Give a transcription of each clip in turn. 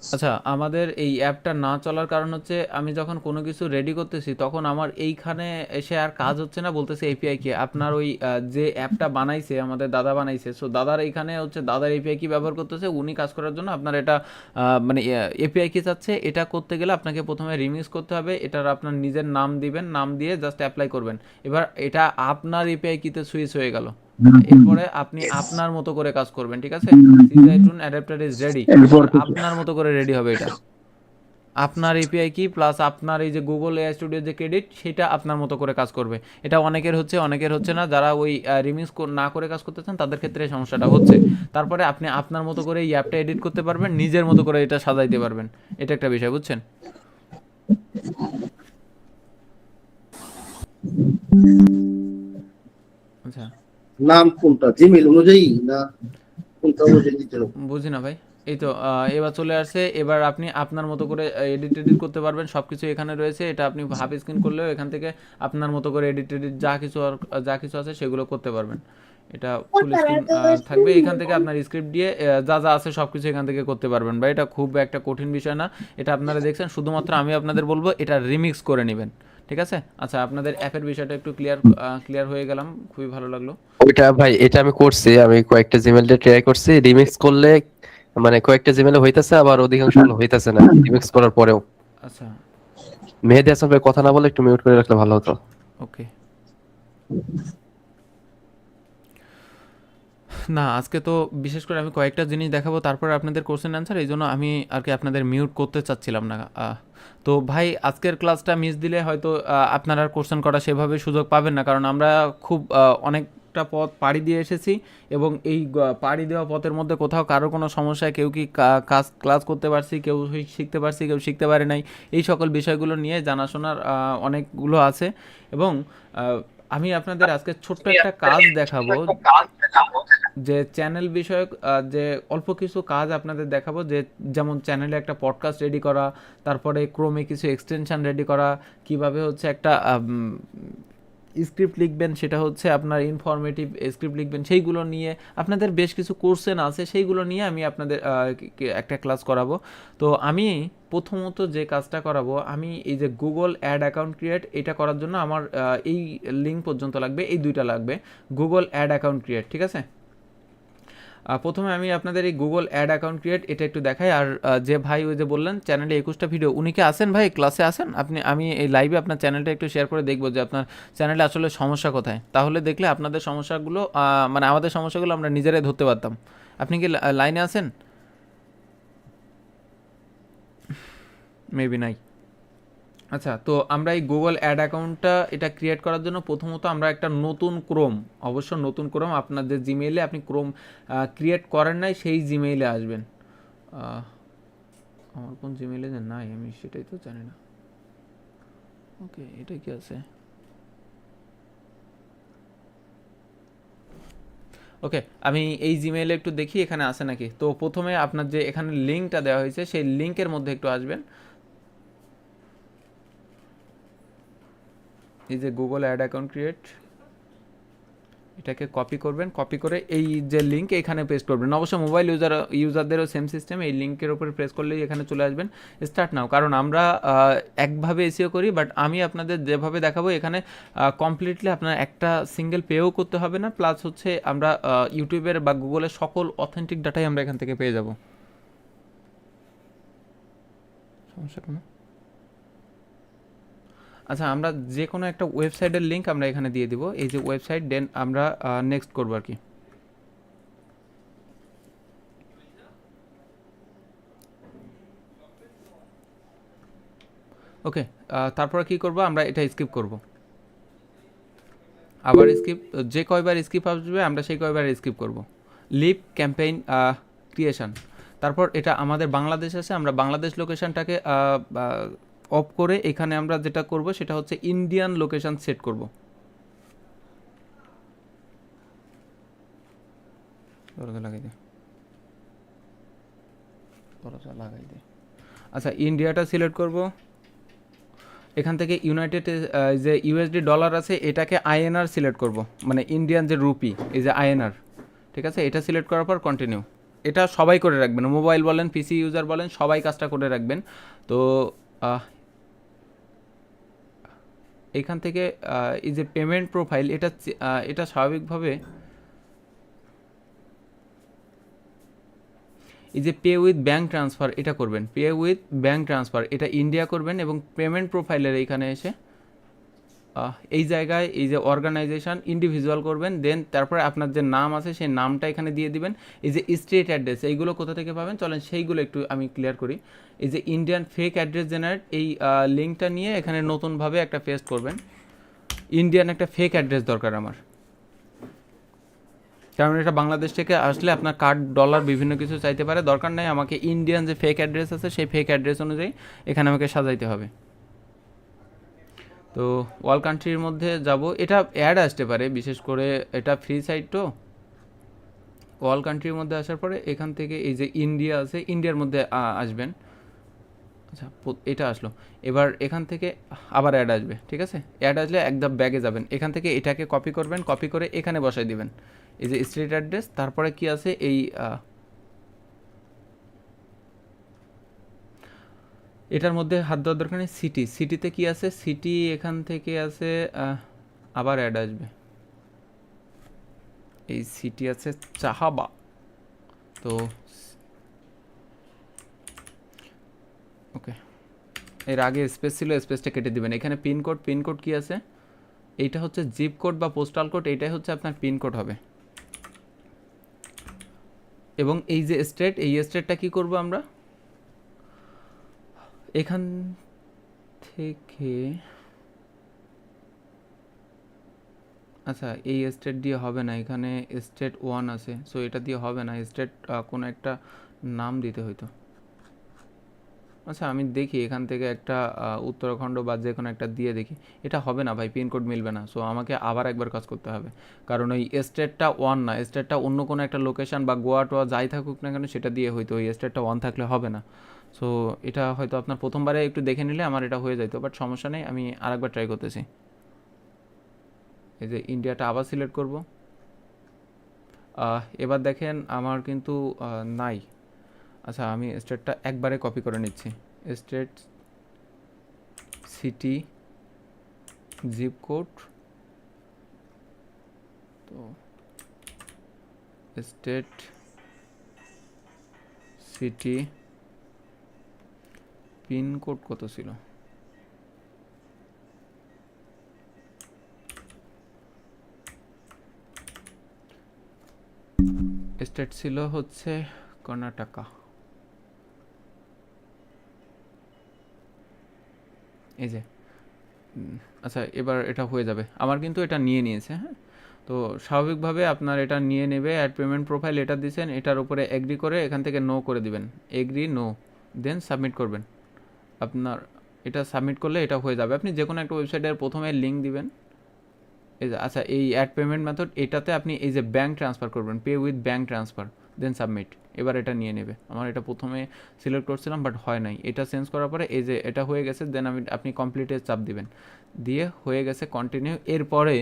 আচ্ছা, আমাদের এই অ্যাপটা না চলার কারণ হচ্ছে আমি যখন কোনো কিছু রেডি করতেছি তখন আমার এইখানে এসে আর কাজ হচ্ছে না, বলতেছে এপিআই কি আপনার ওই যে অ্যাপটা বানাইছে আমাদের দাদা বানাইছে, সো দাদার এইখানে হচ্ছে দাদার এপিআই কি ব্যবহার করতেছে উনি কাজ করার জন্য আপনার এটা মানে এপিআই কি চাচ্ছে। এটা করতে গেলে আপনাকে প্রথমে রিমিক্স করতে হবে, এটার আপনার নিজের নাম দিবেন, নাম দিয়ে জাস্ট অ্যাপ্লাই করবেন। এবার এটা আপনার এপিআই কিতে সুইচ হয়ে গেল। এরপরে আপনি আপনার মতো করে কাজ করবেন, ঠিক আছে? সিজাইটুন অ্যাডাপ্টার ইজ রেডি। এরপর এবার থেকে আপনার মতো করে রেডি হবে এটা। আপনার এপিআই কি প্লাস আপনার এই যে গুগল এআই স্টুডিওর যে ক্রেডিট সেটা আপনার মতো করে কাজ করবে। এটা অনেকের হচ্ছে, অনেকের হচ্ছে না। যারা ওই রিমিক্স না করে কাজ করতে চান তাদের ক্ষেত্রে এই সমস্যাটা হচ্ছে। তারপরে আপনি আপনার মতো করে এই অ্যাপটা এডিট করতে পারবেন, নিজের মতো করে এটা সাজাইতে পারবেন। এটা একটা বিষয়, বুঝছেন? আচ্ছা, নাম কোনটা, জিমেইল অনুযায়ী না কোনটা অনুযায়ী দিতে হবে? বুঝি না ভাই। এই তো এবার চলে আসছে। এবার আপনি আপনার মতো করে এডিট এডিট করতে পারবেন, সব কিছু এখানে রয়েছে। এটা আপনি হাফ স্ক্রিন করলেও এখান থেকে আপনার মতো করে এডিট এডিট যা কিছু যা কিছু আছে সেগুলো করতে পারবেন। এটা ফুল স্ক্রিন থাকবে, এখান থেকে আপনার স্ক্রিপ্ট দিয়ে যা যা আছে সব কিছু এখান থেকে করতে পারবেন। বা এটা খুব একটা কঠিন বিষয় না। এটা আপনারা দেখছেন, শুধুমাত্র আমি আপনাদের বলবো এটা রিমিক্স করে নেবেন, ঠিক আছে? আচ্ছা, আপনাদের অ্যাপের বিষয়টা একটু ক্লিয়ার হয়ে গেলাম, খুবই ভালো লাগলো। ওইটা ভাই, এটা আমি করছি, আমি কয়েকটা জিমেল দিয়ে ট্রাই করছি রিমিক্স করলে, মানে কয়েকটা জিমেলে হইতাছে, আবার অধিকাংশ হইতাছে না রিমিক্স করার পরেও। আচ্ছা, মেহেদী হাসান ভাই কথা না বলে একটু মিউট করে রাখলে ভালো হতো। ওকে। না, আজকে তো বিশেষ করে আমি কয়েকটা জিনিস দেখাবো, তারপরে আপনাদের কোশ্চেন অ্যান্সার, এই জন্য আমি আর কি আপনাদের মিউট করতে চাচ্ছিলাম না। তো ভাই, আজকের ক্লাসটা মিস দিলে হয়তো আপনারা আর কোশ্চেন করা সেভাবে সুযোগ পাবেন না, কারণ আমরা খুব অনেকটা পথ পাড়ি দিয়ে এসেছি। এবং এই পাড়ি দেওয়া পথের মধ্যে কোথাও কারো কোনো সমস্যায় কেউ কি কাজ ক্লাস করতে পারছি, কেউ শিখতে পারছি, কেউ শিখতে পারে নাই, এই সকল বিষয়গুলো নিয়ে জানাশোনার অনেকগুলো আছে। এবং আহ, আমি আপনাদের আজকে ছোট্ট একটা কাজ দেখাবো, যে চ্যানেল বিষয়ক যে অল্প কিছু কাজ আপনাদের দেখাবো, যে যেমন চ্যানেলে একটা পডকাস্ট রেডি করা, তারপরে ক্রোমে কিছু এক্সটেনশন রেডি করা, কিভাবে হচ্ছে একটা স্ক্রিপ্ট লিখবেন, সেটা হচ্ছে আপনার ইনফরমেটিভ স্ক্রিপ্ট লিখবেন, সেইগুলো নিয়ে আপনাদের বেশ কিছু কোর্সেন আছে, সেইগুলো নিয়ে আমি আপনাদের একটা ক্লাস করাবো। তো আমি প্রথমত যে কাজটা করাবো, আমি এই যে গুগল অ্যাড অ্যাকাউন্ট ক্রিয়েট, এটা করার জন্য আমার এই লিঙ্ক পর্যন্ত লাগবে, এই দুইটা লাগবে। গুগল অ্যাড অ্যাকাউন্ট ক্রিয়েট, ঠিক আছে? প্রথমে আমি আপনাদের এই গুগল অ্যাড অ্যাকাউন্ট ক্রিয়েট এটা একটু দেখাই। আর যে ভাই ওই যে বললেন চ্যানেলে 21টা ভিডিও, উনি কি আসেন ভাই, ক্লাসে আসেন আপনি? আমি এই লাইভে আপনার চ্যানেলটা একটু শেয়ার করে দেখবো যে আপনার চ্যানেলে আসলে সমস্যা কোথায়। তাহলে দেখলে আপনাদের সমস্যাগুলো মানে আমাদের সমস্যাগুলো আমরা নিজেরাই ধরতে পারতাম। আপনি কি লাইনে আছেন? মেবি নাই। আচ্ছা, তো আমরা এই গুগল অ্যাড অ্যাকাউন্টটা এটা ক্রিয়েট করার জন্য প্রথমত আমরা একটা নতুন ক্রোম, অবশ্য নতুন ক্রোম, আপনার যে জিমেইলে আপনি ক্রোম ক্রিয়েট করেন নাই সেই জিমেইলে আসবেন। আহ, আমার কোন জিমেইলে যে নাই আমি সেটাই তো জানি না। ওকে, এটা কি আছে? ওকে, আমি এই জিমেইলে একটু দেখি এখানে আছে নাকি। তো প্রথমে আপনার যে এখানে লিঙ্কটা দেওয়া হয়েছে সেই লিঙ্কের মধ্যে একটু আসবেন। এই যে গুগল অ্যাড অ্যাকাউন্ট ক্রিয়েট, এটাকে কপি করবেন, কপি করে এই যে লিঙ্ক এখানে পেস্ট করবেন। অবশ্য মোবাইল ইউজারদেরও সেম সিস্টেম, এই লিঙ্কের উপরে প্রেস করলেই এখানে চলে আসবেন। স্টার্ট নাও, কারণ আমরা একভাবে এসিও করি, বাট আমি আপনাদের যেভাবে দেখাবো এখানে কমপ্লিটলি আপনার একটা সিঙ্গেল পেও করতে হবে না, প্লাস হচ্ছে আমরা ইউটিউবের বা গুগলের সকল অথেন্টিক ডাটাই আমরা এখান থেকে পেয়ে যাব। সমস্যা কোনো? আচ্ছা, আমরা যে কোনো একটা ওয়েবসাইটের লিঙ্ক আমরা এখানে দিয়ে দিব, এই যে ওয়েবসাইট, দেন আমরা নেক্সট করবো আর কি। ওকে, তারপরে কি করব, আমরা এটা স্কিপ করব। আবার স্কিপ, যে কয়বার স্কিপ আসবে আমরা সেই কয়বার স্কিপ করব। লিভ ক্যাম্পেইন ক্রিয়েশন, তারপর এটা আমাদের বাংলাদেশ আছে, আমরা বাংলাদেশ লোকেশনটাকে অফ করে এখানে আমরা যেটা করব সেটা হচ্ছে ইন্ডিয়ান লোকেশন সেট করব। লাগাই দে, লাগাই দে। আচ্ছা, ইন্ডিয়াটা সিলেক্ট করব। এখান থেকে ইউনাইটেড যে ইউএসডি ডলার আছে এটাকে আইএনআর সিলেক্ট করব, মানে ইন্ডিয়ান যে রুপি, এই যে আইএনআর, ঠিক আছে? এটা সিলেক্ট করার পর কন্টিনিউ। এটা সবাই করে রাখবেন, মোবাইল বলেন, পিসি ইউজার বলেন, সবাই কাজটা করে রাখবেন। তো আহ, এখান থেকে এই যে পেমেন্ট প্রোফাইল, এটা স্বাভাবিকভাবে এই যে পে উইথ ব্যাঙ্ক ট্রান্সফার এটা করবেন, পে উইথ ব্যাঙ্ক ট্রান্সফার এটা ইন্ডিয়া করবেন, এবং পেমেন্ট প্রোফাইলের এইখানে এসে এই জায়গায় এই যে অর্গানাইজেশন ইন্ডিভিজুয়াল করবেন, দেন তারপরে আপনার যে নাম আছে সেই নামটা এখানে দিয়ে দিবেন। এই যে স্টেট অ্যাড্রেস এইগুলো কোথা থেকে পাবেন চলেন সেইগুলো একটু আমি ক্লিয়ার করি। এই যে ইন্ডিয়ান ফেক অ্যাড্রেস জেনারেট, এই লিঙ্কটা নিয়ে এখানে নতুনভাবে একটা পেস্ট করবেন। ইন্ডিয়ান একটা ফেক অ্যাড্রেস দরকার আমার, কারণ এটা বাংলাদেশ থেকে আসলে আপনার কার্ড ডলার বিভিন্ন কিছু চাইতে পারে, দরকার নেই, আমাকে ইন্ডিয়ান যে ফেক অ্যাড্রেস আছে সেই ফেক অ্যাড্রেস অনুযায়ী এখানে আমাকে সাজাইতে হবে। তো ওয়াল কান্ট্রির মধ্যে যাব, এটা অ্যাড আসতে পারে, বিশেষ করে এটা ফ্রি সাইট। তো ওয়াল কান্ট্রির মধ্যে আসার পরে এখান থেকে এই যে ইন্ডিয়া আছে, ইন্ডিয়ার মধ্যে আসবেন। আচ্ছা, এটা আসলো। এবার এখান থেকে আবার অ্যাড আসবে, ঠিক আছে? অ্যাড আসলে একদম ব্যাগে যাবেন, এখান থেকে এটাকে কপি করবেন, কপি করে এখানে বসাই দিবেন এই যে স্ট্রিট অ্যাড্রেস। তারপরে কি আছে এই এটার মধ্যে হাত দেওয়ার দরকার নেই। সিটি, সিটিতে কি আছে, সিটি এখান থেকে আছে, আবার অ্যাড আসবে, এই সিটি আছে চাহাবা। তো ওকে, এর আগে স্পেস ছিল, স্পেসটা কেটে দিবেন। এখানে পিনকোড, পিনকোড কি আছে, এইটা হচ্ছে জিপ কোড বা পোস্টাল কোড, এইটাই হচ্ছে আপনার পিনকোড হবে। এবং এই যে স্টেট, এই স্টেটটা কি করব আমরা, এখান থেকে আচ্ছা এই স্টেট দিয়ে হবে না, এখানে স্টেট 1 আছে, সো এটা দিয়ে হবে না, স্টেট কোনো একটা নাম দিতে হইতো। আচ্ছা আমি দেখি এখান থেকে একটা উত্তরাখণ্ড বা যে কোনো একটা দিয়ে দেখি, এটা হবে না ভাই, পিনকোড মিলবে না, সো আমাকে আবার একবার কাজ করতে হবে, কারণ ওই স্টেটটা 1 না, স্টেটটা অন্য কোনো একটা লোকেশন বা গোয়া টোয়া যাই থাকুক না কেন সেটা দিয়ে হয়তো, ওই স্টেটটা 1 থাকলে হবে না। সো এটা হয়তো আপনার প্রথমবারে একটু দেখে নিলে আমার এটা হয়ে যাইতো, বাট সমস্যা নেই, আমি আরেকবার ট্রাই করতেছি। এই যে ইন্ডিয়াটা আবার সিলেক্ট করব। এবার দেখেন আমার কিন্তু নাই। আচ্ছা আমি স্টেটটা একবারে কপি করে নিচ্ছি, স্টেট, সিটি, জিপ কোড, তো স্টেট, সিটি, পিনকোড কত ছিল, স্টেট ছিল হচ্ছে কর্ণাটকা। এই যে আচ্ছা এবার এটা হয়ে যাবে, আমার কিন্তু এটা নিয়ে নিয়েছে। হ্যাঁ, তো স্বাভাবিকভাবে আপনার এটা নিয়ে নেবে। অ্যাড পেমেন্ট প্রোফাইল এটা দিয়েছেন, এটার উপরে এগ্রি করে এখান থেকে নো করে দিবেন, এগ্রি নো, দেন সাবমিট করবেন। আপনার এটা সাবমিট করলে এটা হয়ে যাবে। আপনি যে কোনো একটা ওয়েবসাইটের প্রথমে লিঙ্ক দিবেন। এই যে আচ্ছা এই অ্যাড পেমেন্ট মেথড, এটাতে আপনি এই যে ব্যাঙ্ক ট্রান্সফার করবেন, pay with bank transfer, then submit. এবার এটা নিয়ে নেবে, আমার এটা প্রথমে সিলেক্ট করছিলাম বাট হয় নাই, এটা চেঞ্জ করার পরে এই যে এটা হয়ে গেছে, দেন আপনি কমপ্লিটে চাপ দিবেন, দিয়ে হয়ে গেছে কন্টিনিউ। এরপরে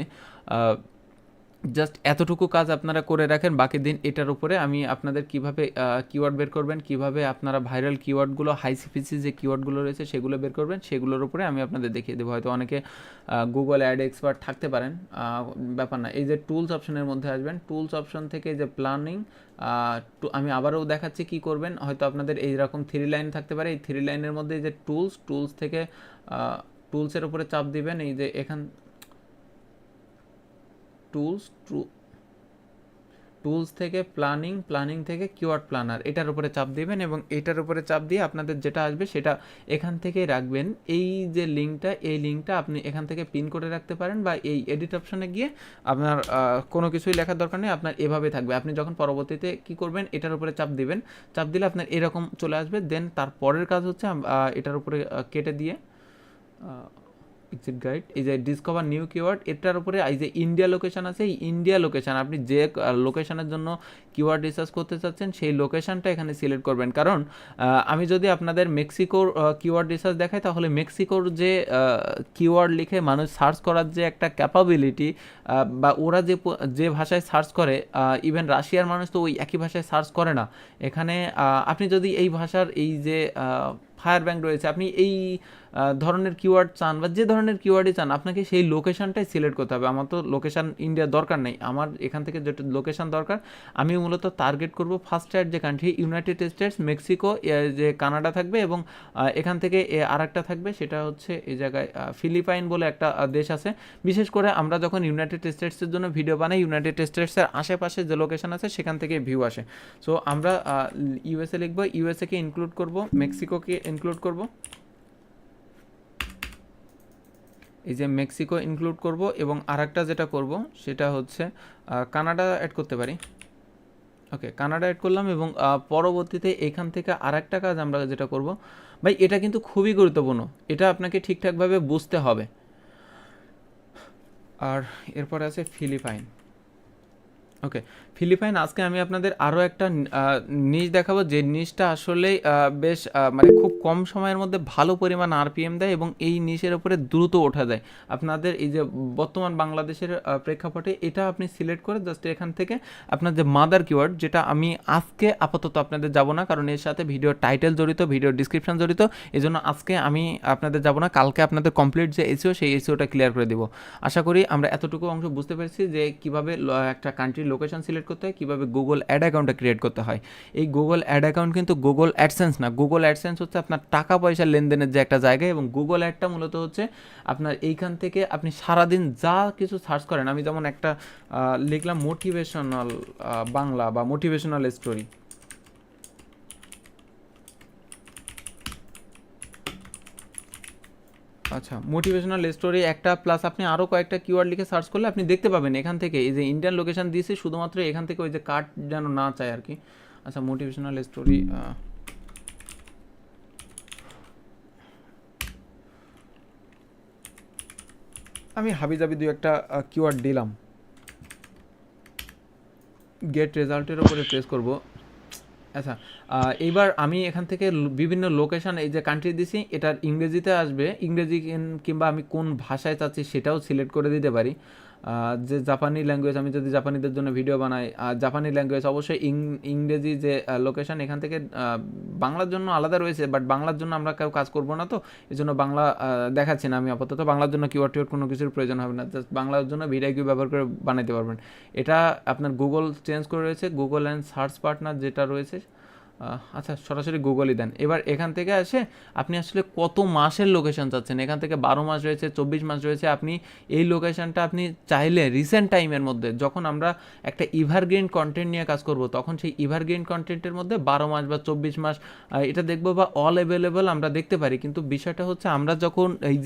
জাস্ট এতটুকু কাজ আপনারা করে রাখেন, বাকি দিন এটার উপরে আমি আপনাদের কিভাবে কিওয়ার্ড বের করবেন, কিভাবে আপনারা ভাইরাল কিওয়ার্ডগুলো, হাই সিপিসি যে কিওয়ার্ডগুলো রয়েছে সেগুলো বের করবেন, সেগুলোর উপরে আমি আপনাদের দেখিয়ে দেবো। হয়তো অনেকে গুগল অ্যাড এক্সপার্ট থাকতে পারেন, ব্যাপার না। এই যে টুলস অপশনের মধ্যে আসবেন, টুলস অপশন থেকে এই যে প্ল্যানিং, আমি আবারও দেখাচ্ছি কি করবেন। হয়তো আপনাদের এইরকম 3 লাইন থাকতে পারে, এই 3 লাইনের মধ্যে এই যে টুলস, টুলস থেকে টুলসের উপরে চাপ দিবেন, এই যে এখান টুলস, টুলস থেকে প্ল্যানিং, প্ল্যানিং থেকে কিওয়ার্ড প্ল্যানার, এটার উপরে চাপ দিবেন এবং এটার উপরে চাপ দিয়ে আপনাদের যেটা আসবে সেটা এখান থেকেই রাখবেন। এই যে লিঙ্কটা, এই লিঙ্কটা আপনি এখান থেকে পিন করে রাখতে পারেন, বা এই এডিট অপশনে গিয়ে আপনার কোনো কিছুই লেখার দরকার নেই, আপনার এভাবে থাকবে। আপনি যখন পরবর্তীতে কি করবেন, এটার উপরে চাপ দিবেন, চাপ দিলে আপনার এরকম চলে আসবে। দেন তারপরের কাজ হচ্ছে এটার উপরে কেটে দিয়ে এক্সিট গাইড, এই যে ডিসকভার নিউ কিওয়ার্ড, এটার উপরে এই যে ইন্ডিয়া লোকেশন আছে, এই ইন্ডিয়া লোকেশন আপনি যে লোকেশনের জন্য কিওয়ার্ড রিসার্চ করতে চাচ্ছেন সেই লোকেশনটা এখানে সিলেক্ট করবেন। কারণ আমি যদি আপনাদের মেক্সিকোর কিওয়ার্ড রিসার্চ দেখাই, তাহলে মেক্সিকোর যে কিওয়ার্ড লিখে মানুষ সার্চ করার যে একটা ক্যাপাবিলিটি, বা ওরা যে ভাষায় সার্চ করে, ইভেন রাশিয়ার মানুষ তো ওই একই ভাষায় সার্চ করে না। এখানে আপনি যদি এই ভাষার এই যে ফায়ার ব্যাংক রয়েছে, আপনি এই ধরনের কিওয়ার্ড চান বা যে ধরনের কিওয়ার্ডই চান, আপনাকে সেই লোকেশনটাই সিলেক্ট করতে হবে। আমার তো লোকেশন ইন্ডিয়ার দরকার নেই, আমার এখান থেকে যেটা লোকেশন দরকার, আমি মূলত টার্গেট করব ফার্স্ট এর যে কান্ট্রি ইউনাইটেড স্টেটস, মেক্সিকো, যে কানাডা থাকবে, এবং এখান থেকে আর একটা থাকবে, সেটা হচ্ছে এই জায়গায় ফিলিপাইন বলে একটা দেশ আছে। বিশেষ করে আমরা যখন ইউনাইটেড স্টেটসের জন্য ভিডিও বানাই, ইউনাইটেড স্টেটসের আশেপাশে যে লোকেশন আছে সেখান থেকে ভিউ আসে। সো আমরা ইউএসএ লিখবো, ইউএসএকে ইনক্লুড করব, মেক্সিকোকে ইনক্লুড করব, এই যে মেক্সিকো ইনক্লুড করব, এবং আরেকটা যেটা করব সেটা হচ্ছে কানাডা অ্যাড করতে পারি। ওকে, কানাডা অ্যাড করলাম, এবং পরবর্তীতে এখান থেকে আরেকটা কাজ আমরা যেটা করব, ভাই এটা কিন্তু খুবই গুরুত্বপূর্ণ, এটা আপনাকে ঠিকঠাকভাবে বুঝতে হবে। আর এরপরে আছে ফিলিপাইন। ওকে, ফিলিপাইন আজকে আমি আপনাদের আরও একটা নিশ দেখাবো, যে নিশটা আসলে বেশ মানে খুব কম সময়ের মধ্যে ভালো পরিমাণ আরপিএম দেয়, এবং এই নিশের উপরে দ্রুত ওঠা যায়। আপনাদের এই যে বর্তমান বাংলাদেশের প্রেক্ষাপটে এটা আপনি সিলেক্ট করে জাস্ট এখান থেকে আপনার যে মাদার কিওয়ার্ড, যেটা আমি আজকে আপাতত আপনাদের যাব না, কারণ এর সাথে ভিডিও টাইটেল জড়িত, ভিডিও ডিসক্রিপশন জড়িত, এই জন্য আজকে আমি আপনাদের যাব না। কালকে আপনাদের কমপ্লিট যে এসইও, সেই এসইওটা ক্লিয়ার করে দিব। আশা করি আমরা এতটুকু অংশ বুঝতে পেরেছি যে কীভাবে একটা কান্ট্রির লোকেশন সিলেক্ট করতে হয়, কীভাবে গুগল অ্যাড অ্যাকাউন্টটা ক্রিয়েট করতে হয়। এই গুগল অ্যাড অ্যাকাউন্ট কিন্তু গুগল অ্যাডসেন্স না, গুগল অ্যাডসেন্স হচ্ছে আপনার টাকা পয়সা লেনদেনের যে একটা জায়গা, এবং গুগল অ্যাডটা মূলত হচ্ছে আপনার এইখান থেকে আপনি সারাদিন যা কিছু সার্চ করেন। আমি যেমন একটা লিখলাম মোটিভেশনাল বাংলা বা মোটিভেশনাল স্টোরি, আচ্ছা মোটিভেশনাল স্টোরি একটা, প্লাস আপনি আরও কয়েকটা কিওয়ার্ড লিখে সার্চ করলে আপনি দেখতে পাবেন এখান থেকে এই যে ইন্ডিয়ান লোকেশন দিয়েছে, শুধুমাত্র এখান থেকে ওই যে কাট যেন না চায় আর কি। আচ্ছা মোটিভেশনাল স্টোরি, আমি হাবিজাবি দুই একটা কিওয়ার্ড দিলাম, গেট রেজাল্টের ওপরে প্রেস করব। আচ্ছা এইবার আমি এখান থেকে বিভিন্ন লোকেশন, এই যে কান্ট্রি দিছি এটার ইংরেজিতে আসবে, ইংরেজি কিংবা আমি কোন ভাষায় চাচ্ছি সেটাও সিলেক্ট করে দিতে পারি। যে জাপানি ল্যাঙ্গুয়েজ, আমি যদি জাপানিদের জন্য ভিডিও বানাই, জাপানি ল্যাঙ্গুয়েজ অবশ্যই ইংরেজি যে লোকেশন, এখান থেকে বাংলার জন্য আলাদা রয়েছে, বাট বাংলার জন্য আমরা কেউ কাজ করবো না, তো এই জন্য বাংলা দেখাচ্ছি না আমি আপাতত। বাংলার জন্য কিওয়ার্ড টিওয়ার্ড কোনো কিছুর প্রয়োজন হবে না, জাস্ট বাংলার জন্য ভিডিও ব্যবহার করে বানাতে পারবেন। এটা আপনার গুগল চেঞ্জ করে রয়েছে, গুগল অ্যান্ড সার্চ পার্টনার যেটা রয়েছে, আচ্ছা সরাসরি গুগলই দেন। এবার এখান থেকে আসে আপনি আসলে কত মাসের লোকেশন চাচ্ছেন, এখান থেকে 12 মাস রয়েছে, 24 মাস রয়েছে। আপনি এই লোকেশনটা আপনি চাইলে রিসেন্ট টাইমের মধ্যে, যখন আমরা একটা ইভারগ্রিন কন্টেন্ট নিয়ে কাজ করব, তখন সেই ইভারগ্রিন কন্টেন্টের মধ্যে 12 মাস বা 24 মাস এটা দেখবো, বা অল অ্যাভেলেবল আমরা দেখতে পারি। কিন্তু বিষয়টা হচ্ছে আমরা যখন এই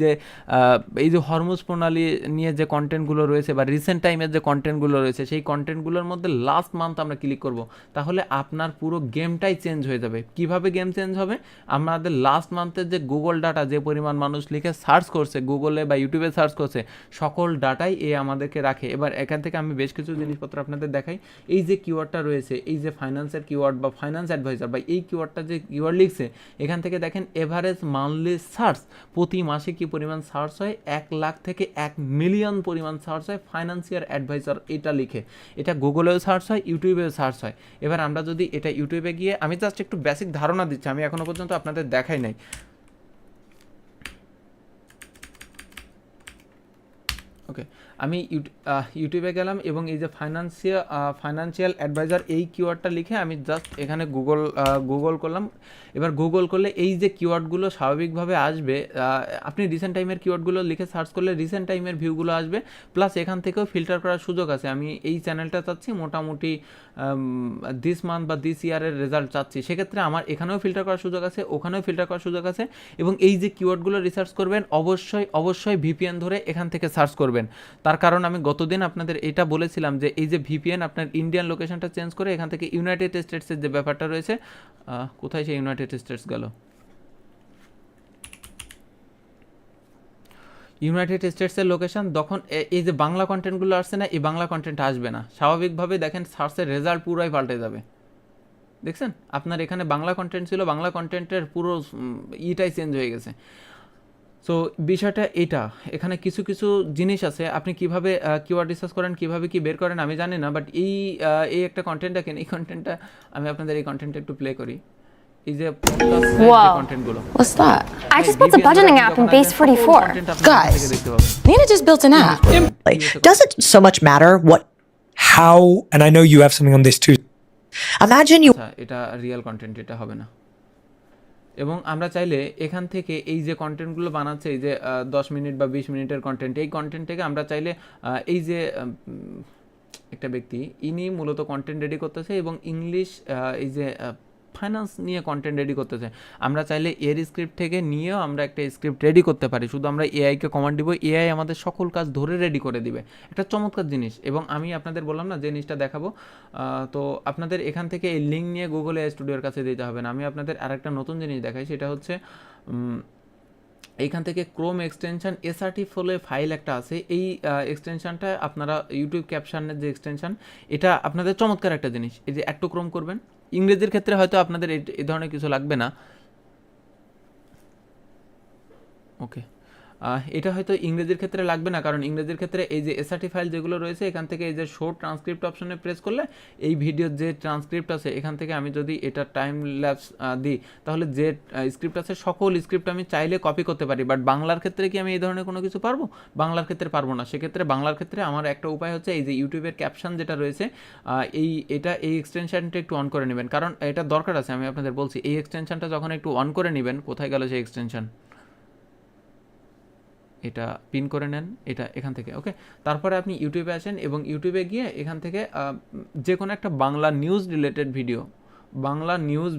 যে হরমোজ প্রণালী নিয়ে যে কন্টেন্টগুলো রয়েছে বা রিসেন্ট টাইমের যে কন্টেন্টগুলো রয়েছে, সেই কন্টেন্টগুলোর মধ্যে লাস্ট মান্থ আমরা ক্লিক করব, তাহলে আপনার পুরো গেমটাই চেঞ্জ হয়ে যাবে। কিভাবে গেম চেঞ্জ হবে? আমাদের লাস্ট মান্থের যে গুগল ডাটা, যে পরিমাণ মানুষ লিখে সার্চ করছে গুগলে বা ইউটিউবে সার্চ করছে, সকল ডাটাই আমাদেরকে রাখে। এবার এখান থেকে আমি বেশ কিছু জিনিসপত্র আপনাদের দেখাই। এই যে কিওয়ার্ডটা রয়েছে, এই যে ফাইন্যান্সের কিওয়ার্ড বা ফাইন্যান্স অ্যাডভাইজার, বা এই কিওয়ার্ডটা যে কিওয়ার্ড লিখছে, এখান থেকে দেখেন এভারেজ মান্থলি সার্চ, প্রতি মাসে কি পরিমাণ সার্চ হয়, 1 লাখ থেকে 1 মিলিয়ন পরিমাণ সার্চ হয় ফাইন্যান্সিয়াল অ্যাডভাইজার এটা লিখে। এটা গুগলেও সার্চ হয়, ইউটিউবেও সার্চ হয়। এবার আমরা যদি এটা ইউটিউবে গিয়ে, আমি জাস্ট একটু বেসিক ধারণা দিচ্ছি, আমি এখনো পর্যন্ত আপনাদের দেখাই নাই। ওকে, আমি ইউটিউবে গেলাম, এবং এই যে ফাইন্যান্সিয়াল অ্যাডভাইজার এই কিওয়ার্ডটা লিখে আমি জাস্ট এখানে গুগল করলাম। এবার গুগল করলে এই যে কিওয়ার্ডগুলো স্বাভাবিকভাবে আসবে, আপনি রিসেন্ট টাইমের কিওয়ার্ডগুলো লিখে সার্চ করলে রিসেন্ট টাইমের ভিউগুলো আসবে, প্লাস এখান থেকেও ফিল্টার করার সুযোগ আছে। আমি এই চ্যানেলটা চাচ্ছি মোটামুটি দিস মান্থ বা দিস ইয়ারের রেজাল্ট চাচ্ছি, সেক্ষেত্রে আমার এখানেও ফিল্টার করার সুযোগ আছে, ওখানেও ফিল্টার করার সুযোগ আছে। এবং এই যে কিওয়ার্ডগুলো রিসার্চ করবেন, অবশ্যই ভিপিএন ধরে এখান থেকে সার্চ করবেন। তার কারণ আমি গতদিন আপনাদের এটা বলেছিলাম যে এই যে ভিপিএন আপনার ইন্ডিয়ান লোকেশনটা চেঞ্জ করে এখান থেকে ইউনাইটেড স্টেটসের যে ব্যাপারটা রয়েছে, কোথায় সেই ইউনাইটেড স্টেটস গেল, ইউনাইটেড স্টেটসের লোকেশন, তখন এই যে বাংলা কন্টেন্টগুলো আসছে না, এই বাংলা কন্টেন্ট আসবে না। স্বাভাবিকভাবে দেখেন সার্চের রেজাল্ট পুরোই পাল্টে যাবে। দেখছেন আপনার এখানে বাংলা কন্টেন্ট ছিল, বাংলা কন্টেন্টের পুরো ইটাই চেঞ্জ হয়ে গেছে। সো বিষয়টা এটা, এখানে কিছু কিছু জিনিস আছে আপনি কিভাবে কিওয়ার্ড রিসার্চ করেন, কিভাবে কি বের করেন আমি জানি না, বাট এই একটা কন্টেন্ট দেখেন, এই কন্টেন্টটা আমি আপনাদের এই কন্টেন্টটা একটু প্লে করি। এই যে Whoa. কন্টেন্টগুলো, What's that? I just built a budgeting app in Base 44. Guys. Nina just built an app. Does it so much matter what? How, and I know you have something on this too. Imagine you আচ্ছা, এটা real content, এটা হবে না। এবং আমরা চাইলে এখান থেকে এই যে কন্টেন্টগুলো বানাচ্ছে, এই যে 10 মিনিট বা 20 মিনিটের কন্টেন্ট, এই কন্টেন্ট থেকে আমরা চাইলে এই যে একটা ব্যক্তি ইনি মূলত কন্টেন্ট রেডি করতেছে এবং ইংলিশ এই যে ফাইন্যান্স নিয়ে কন্টেন্ট রেডি করতেছে, আমরা চাইলে এর স্ক্রিপ্ট থেকে নিয়েও আমরা একটা স্ক্রিপ্ট রেডি করতে পারি। শুধু আমরা এআইকে কমান্ড দিব, এআই আমাদের সকল কাজ ধরে রেডি করে দিবে। একটা চমৎকার জিনিস। এবং আমি আপনাদের বললাম না যে জিনিসটা দেখাবো, তো আপনাদের এখান থেকে এই লিঙ্ক নিয়ে গুগল এআই স্টুডিওর কাছে দিতে হবে না। আমি আপনাদের আরেকটা নতুন জিনিস দেখাই, সেটা হচ্ছে এইখান থেকে ক্রোম এক্সটেনশন এসআরটি ফলে ফাইল একটা আছে, এই এক্সটেনশনটা আপনারা ইউটিউব ক্যাপশনের যে এক্সটেনশন, এটা আপনাদের চমৎকার একটা জিনিস। এই যে একটু ক্রোম করবেন, ইংরেজির ক্ষেত্রে হয়তো আপনাদের এই ধরনের কিছু লাগবে না। ওকে, এটা হয়তো ইংরেজির ক্ষেত্রে লাগবে না, কারণ ইংরেজির ক্ষেত্রে এই যে এসআরটি ফাইল যেগুলো রয়েছে, এখান থেকে এই যে শো ট্রান্সক্রিপ্ট অপশনে প্রেস করলে এই ভিডিওর যে ট্রান্সক্রিপ্ট আছে, এখান থেকে আমি যদি এটা টাইম ল্যাপস দিই, তাহলে যে স্ক্রিপ্ট আছে সকল স্ক্রিপ্ট আমি চাইলে কপি করতে পারি। বাট বাংলার ক্ষেত্রে কি আমি এই ধরনের কোনো কিছু পারবো? বাংলার ক্ষেত্রে পারবো না। সেক্ষেত্রে বাংলার ক্ষেত্রে আমার একটা উপায় হচ্ছে এই যে ইউটিউবের ক্যাপশন যেটা রয়েছে, এই এক্সটেনশনটা একটু অন করে নেবেন, কারণ এটা দরকার আছে। আমি আপনাদের বলছি, এই এক্সটেনশনটা যখন একটু অন করে নেবেন, কোথায় গেল সেই এক্সটেনশন, এটা পিন করে নেন, এটা এখান থেকে। ওকে, তারপরে আপনি ইউটিউবে আসেন এবং ইউটিউবে গিয়ে এখান থেকে যে কোনো একটা Bangla news related video, Bangla news,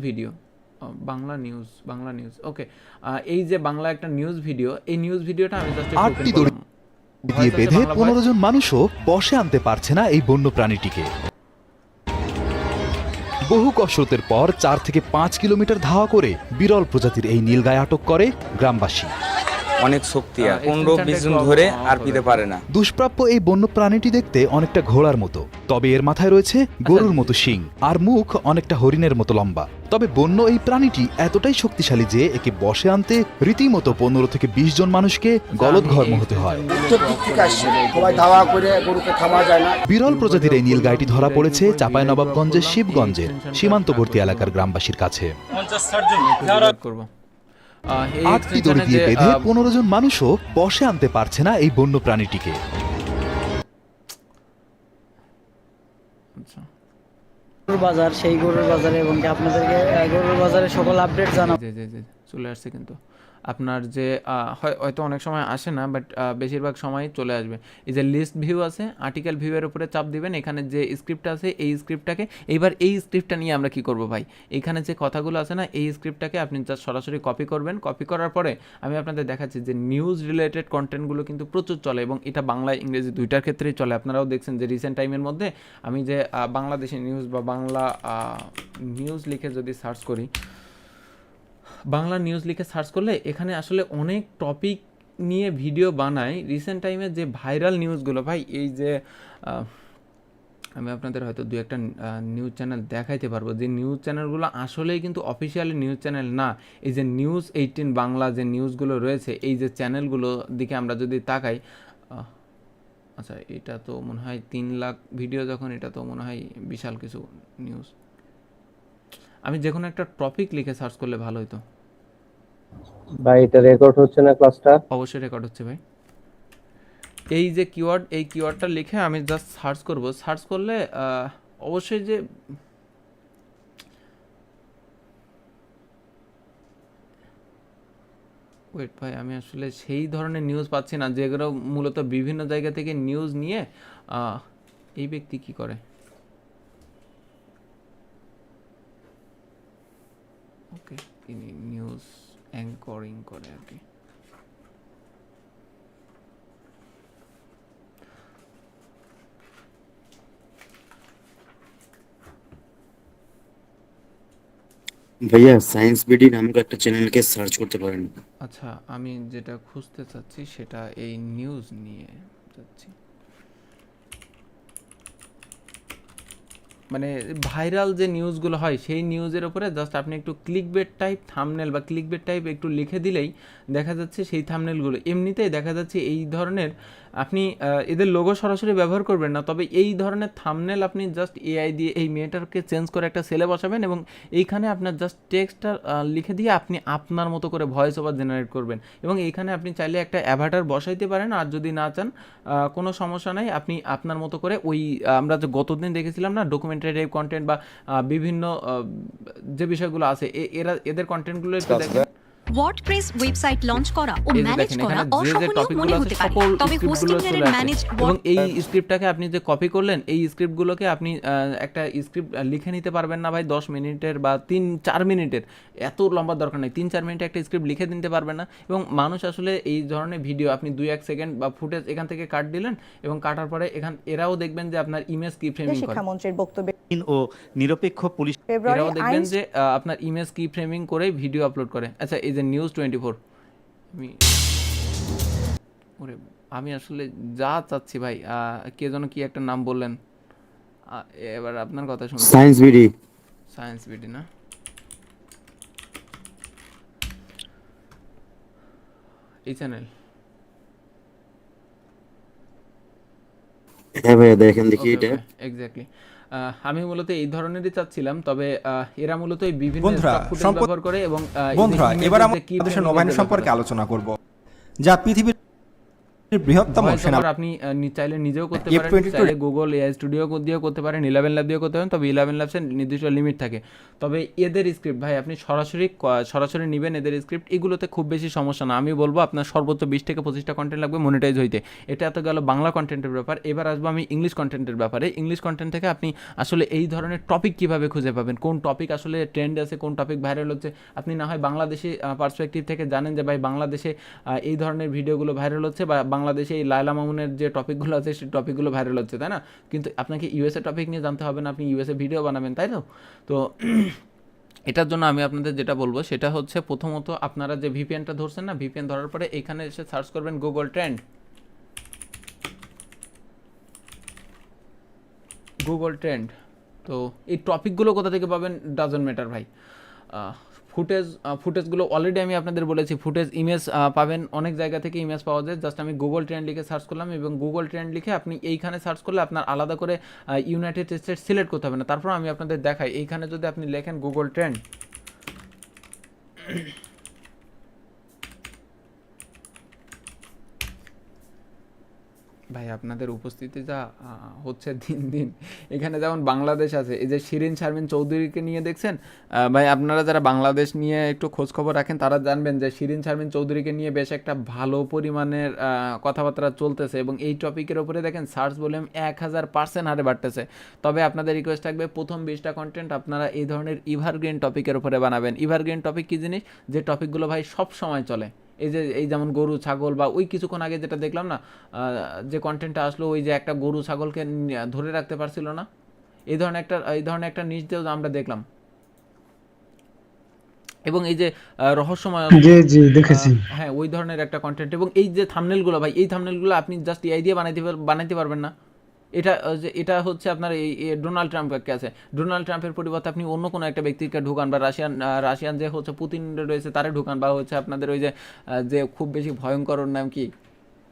okay, এই যে বাংলা একটা নিউজ ভিডিও, এই নিউজ ভিডিওটা আমি জাস্ট আটটি দড়ি দিয়ে বেঁধে 15 জন মানুষও বশে আনতে পারছে না এই বন্য প্রাণীটিকে। বহু কসরতের পর 4 থেকে 5 কিলোমিটার ধাওয়া করে বিরল প্রজাতির এই নীলগাই আটক করে গ্রামবাসী। অনেক শক্তি, 15-20 জন ধরে আর পিতে পারে না। দুষ্প্রাপ্য এই বন্য প্রাণীটি দেখতে অনেকটা ঘোড়ার মতো, তবে এর মাথায় রয়েছে গরুর মতো শিং আর মুখ অনেকটা হরিণের মতো লম্বা। তবে বন্য এই প্রাণীটি এতটাই শক্তিশালী যে একে বশে আনতে রীতিমতো 15 থেকে 20 জন মানুষকে গলদঘর্ম হতে হয়। বিরল প্রজাতির এই নীলগাইটি ধরা পড়েছে চাঁপাইনবাবগঞ্জের শিবগঞ্জের সীমান্তবর্তী এলাকার গ্রামবাসীর কাছে। 8টি দড়ি দিয়ে বেঁধে 15 জন মানুষও বশে আনতে পারছে না এই বন্য প্রাণীটিকে। গরুর বাজার, সেই গরুর বাজারে এবং কি আপনাদেরকে গরুর বাজারে সকল আপডেট জানাবো। জি চলে আসছে, কিন্তু আপনার যে হয়তো অনেক সময় আসে না, বাট বেশিরভাগ সময় চলে আসবে। এই যে লিস্ট ভিউ আছে, আর্টিকেল ভিউয়ের উপরে চাপ দিবেন, এখানে যে স্ক্রিপ্ট আছে এই স্ক্রিপ্টটাকে, এইবার এই স্ক্রিপ্টটা নিয়ে আমরা কি করব ভাই, এখানে যে কথাগুলো আছে না, এই স্ক্রিপ্টটাকে আপনি জাস্ট সরাসরি কপি করবেন। কপি করার পরে আমি আপনাদের দেখাচ্ছি যে নিউজ রিলেটেড কন্টেন্টগুলো কিন্তু প্রচুর চলে এবং এটা বাংলা ইংরেজি দুইটার ক্ষেত্রেই চলে। আপনারাও দেখছেন যে রিসেন্ট টাইমের মধ্যে আমি যে বাংলাদেশি নিউজ বা বাংলা নিউজ লিখে যদি সার্চ করি, বাংলা নিউজ লিখে সার্চ করলে এখানে আসলে অনেক টপিক নিয়ে ভিডিও বানায়। রিসেন্ট টাইমে যে ভাইরাল নিউজগুলো ভাই, এই যে আমি আপনাদের হয়তো দু একটা নিউজ চ্যানেল দেখাইতে পারবো, যে নিউজ চ্যানেলগুলো আসলেই কিন্তু অফিসিয়ালি নিউজ চ্যানেল না। এই যে নিউজ 18 বাংলা যে নিউজগুলো রয়েছে, এই যে চ্যানেলগুলো দিকে আমরা যদি তাকাই, আচ্ছা এটা তো মনে হয় 3 লাখ ভিডিও, যখন এটা তো মনে হয় বিশাল কিছু নিউজ। আমি যে কোনো একটা টপিক লিখে সার্চ করলে ভালো হতো। ভাই এটা রেকর্ড হচ্ছে না ক্লাসটা? অবশ্যই রেকর্ড হচ্ছে ভাই। এই যে কিওয়ার্ড, এই কিওয়ার্ডটা লিখে আমি জাস্ট সার্চ করব, সার্চ করলে অবশ্যই যে ওয়েট ভাই, আমি আসলে সেই ধরনের নিউজ পাচ্ছি না যেগুলো মূলত বিভিন্ন জায়গা থেকে নিউজ নিয়ে এই ব্যক্তি কি করে। ওকে, তিনি নিউজ অ্যাঙ্করিং করে আর কি। ভাইয়া সায়েন্স বিডি নামক একটা চ্যানেলকে সার্চ করতে পারেন। আচ্ছা, আমি যেটা খুঁজতে চাচ্ছি সেটা এই নিউজ নিয়ে যাচ্ছি। মানে ভাইরাল যে নিউজগুলো হয় সেই নিউজের উপরে জাস্ট আপনি একটু ক্লিকবেট টাইপ থাম্বনেল বা ক্লিকবেট টাইপ একটু লিখে দিলেই দেখা যাচ্ছে সেই থাম্বনেলগুলো এমনিতেই দেখা যাচ্ছে এই ধরনের। আপনি এদের লোগো সরাসরি ব্যবহার করবেন না, তবে এই ধরনের থাম্বনেল আপনি জাস্ট এআই দিয়ে এই মেয়েটাকে চেঞ্জ করে একটা সেলে বসাবেন এবং এইখানে আপনার জাস্ট টেক্সটটা লিখে দিয়ে আপনি আপনার মতো করে ভয়েস ওভার জেনারেট করবেন এবং এইখানে আপনি চাইলে একটা অ্যাভাটার বসাইতে পারেন। আর যদি না চান কোনো সমস্যা নাই, আপনি আপনার মতো করে ওই আমরা যে গতদিন দেখেছিলাম না ডকুমেন্টারি কন্টেন্ট বা বিভিন্ন যে বিষয়গুলো আছে এদের কন্টেন্টগুলো একটু দেখেন। ওয়ার্ডপ্রেস ওয়েবসাইট লঞ্চ করা ও এই যে ম্যানেজ দেখেন করা এখানে যে যে অসহনীয় টপিকগুলো মনে আছে হতে পারে, সকল তবে স্ক্রিপ্টগুলো হোস্টিং চলে এর আসে ম্যানেজ এবং এই স্ক্রিপ্টটাকে আপনি যে কপি করলেন এই স্ক্রিপ্টগুলোকে আপনি একটা স্ক্রিপ্ট লিখে নিতে পারবেন না ভাই 10 মিনিটের বা 3-4 মিনিটের, এত লম্বা দরকার নেই, 3-4 মিনিটে একটা স্ক্রিপ্ট লিখে দিতে পারবেন না। এবং মানুষ আসলে এই ধরনের ভিডিও আপনি 2-1 সেকেন্ড বা ফুটেজ এখান থেকে কাট দিলেন এবং কাটার পরে এরাও দেখবেন যে আপনার ইমেজ কি ফ্রেমিং করে, শিক্ষামন্ত্রীর বক্তব্য ও নিরপেক্ষ পুলিশ এরাও দেখবেন যে আপনার ইমেজ কি ফ্রেমিং করে ভিডিও আপলোড করে। আচ্ছা, এই যে নিউজ 24 আমি আসলে যা চাচ্ছি ভাই, কে যেন কি একটা নাম বললেন, এবার আপনার কথা শুনুন। Science BD. সায়েন্স বিডি না, এই চ্যানেল। হ্যাঁ ভাইয়া দেখেন দেখি এটা। এক্স্যাক্টলি, আমি মূলত এই ধরনেরই চাচ্ছিলাম, তবে এরা মূলত এই বিভিন্ন ফুটেজ ব্যবহার করে এবং বন্ধুরা এবার আমরা দেশের নৌবাহিনী সম্পর্কে আলোচনা করব, যা পৃথিবীর বৃহত্তম সেনা। আপনি চাইলে নিজেও করতে পারেন, চাইলে গুগল এআই স্টুডিও দিয়েও করতে পারেন, 11 ল্যাব দিয়েও করতে পারেন, তবে 11 ল্যাবসের নির্দিষ্ট লিমিট থাকে। তবে এদের স্ক্রিপ্ট ভাই আপনি সরাসরি নেবেন, এদের স্ক্রিপ্ট এগুলোতে খুব বেশি সমস্যা না। আমি বলবো আপনার সর্বোচ্চ 20 থেকে 25টা কন্টেন্ট লাগবে মনিটাইজ হইতে। এটা তো গেল বাংলা কন্টেন্টের ব্যাপার। এবার আসবো আমি ইংলিশ কন্টেন্টের ব্যাপারে। ইংলিশ কন্টেন্ট থেকে আপনি আসলে এই ধরনের টপিক কিভাবে খুঁজে পাবেন, কোন টপিক আসলে ট্রেন্ড আছে, কোন টপিক ভাইরাল হচ্ছে। আপনি না হয় বাংলাদেশি পার্সপেক্টিভ থেকে জানেন যে ভাই বাংলাদেশে এই ধরনের ভিডিওগুলো ভাইরাল হচ্ছে বা বাংলাদেশে এই লায়লা মামুনের যে টপিকগুলো আছে সেই টপিকগুলো ভাইরাল হচ্ছে, তাই না? কিন্তু আপনাকে ইউএসএ টপিক নিয়ে জানতে হবে না, আপনি ইউএসএ ভিডিও বানাবেন, তাই তো এটার জন্য আমি আপনাদের যেটা বলবো সেটা হচ্ছে প্রথমত আপনারা যে ভিপিএনটা ধরছেন না, ভিপিএন ধরার পরে এখানে এসে সার্চ করবেন গুগল ট্রেন্ড। তো এই টপিকগুলো কোথা থেকে পাবেন ডাজন্ট ম্যাটার ভাই। ফুটেজগুলো অলরেডি আমি আপনাদের বলেছি, ফুটেজ ইমেজ পাবেন অনেক জায়গা থেকে, ইমেজ পাওয়া যায়। জাস্ট আমি গুগল ট্রেন্ড লিখে সার্চ করলাম এবং গুগল ট্রেন্ড লিখে আপনি এইখানে সার্চ করলে আপনার আলাদা করে ইউনাইটেড স্টেটস সিলেক্ট করতে হবে না। তারপর আমি আপনাদের দেখাই, এইখানে যদি আপনি লেখেন গুগল ট্রেন্ড, ভাই আপনাদের উপস্থিতি যা হচ্ছে দিন দিন। এখানে যেমন বাংলাদেশ আছে, এই যে শিরিন শারমিন চৌধুরীকে নিয়ে দেখছেন ভাই, আপনারা যারা বাংলাদেশ নিয়ে একটু খোঁজ খবর রাখেন তারা জানবেন যে শিরিন শারমিন চৌধুরীকে নিয়ে বেশ একটা ভালো পরিমাণের কথাবার্তা চলতেছে এবং এই টপিকের উপরে দেখেন সার্চ ভলিউম 1000% হারে বাড়তেছে। তবে আপনাদের রিকোয়েস্ট থাকবে প্রথম 20টা কন্টেন্ট আপনারা এই ধরনের এভারগ্রিন টপিকের উপরে বানাবেন। এভারগ্রিন টপিক কী জিনিস? যে টপিকগুলো ভাই সব সময় চলে। এই যেমন গরু ছাগল বা ওই কিছুক্ষণ আগে যেটা দেখলাম না, যে কন্টেন্টটা আসলো, ওই যে একটা গরু ছাগলকে ধরে রাখতে পারছিল না, এই ধরনের একটা নিউজ দিয়েও আমরা দেখলাম। এবং এই যে রহস্যময়, দেখেছি। হ্যাঁ ওই ধরনের একটা কন্টেন্ট। এবং এই যে থাম্বনেলগুলো ভাই, এই থাম্বনেলগুলো আপনি জাস্ট এআই দিয়ে বানাইতে পারবেন না। এটা হচ্ছে আপনার এই ডোনাল্ড ট্রাম্পকে আছে, ডোনাল্ড ট্রাম্পের পরিবর্তে আপনি অন্য কোনো একটা ব্যক্তিকে ঢুকান বা রাশিয়ান যে হচ্ছে পুতিন রয়েছে তারে ঢুকান, বা হচ্ছে আপনাদের ওই যে খুব বেশি ভয়ঙ্কর নাম কি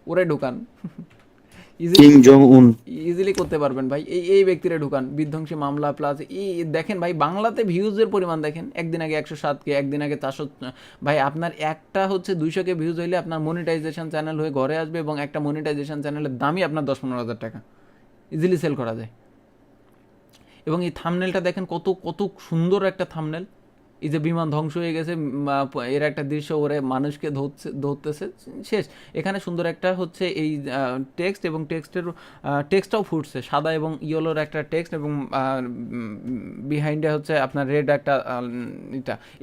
ওরে ঢুকান, ইজিলি করতে পারবেন ভাই। এই ব্যক্তিরা ঢুকান, বিধ্বংসী মামলা প্লাস এই দেখেন ভাই বাংলাতে ভিউজের পরিমাণ দেখেন, একদিন আগে 107K, একদিন আগে 400। ভাই আপনার একটা হচ্ছে 200K ভিউজ হইলে আপনার মনিটাইজেশন চ্যানেল হয়ে ঘরে আসবে এবং একটা মনিটাইজেশন চ্যানেলের দামই আপনার 10-15 হাজার টাকা ইজিলি সেল করা যায়। এবং এই থাম্বনেলটা দেখেন কত সুন্দর একটা থাম্বনেল। এই যে বিমান ধ্বংস হয়ে গেছে এর একটা দৃশ্য, ওরে মানুষকে ধরতেছে শেষ। এখানে সুন্দর একটা হচ্ছে এই টেক্সট এবং টেক্সটটাও ফুটছে, সাদা এবং ইয়েলোর একটা টেক্সট এবং বিহাইন্ডে হচ্ছে আপনার রেড একটা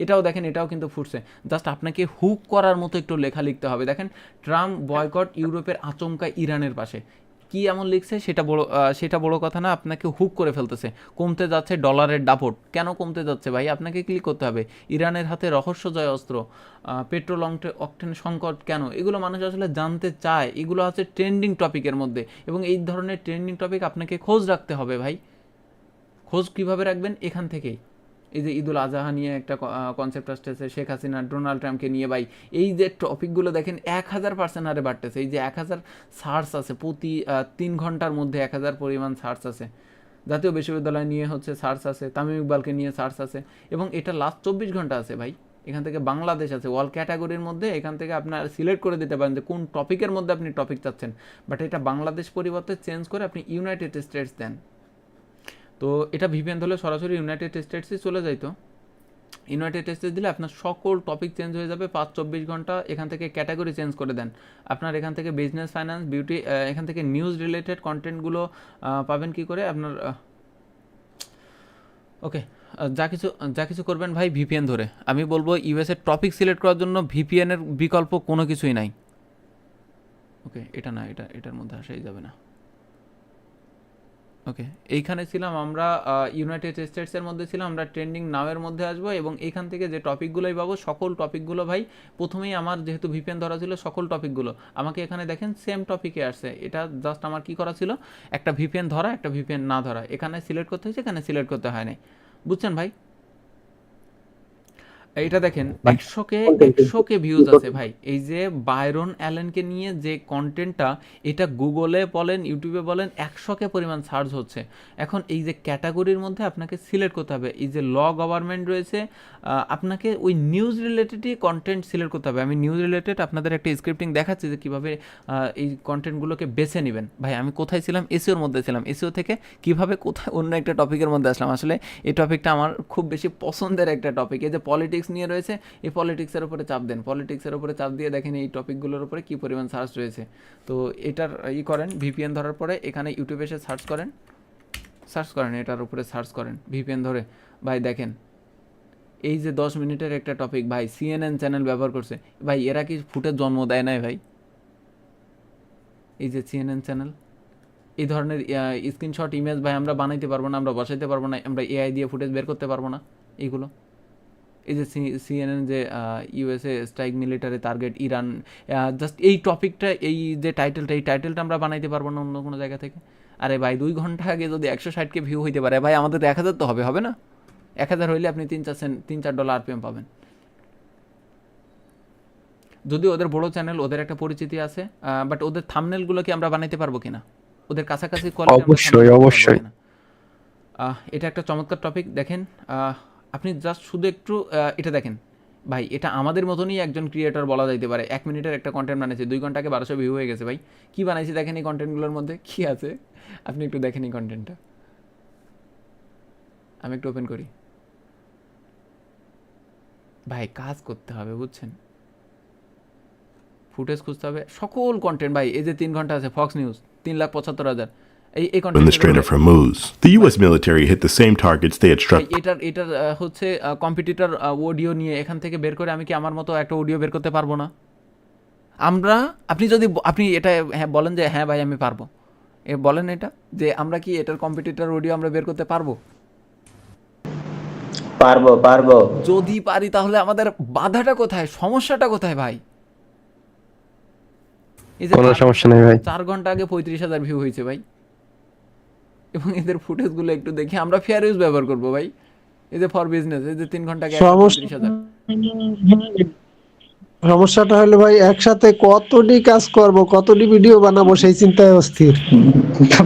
এটাও দেখেন, এটাও কিন্তু ফুটছে। জাস্ট আপনাকে হুক করার মতো একটু লেখা লিখতে হবে। দেখেন ট্রাম্প বয়কট ইউরোপের আচমকা ইরানের পাশে, কি এমন লিখছে সেটা বড় কথা না, আপনাকে হুক করে ফেলতেছে। কমতে যাচ্ছে ডলারের দাপট, কেন কমতে যাচ্ছে ভাই? আপনাকে ক্লিক করতে হবে। ইরানের হাতে রহস্যজয় অস্ত্র, পেট্রোল অকটেন সংকট কেন, এগুলো মানুষ আসলে জানতে চায়। এগুলো আছে ট্রেন্ডিং টপিকের মধ্যে, এবং এই ধরনের ট্রেন্ডিং টপিক আপনাকে খোঁজ রাখতে হবে ভাই। খোঁজ কিভাবে রাখবেন? এখান থেকেই। এই যে ঈদুল আজহা নিয়ে একটা কনসেপ্ট আসতেছে, শেখ হাসিনা ডোনাল্ড ট্রাম্পকে নিয়ে ভাই, এই যে টপিকগুলো দেখেন 1000% হারে বাড়তেছে। এই যে 1000 সার্চ আছে প্রতি 3 ঘন্টার মধ্যে, 1000 পরিমাণ সার্চ আছে। জাতীয় বিশ্ববিদ্যালয় নিয়ে হচ্ছে সার্চ আছে, তামিম ইকবালকে নিয়ে সার্চ আছে, এবং এটা লাস্ট 24 ঘন্টা আছে ভাই। এখান থেকে বাংলাদেশ আছে অল ক্যাটাগরির মধ্যে, এখান থেকে আপনার সিলেক্ট করে দিতে পারেন যে কোন টপিকের মধ্যে আপনি টপিক চাচ্ছেন, বাট এটা বাংলাদেশ পরিবর্তে চেঞ্জ করে আপনি ইউনাইটেড স্টেটস দেন। তো এটা ভিপিএন হলে সরাসরি ইউনাইটেড স্টেটসই চলে যাইতো। ইউনাইটেড স্টেটস দিলে আপনার সকল টপিক চেঞ্জ হয়ে যাবে 5-24 ঘন্টা। এখান থেকে ক্যাটাগরি চেঞ্জ করে দেন, আপনার এখান থেকে বিজনেস, ফাইন্যান্স, বিউটি, এখান থেকে নিউজ রিলেটেড কন্টেন্টগুলো পাবেন কি করে আপনার। ওকে, যা কিছু করবেন ভাই ভিপিএন ধরে। আমি বলবো ইউএসএর টপিক সিলেক্ট করার জন্য ভিপিএনের বিকল্প কোনো কিছুই নাই। ওকে, এটা না, এটার মধ্যে আসাই যাবে না। ওকে, এইখানে ছিলাম আমরা, ইউনাইটেড স্টেটসের মধ্যে ছিলাম, আমরা ট্রেন্ডিং নাওয়ের মধ্যে আসবো, এবং এইখান থেকে যে টপিকগুলোই পাবো সকল টপিকগুলো ভাই প্রথমেই আমার যেহেতু ভিপিএন ধরা ছিল, সকল টপিকগুলো আমাকে এখানে দেখেন সেম টপিকে আসছে। এটা জাস্ট আমার কি করা ছিল, একটা ভিপিএন ধরা, একটা ভিপিএন না ধরা, এখানে সিলেক্ট করতে হয়েছে, এখানে সিলেক্ট করতে হয় নাই। বুঝছেন ভাই? এইটা দেখেন 100K ভিউজ আছে ভাই। এই যে বায়রন অ্যালেনকে নিয়ে যে কন্টেন্টটা, এটা গুগলে বলেন, ইউটিউবে বলেন, 100K পরিমাণ সার্চ হচ্ছে। এখন এই যে ক্যাটাগরির মধ্যে আপনাকে সিলেক্ট করতে হবে। এই যে ল গভর্নমেন্ট রয়েছে, আপনাকে ওই নিউজ রিলেটেডই কন্টেন্ট সিলেক্ট করতে হবে। আমি নিউজ রিলেটেড আপনাদের একটা স্ক্রিপ্টিং দেখাচ্ছি যে কীভাবে এই কন্টেন্টগুলোকে বেছে নেবেন। ভাই আমি কোথায় ছিলাম? এসইওর মধ্যে ছিলাম। এসইও থেকে কীভাবে কোথায় অন্য একটা টপিকের মধ্যে আসলাম। আসলে এই টপিকটা আমার খুব বেশি পছন্দের একটা টপিক। এই যে পলিটিক্স নিয়ে রয়েছে, এই পলিটিক্সের উপরে চাপ দেন, পলিটিক্সের উপরে চাপ দিয়ে দেখেন এই টপিকগুলোর উপরে কী পরিমাণ সার্চ রয়েছে। তো এটার করেন, ভিপিএন ধরার পরে এখানে ইউটিউবে এসে সার্চ করেন, এটার উপরে সার্চ করেন ভিপিএন ধরে। ভাই দেখেন এই যে 10 মিনিটের একটা টপিক ভাই, CNN চ্যানেল ব্যবহার করছে ভাই। এরা কি ফুটের জন্ম দেয় নাই ভাই? এই যে CNN চ্যানেল, এই ধরনের স্ক্রিনশট ইমেজ ভাই আমরা বানাইতে পারবো না, আমরা বসাইতে পারবো না, আমরা AI দিয়ে ফুটেজ বের করতে পারবো না এইগুলো। এই যে CNN যে USA strike military target Iran, just এই টপিকটা, এই যে টাইটেলটা আমরা বানাইতে পারবো না অন্য কোনো জায়গা থেকে। আরে ভাই 2 ঘন্টা আগে যদি 160K ভিউ হইতে পারে ভাই, আমাদের 1000 তো হবে না? 1000 হইলে আপনি $3-4 RPM পাবেন। যদি ওদের বড় চ্যানেল, ওদের একটা পরিচিতি আছে, বাট ওদের থাম্বনেলগুলো কি আমরা বানাইতে পারবো কিনা, ওদের কাছাকাছি অবশ্যই। এটা একটা চমৎকার টপিক। দেখেন আপনি জাস্ট শুধু একটু এটা দেখেন ভাই, এটা আমাদের মতনই একজন ক্রিয়েটর বলা যাইতে পারে। 1 মিনিটের একটা কন্টেন্ট বানাইছে, 2 ঘন্টা আগে 1200 ভিউ হয়ে গেছে ভাই। কি বানাইছি দেখেন এই কন্টেন্টগুলোর মধ্যে কি আছে, আপনি একটু দেখেন এই কন্টেন্টটা। আমি একটু ওপেন করি ভাই, কাজ করতে হবে বুঝছেন, ফুটেজ খুঁজতে হবে, সকল কন্টেন্ট ভাই। এই যে 3 ঘন্টা আছে, ফক্স নিউজ 3,75,000। এই Administrator from Moose. The U.S. military hit the same targets they had struck. এটার হচ্ছে কম্পিটিটর অডিও নিয়ে এখান থেকে বের করে আমি কি আমার মতো একটা অডিও বের করতে পারবো না? আপনি এটা হ্যাঁ বলেন যে হ্যাঁ ভাই আমি পারবো, বলেন এটা যে আমরা কি এটার কম্পিটিটর অডিও আমরা বের করতে পারবো? পারবো। যদি পারি তাহলে আমাদের বাধাটা কোথায়, সমস্যাটা কোথায় ভাই? এই যে কোনো সমস্যা নেই ভাই। 4 ঘন্টা আগে 35,000 ভিউ হয়েছে ভাই, এবং এদের ফুটেজগুলো একটু দেখি। আমরা ফেয়ার ইউজ ব্যবহার করবো ভাই। এই যে ফর বিজনেস, এই যে 3 ঘন্টা আগে 35,000। সমস্যাটা হলো ভাই একসাথে কতটি কাজ করব, কতটি ভিডিও বানাবো সেই চিন্তায় অস্থির।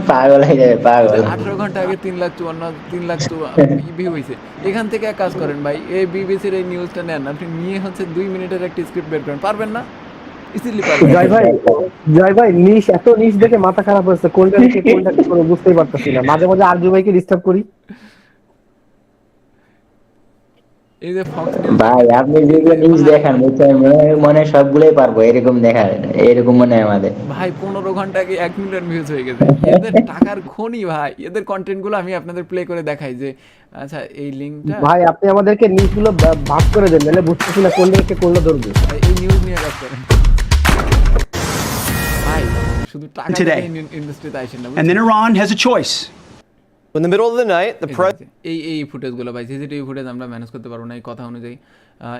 পাগল হয়ে যাবে, পাগল। 18 ঘন্টা আগে 3,54,000 ভিউ হয়েছে। এখান থেকে এক কাজ করেন ভাই, এই বিবিসির এই নিউজটা নেন, আপনি নিয়ে হচ্ছে 2 মিনিটের একটা স্ক্রিপ্ট বের করেন। পারবেন না? ইজিলি পারবেন। জয় ভাই নিশ এত নিশ দেখে মাথা খারাপ হচ্ছে, কোনটা থেকে কোনটা কি করে বুঝতেই পারতাছি না। মাঝে মাঝে আরজু ভাইকে ডিস্টার্ব করি। এই যে ফক্স নিউজ ভাই আপনি যেগুলো নিউজ দেখান মনে সবগুলোই পারবো, এরকম দেখা, এরকম মনে হয় আমাদের। ভাই 15 ঘন্টা আগে 1 মিলিয়ন ভিউজ হয়ে গেছে। এদের টাকার খনি ভাই। এদের কন্টেন্টগুলো আমি আপনাদের প্লে করে দেখাই যে আচ্ছা এই লিংকটা ভাই আপনি আমাদেরকে নিউজগুলো ভাগ করে দেন, নাহলে বুঝতেছি না কোনটাকে কোনটা ধরবো। এই নিউজ নিয়ে কাজ করেন ভাই। শুধু টাকা Today. দেখে ইন্ডাস্ট্রিতে আসেন না, And then Iran has a choice. In the middle of the night, the president. এই ফুটেজগুলো ভাই সিসিটিভি ফুটেজ আমরা ম্যানেজ করতে পারবো না এই কথা অনুযায়ী।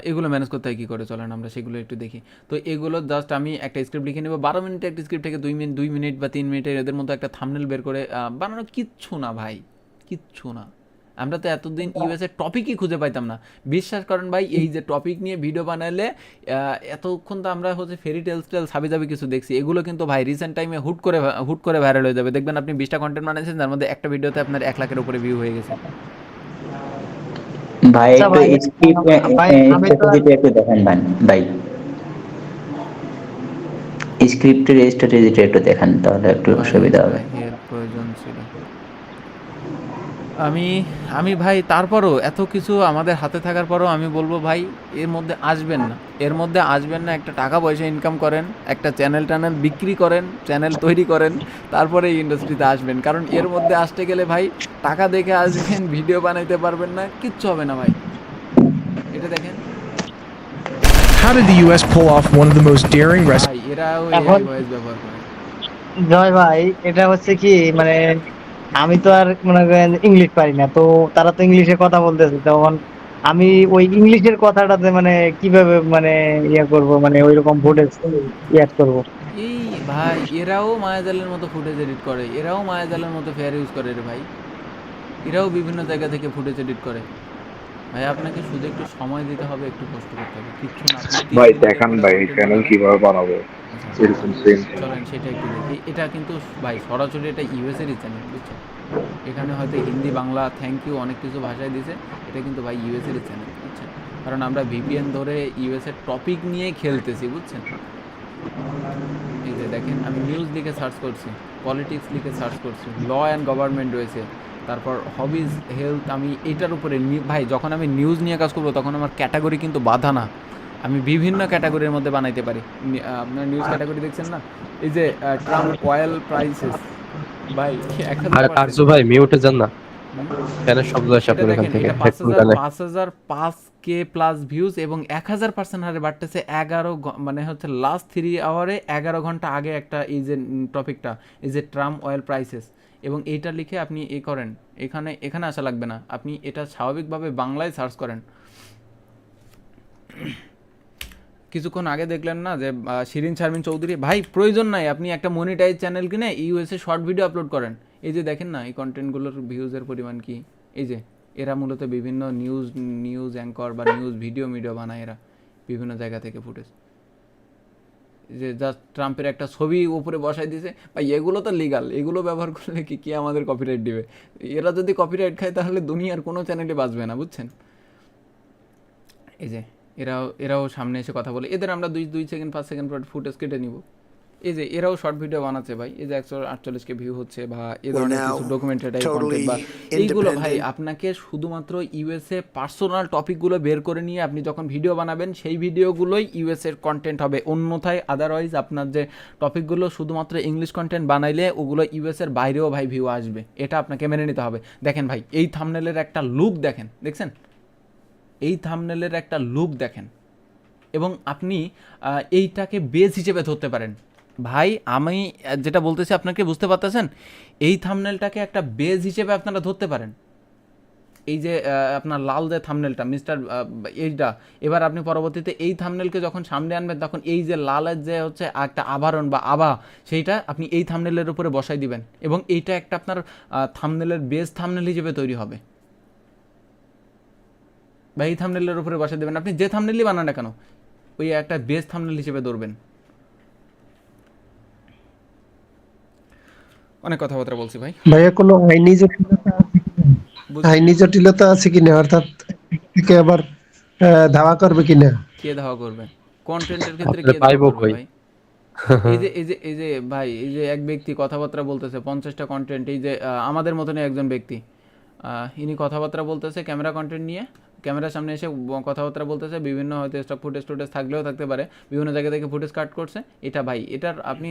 এগুলো ম্যানেজ করতে হয় কী করে, চলেন আমরা সেগুলো একটু দেখি। তো এগুলো জাস্ট আমি একটা স্ক্রিপ্ট লিখে নেবো, 12 মিনিটের একটা স্ক্রিপ্ট থেকে 2 মিনিট বা 3 মিনিটের এদের মতো একটা থাম্বনেল বের করে বানানো কিচ্ছু না ভাই, কিচ্ছু না। আমরা তো এতদিন ইউএসএ টপিকই খুঁজে পাইতাম না, বিশ্বাস করেন ভাই। এই যে টপিক নিয়ে ভিডিও বানালে এতক্ষণ তো আমরা হচ্ছে ফেরি টেলস হাবি যাবি কিছু দেখছি, এগুলো কিন্তু ভাই রিসেন্ট টাইমে হুট করে ভাইরাল হয়ে যাবে। দেখবেন আপনি 20টা কন্টেন্ট বানাইছেন, তার মধ্যে একটা ভিডিওতে আপনার 1 লাখের উপরে ভিউ হয়ে গেছে। ভাই একটু স্ট্র্যাটেজিটা একটু দেখেন ভাই স্ক্রিপ্টের স্ট্র্যাটেজিটা একটু দেখেন, তাহলে একটু সুবিধা হবে। এর প্রয়োজন ছিল। আমি ভাই তারপরও এত কিছু আমাদের হাতে থাকার পরও আমি বলবো ভাই এর মধ্যে আসবেন না, একটা টাকা পয়সা ইনকাম করেন, একটা চ্যানেল বিক্রি করেন, চ্যানেল তৈরি করেন, তারপরে এই ইন্ডাস্ট্রিতে আসবেন। কারণ এর মধ্যে আসতে গেলে ভাই টাকা দেখে আসবেন, ভিডিও বানাইতে পারবেন না, কিচ্ছু হবে না ভাই। এটা দেখেন How did the U.S. pull off one of the most daring rescues? ভাই, এরাও এখন ভয়েস ব্যবহার করে। জয় ভাই, এটা হচ্ছে কি মানে আমি তো আর মনে করেন ইংলিশ পারি না, তো তারা তো ইংলিশে কথা বলতেছে, তখন আমি ওই ইংলিশের কথাটাতে মানে কিভাবে মানে করব, মানে ওইরকম ফুটেজ করব। এই ভাই এরাও মায়াজালের মতো ফুটেজ এডিট করে, এরাও মায়াজালের মতো ফেয়ার ইউজ করে রে ভাই, এরাও বিভিন্ন জায়গা থেকে ফুটেজ এডিট করে। ভাই আপনাকে শুধু একটু সময় দিতে হবে, একটু কষ্ট করতে হবে, কিচ্ছু না। ভাই দেখান ভাই চ্যানেল কিভাবে বানাবো এরকম সেম চলেন সেটা একটু দেখি। এটা কিন্তু ভাই সরাসরি এটা ইউএসএরই চ্যানেল, বুঝছেন? এখানে হয়তো হিন্দি বাংলা থ্যাংক ইউ অনেক কিছু ভাষায় দিয়েছে, এটা কিন্তু ভাই ইউএসএরই চ্যানেল, বুঝছেন? কারণ আমরা ভিপিএন ধরে ইউএসএর টপিক নিয়ে খেলতেছি, বুঝছেন? এই যে দেখেন আমি নিউজ লিখে সার্চ করছি, পলিটিক্স লিখে সার্চ করছি, ল অ্যান্ড গভর্নমেন্ট রয়েছে, তারপর হবিজ হেলথ। আমি এটার উপরে ভাই যখন আমি নিউজ নিয়ে কাজ করবো তখন আমার ক্যাটাগরি কিন্তু বাধা না, আমি বিভিন্ন ক্যাটাগরির মধ্যে বানাইতে পারি। আপনার নিউজ ক্যাটাগরি দেখছেন না, এই যে ট্রাম্প অয়েল প্রাইসেস ভাই, আরজু ভাই মিউটে যান না, কেন শব্দ আসে আপনার এখান থেকে? 5,005K প্লাস ভিউজ এবং 1000% হারে বাড়তেছে। 11 মানে হচ্ছে লাস্ট 3 আওয়ারে 11 ঘন্টা আগে একটা এই যে টপিকটা, এই যে ট্রাম্প অয়েল প্রাইসেস, এবং এইটা লিখে আপনি করেন, এখানে আসা লাগবে না, আপনি এটা স্বাভাবিকভাবে বাংলায় সার্চ করেন। কিছুক্ষণ আগে দেখলেন না যে শিরিন শারমিন চৌধুরী, ভাই প্রয়োজন নাই, আপনি একটা মনিটাইজ চ্যানেল কিনে ইউএসএ শর্ট ভিডিও আপলোড করেন। এই যে দেখেন না এই কন্টেন্টগুলোর ভিউজের পরিমাণ কি, এই যে এরা মূলত বিভিন্ন নিউজ অ্যাঙ্কর বা নিউজ ভিডিও বানায়, এরা বিভিন্ন জায়গা থেকে ফুটেজ, যে জাস্ট ট্রাম্পের একটা ছবি উপরে বসাই দিয়েছে ভাই, এগুলো তো লিগাল, এগুলো ব্যবহার করলে কি আমাদের কপিরাইট দিবে? এরা যদি কপিরাইট খায় তাহলে দুনিয়ার কোনো চ্যানেলে বাঁচবে না, বুঝছেন? এই যে এরাও সামনে এসে কথা বলে, এদের আমরা 2 সেকেন্ড 5 সেকেন্ড পর ফুটেজ কেটে নিব। এই যে এরাও শর্ট ভিডিও বানাচ্ছে ভাই, এই যে 148K ভিউ হচ্ছে, বা এ ধরনের কিছু ডকুমেন্টারি টাইপ কন্টেন্ট বা এইগুলো ভাই আপনাকে শুধুমাত্র ইউএসএ পার্সোনাল টপিকগুলো বের করে নিয়ে আপনি যখন ভিডিও বানাবেন সেই ভিডিওগুলোই ইউএসএর কন্টেন্ট হবে, অন্যথায় আদারওয়াইজ আপনার যে টপিকগুলো শুধুমাত্র ইংলিশ কন্টেন্ট বানাইলে ওগুলো ইউএসএর বাইরেও ভাই ভিউ আসবে, এটা আপনাকে মেনে নিতে হবে। দেখেন ভাই এই থাম্বনেলের একটা লুক দেখছেন, এই থাম্বনেলের একটা লুক দেখেন, এবং আপনি এইটাকে বেস হিসেবে ধরতে পারেন। ভাই আমি যেটা বলতেছি আপনাকে বুঝতে পারতেছেন, এই থাম্বনেলটাকে একটা বেস হিসেবে আপনারা ধরতে পারেন। এই যে আপনার লাল যে থাম্বনেলটা মিস্টার এইটা, এবার আপনি পরবর্তীতে এই থাম্বনেলকে যখন সামনে আনবেন তখন এই যে লালের যে হচ্ছে একটা আভরণ বা আভা, সেইটা আপনি এই থাম্বনেলের উপরে বসাই দিবেন, এবং এইটা একটা আপনার থাম্বনেলের বেস থাম্বনেল হিসেবে তৈরি হবে। বা এই থাম্বনেলের উপরে বসে দেবেন, আপনি যে থাম্বনেলই বানান না কেন ওই একটা বেস থাম্বনেল হিসেবে ধরবেন। অনেক কথাবার্তা বলছি ভাই। ভাইয়া কোনো আইনি জটিলতা আছে কিনা, অর্থাৎ থেকে আবার ধাওয়া করবে কিনা? কে ধাওয়া করবে কন্টেন্টের ক্ষেত্রে? কে ধাওয়া করবে ভাই? এই যে ভাই এই যে এক ব্যক্তি কথাবার্তা বলতেছে 50টা কন্টেন্ট, এই যে আমাদের মতনই একজন ব্যক্তি, ইনি কথাবার্তা বলতেছে ক্যামেরা কন্টেন্ট নিয়ে, ক্যামেরার সামনে এসে কথাবার্তা বলতেছে, বিভিন্ন হয়তো স্টক ফুটেজ থাকলেও থাকতে পারে, বিভিন্ন জায়গা থেকে ফুটেজ কাট করছে। এটা ভাই এটার আপনি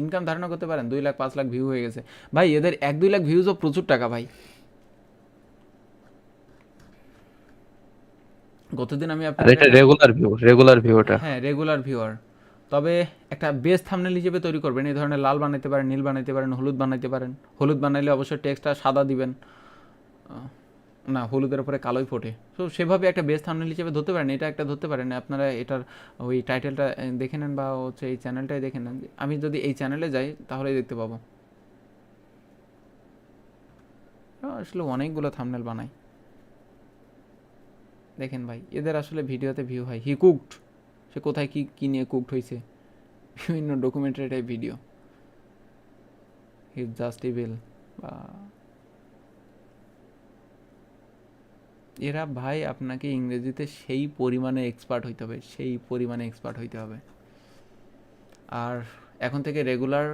ইনকাম ধারণা করতে পারেন 2 লাখ 5 লাখ ভিউ হয়ে গেছে ভাই, এদের 1-2 লাখ ভিউজও প্রচুর টাকা ভাই। গতদিন আমি আপনার রেগুলার ভিউ, হ্যাঁ রেগুলার ভিউয়ার, তবে একটা বেস থাম্বনেল হিসেবে তৈরি করবেন। এই ধরনের লাল বানাইতে পারেন, নীল বানাইতে পারেন, হলুদ বানাইতে পারেন। হলুদ বানাইলে অবশ্যই টেক্সটটা সাদা দিবেন, না হলুদের উপরে কালোই ফোটে। তো সেভাবে একটা বেস থাম্বনেল হিসেবে ধরতে পারেন, এটা একটা ধরতে পারেন। আপনারা এটার ওই টাইটেলটা দেখে নেন বা হচ্ছে এই চ্যানেলটাই দেখে নেন। আমি যদি এই চ্যানেলে যাই তাহলেই দেখতে পাবো। আসলে অনেকগুলো থাম্বনেল বানাই, দেখেন ভাই এদের আসলে ভিডিওতে ভিউ হয়। হি কুকড, সে কোথায় কি নিয়ে কুকড হয়েছে, বিভিন্ন documentary type video. He just evil বা এরা ভাই আপনাকে ইংরেজিতে সেই পরিমাণে এক্সপার্ট হইতে হবে, সেই পরিমাণে এক্সপার্ট হইতে হবে। আর এখন থেকে রেগুলার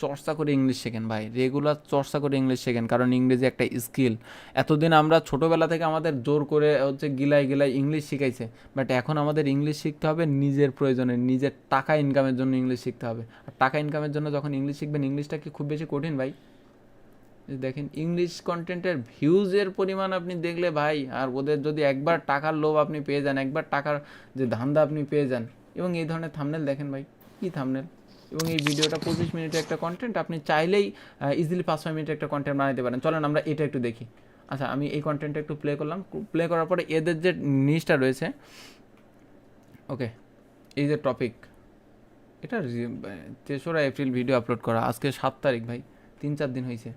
চর্চা করে ইংলিশ শেখেন ভাই, রেগুলার চর্চা করে ইংলিশ শেখেন, কারণ ইংরেজি একটা স্কিল। এতদিন আমরা ছোটোবেলা থেকে আমাদের জোর করে হচ্ছে গিলাই ইংলিশ শিখাইছে, বাট এখন আমাদের ইংলিশ শিখতে হবে নিজের প্রয়োজনে, নিজের টাকা ইনকামের জন্য ইংলিশ শিখতে হবে। আর টাকা ইনকামের জন্য যখন ইংলিশ শিখবেন, ইংলিশটা কি খুব বেশি কঠিন ভাই? দেখেন ইংলিশ কন্টেন্টের ভিউজের পরিমাণ আপনি দেখলে ভাই, আর ওদের যদি একবার টাকার লোভ আপনি পেয়ে যান, একবার টাকার যে ধান্দা আপনি পেয়ে যান। এবং এই ধরনের থাম্বনেল দেখেন ভাই, কী থাম্বনেল! এবং এই ভিডিওটা 25 মিনিটের একটা কন্টেন্ট, আপনি চাইলেই ইজিলি 5-6 মিনিটের একটা কন্টেন্ট বানাতে পারেন। চলেন আমরা এটা একটু দেখি। আচ্ছা, আমি এই কন্টেন্টটা একটু প্লে করলাম। প্লে করার পরে এদের যে নিচটা রয়েছে, ওকে, এই যে টপিক, এটা 3রা এপ্রিল ভিডিও আপলোড করা, আজকে 7 তারিখ ভাই, 3-4 দিন হয়েছে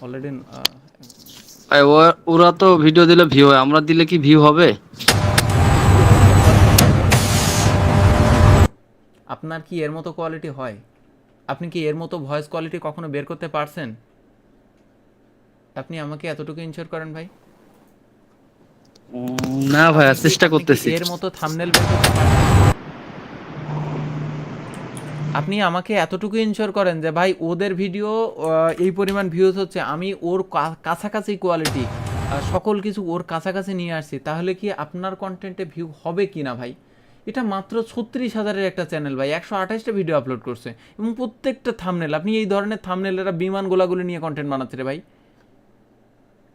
অলরেডি। ওরা তো ভিডিও দিলে ভিউ হয়, আমরা দিলে কি ভিউ হবে? আপনার কি এর মতো কোয়ালিটি হয়? আপনি কি এর মতো ভয়েস কোয়ালিটি কখনো বের করতে পারছেন? আপনি আমাকে এতটুকু ইনশিওর করেন ভাই। না ভাই, চেষ্টা করতেছি। এর মতো থাম্বনেল বের করতে পারছেন? আপনি আমাকে এতটুকু ইনশিওর করেন যে ভাই ওদের ভিডিও এই পরিমাণ ভিউজ হচ্ছে, আমি ওর কাছাকাছি কোয়ালিটি সকল কিছু ওর কাছাকাছি নিয়ে আসছি, তাহলে কি আপনার কন্টেন্টে ভিউ হবে কি না ভাই? এটা মাত্র 36,000-এর একটা চ্যানেল ভাই, 128টা ভিডিও আপলোড করছে, এবং প্রত্যেকটা থাম্বনেল, আপনি এই ধরনের থাম্বনেল, এরা বিমান গোলাগুলি নিয়ে কন্টেন্ট বানাচ্ছে রে ভাই।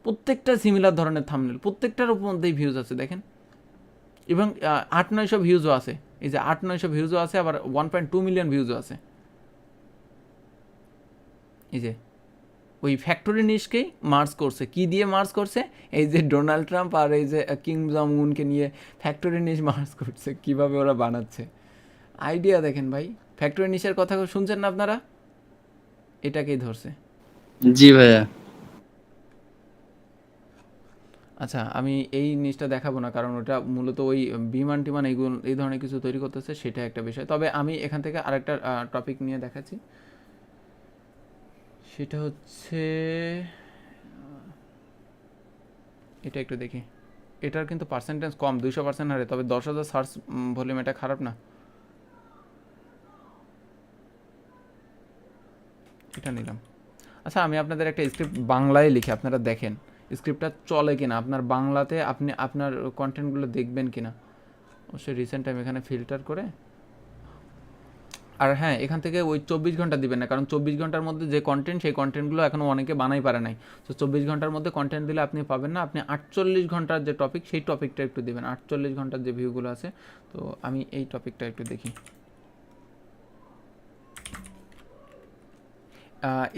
প্রত্যেকটা সিমিলার ধরনের থাম্বনেল, প্রত্যেকটার মধ্যেই ভিউজ আছে দেখেন। এবং 800-900 ভিউজও আছে, এই যে 800-900 ভিউজও আছে, আবার 1.2 মিলিয়ন ভিউজও আছে। এই যে ওই ফ্যাক্টরি নিশকেই মার্চ করছে, কি দিয়ে মার্চ করছে? এই যে ডোনাল্ড ট্রাম্প আর এই যে কিং জং উনকে নিয়ে ফ্যাক্টরি নিশ মার্চ করছে, কিভাবে ওরা বানাচ্ছে। আইডিয়া দেখেন ভাই, ফ্যাক্টরি নিশের কথা শুনছেন না আপনারা? এটাকেই ধরছে। জি ভাইয়া। আচ্ছা, আমি এই নিউজটা দেখাবো না, কারণ ওটা মূলত ওই বিমান টিমান এইগুলো এই ধরনের কিছু তৈরি করতেছে, সেটা একটা বিষয়। তবে আমি এখান থেকে আরেকটা টপিক নিয়ে দেখাচ্ছি, সেটা হচ্ছে এটা একটু দেখি। এটার কিন্তু পার্সেন্টেজ কম, 200% হারে, তবে 10,000 সার্চ ভলিউম, এটা খারাপ না। এটা নিলাম। আচ্ছা, আমি আপনাদের একটা স্ক্রিপ্ট বাংলায় লিখে আপনারা দেখেন স্ক্রিপ্টটা চলে কিনা, আপনার বাংলাতে আপনি আপনার কন্টেন্টগুলো দেখবেন কিনা। অবশ্যই রিসেন্ট টাইম এখানে ফিল্টার করে। আর হ্যাঁ, এখান থেকে ওই 24 ঘন্টা দিবেন না, কারণ 24 ঘন্টার মধ্যে যে কন্টেন্ট, সেই কন্টেন্টগুলো এখনও অনেকে বানাই পারে নাই। তো 24 ঘন্টার মধ্যে কন্টেন্ট দিলে আপনি পাবেন না। আপনি 48 ঘন্টার যে টপিক, সেই টপিকটা একটু দিবেন, 48 ঘন্টার যে ভিউগুলো আছে। তো আমি এই টপিকটা একটু দেখি।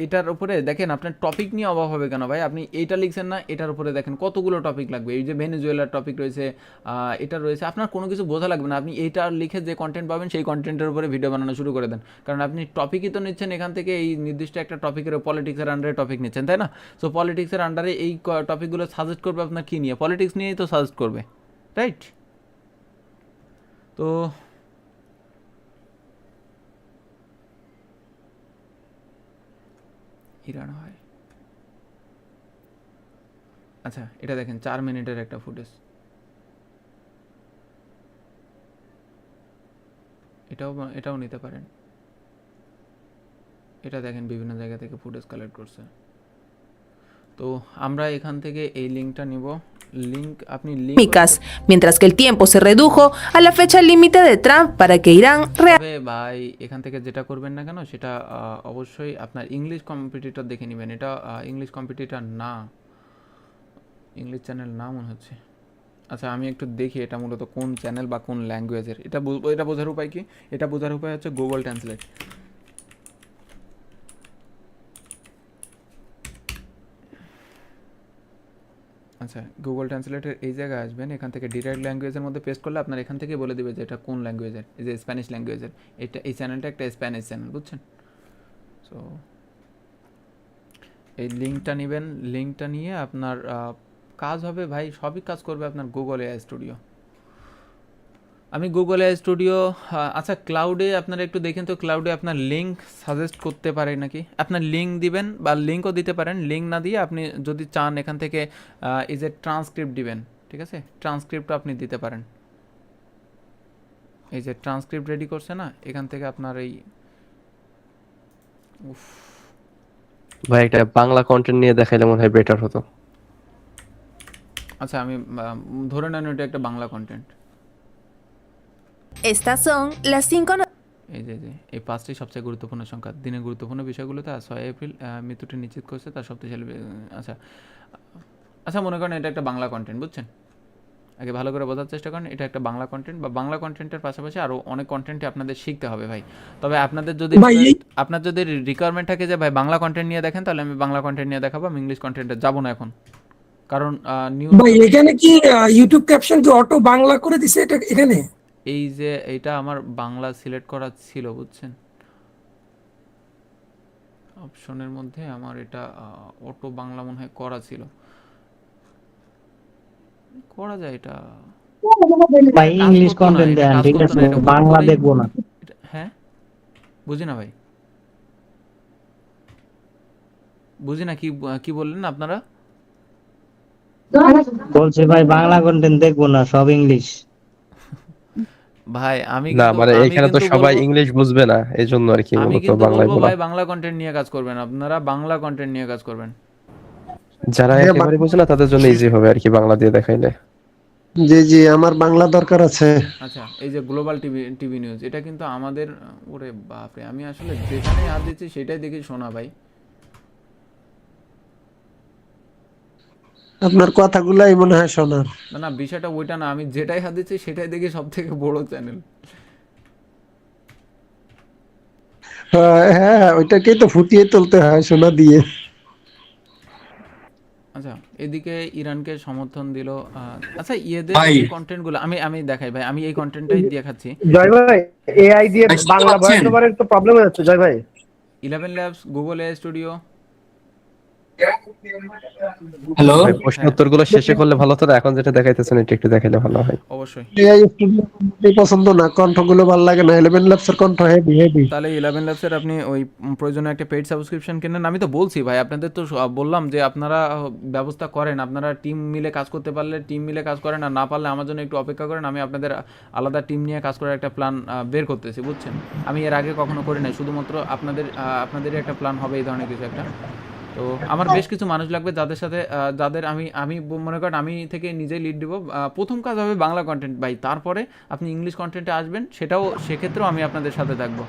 এটার উপরে দেখেন, আপনার টপিক নিয়ে অভাব হবে কেন ভাই? আপনি এইটা লিখছেন না, এটার উপরে দেখেন কতগুলো টপিক লাগবে। এই যে ভেনেজুয়েলার টপিক রয়েছে, এটা রয়েছে, আপনার কোনো কিছু বোঝা লাগবে না। আপনি এইটা লিখে যে কন্টেন্ট পাবেন, সেই কন্টেন্টের উপরে ভিডিও বানানো শুরু করে দেন। কারণ আপনি টপিকই তো নিচ্ছেন এখান থেকে, এই নির্দিষ্ট একটা টপিকের, পলিটিক্সের আন্ডারে টপিক নিচ্ছেন, তাই না? সো পলিটিক্সের আন্ডারে এই টপিকগুলো সাজেস্ট করবে আপনার কী নিয়ে? পলিটিক্স নিয়েই তো সাজেস্ট করবে, রাইট? তো ইরান হয়। আচ্ছা, এটা দেখেন 4 মিনিটের একটা ফুটেজ, এটাও নিতে পারেন। এটা দেখেন বিভিন্ন জায়গা থেকে ফুটেজ কালেক্ট করছে। তো আমরা এখান থেকে এই লিঙ্কটা নিব। লিঙ্ক আপনি mientras que el tiempo se redujo a la fecha límite de Trump para que Irán ভাই এখান থেকে যেটা করবেন না কেন, সেটা অবশ্যই আপনার ইংলিশ কম্পিটিটর দেখে নেবেন। এটা ইংলিশ কম্পিটিটর না, ইংলিশ চ্যানেল না মনে হচ্ছে। আচ্ছা আমি একটু দেখি এটা মূলত কোন চ্যানেল বা কোন ল্যাঙ্গুয়েজের। এটা বোঝার উপায় কি? এটা বোঝার উপায় হচ্ছে গুগল ট্রান্সলেট। আচ্ছা গুগল ট্রান্সলেটের এই জায়গায় আসবেন, এখান থেকে ডিরেক্ট ল্যাঙ্গুয়েজের মধ্যে পেস্ট করলে আপনার এখান থেকে বলে দেবে যে এটা কোন ল্যাঙ্গুয়েজের। এই যে স্প্যানিশ ল্যাঙ্গুয়েজের, এটা এই চ্যানেলটা একটা স্প্যানিশ চ্যানেল, বুঝছেন? সো এই লিঙ্কটা নেবেন, লিঙ্কটা নিয়ে আপনার কাজ হবে ভাই, সবই কাজ করবে আপনার গুগল এআই স্টুডিও। আমি গুগল এআই স্টুডিও, আচ্ছা ক্লাউডে আপনারা একটু দেখেন তো, ক্লাউডে আপনার লিঙ্ক সাজেস্ট করতে পারে নাকি? আপনার লিঙ্ক দিবেন বা লিঙ্কও দিতে পারেন, লিঙ্ক না দিয়ে আপনি যদি চান এখান থেকে এই যে ট্রান্সক্রিপ্ট দিবেন, ঠিক আছে? ট্রান্সক্রিপ্টও আপনি দিতে পারেন। এই যে ট্রান্সক্রিপ্ট রেডি করছে না, এখান থেকে আপনার এই ভাই এটা বাংলা কন্টেন্ট নিয়ে দেখাইলে মনে হয় বেটার হতো। আচ্ছা আমি ধরে নেন এটা একটা Bangla content. Estas son las 5 এই যে এই 5টি সবচেয়ে গুরুত্বপূর্ণ সংখ্যা দিনের গুরুত্বপূর্ণ বিষয়গুলোতে 6 এপ্রিল মৃত্যুটি নিশ্চিত করছে তার শক্তিশালী। আচ্ছা আচ্ছা মনে করেন এটা একটা বাংলা কন্টেন্ট, বুঝছেন? আগে ভালো করে বোঝার চেষ্টা করেন, এটা একটা বাংলা কন্টেন্ট বা বাংলা কন্টেন্টের পাশাপাশি আরও অনেক কন্টেন্টই আপনাদের শিখতে হবে ভাই। তবে আপনাদের যদি আপনার যদি রিকোয়ারমেন্ট থাকে যে ভাই বাংলা কন্টেন্ট নিয়ে দেখেন, তাহলে আমি বাংলা কন্টেন্ট নিয়ে দেখাবো, আমি ইংলিশ কন্টেন্টে যাবো না এখন, কারণ নিউজ। ভাই এখানে কি ইউটিউব ক্যাপশন কি অটো বাংলা করে দিছে এটা এখানে? এই যে এটা আমার বাংলা সিলেক্ট করা ছিল, বুঝছেন? অপশনের মধ্যে আমার এটা অটো বাংলা মনে হয় করা ছিল, করা যায় এটা। ভাই ইংলিশ কন্টেন্ট দেন, ঠিক আছে? বাংলা দেখবো না। হ্যাঁ বুঝি না ভাই, বুঝি না কি বললেন আপনারা? বলছে ভাই বাংলা কন্টেন্ট দেখবো না, সব ইংলিশ। ভাই আমি না মানে এখানে তো সবাই ইংলিশ বুঝবে না, এইজন্য আর কি মূলত বাংলায় বলা। ভাই বাংলা কন্টেন্ট নিয়ে কাজ করবেন আপনারা, বাংলা কন্টেন্ট নিয়ে কাজ করবেন। যারা একেবারে বুঝে না তাদের জন্য ইজি হবে আর কি বাংলা দিয়ে দেখাইলে। জি জি আমার বাংলা দরকার আছে। আচ্ছা এই যে গ্লোবাল টিভি নিউজ, এটা কিন্তু আমাদের, ওরে বাপরে, আমি আসলে যেখানে হাত দিচ্ছি সেটাই দেখি শোনা ভাই। আপনার কথাগুলাই মনে হয় শোনার। না না বিষয়টা ওইটা না, আমি যেটাই হাত দিচ্ছি সেটাই দেখি সব থেকে বড় চ্যানেল। হ্যাঁ ওইটাকেই তো ফুটিয়ে তুলতে হয় সোনা দিয়ে। আচ্ছা এদিকে ইরানকে সমর্থন দিল। আচ্ছা ইয়েদের কন্টেন্টগুলো আমি দেখাই ভাই, আমি এই কন্টেন্টটাই দেখাচ্ছি। জয় ভাই এআই দিয়ে বাংলা ভয়েস ওভারের তো প্রবলেম হচ্ছে জয় ভাই। 11 labs, Google AI studio. Hello প্রশ্ন উত্তরগুলো শেষে করলে ভালো হতো, এখন যেটা দেখাইতেছেন এটা একটু দেখাইলে ভালো হয়। অবশ্যই এআই স্টুডিও পছন্দ না, কণ্ঠগুলো ভালো লাগে না। 11 ল্যাবসের কণ্ঠ হেভি। তাহলে 11 ল্যাবসের আপনি ওই প্রয়োজনে একটা পেইড সাবস্ক্রিপশন কিনেন। আমি তো বলছি ভাই আপনাদের তো বললাম যে আপনারা ব্যবস্থা করেন, আপনারা টিম মিলে কাজ করতে পারলে টিম মিলে কাজ করেন, আর না পারলে আমার জন্য একটু অপেক্ষা করেন। আমি আপনাদের আলাদা টিম নিয়ে কাজ করার একটা প্ল্যান বের করতেছি, বুঝছেন? আমি এর আগে কখনো করি নাই, শুধুমাত্র আপনাদেরই একটা প্ল্যান হবে এই ধরনের কিছু একটা। তো আমার বেশ কিছু মানুষ লাগবে যাদের আমি মনে করেন আমি থেকে নিজেই লিড দিব। প্রথম কাজ হবে বাংলা কন্টেন্ট ভাই, তারপরে আপনি ইংলিশ কন্টেন্টে আসবেন, সেক্ষেত্রেও আমি আপনাদের সাথে থাকবো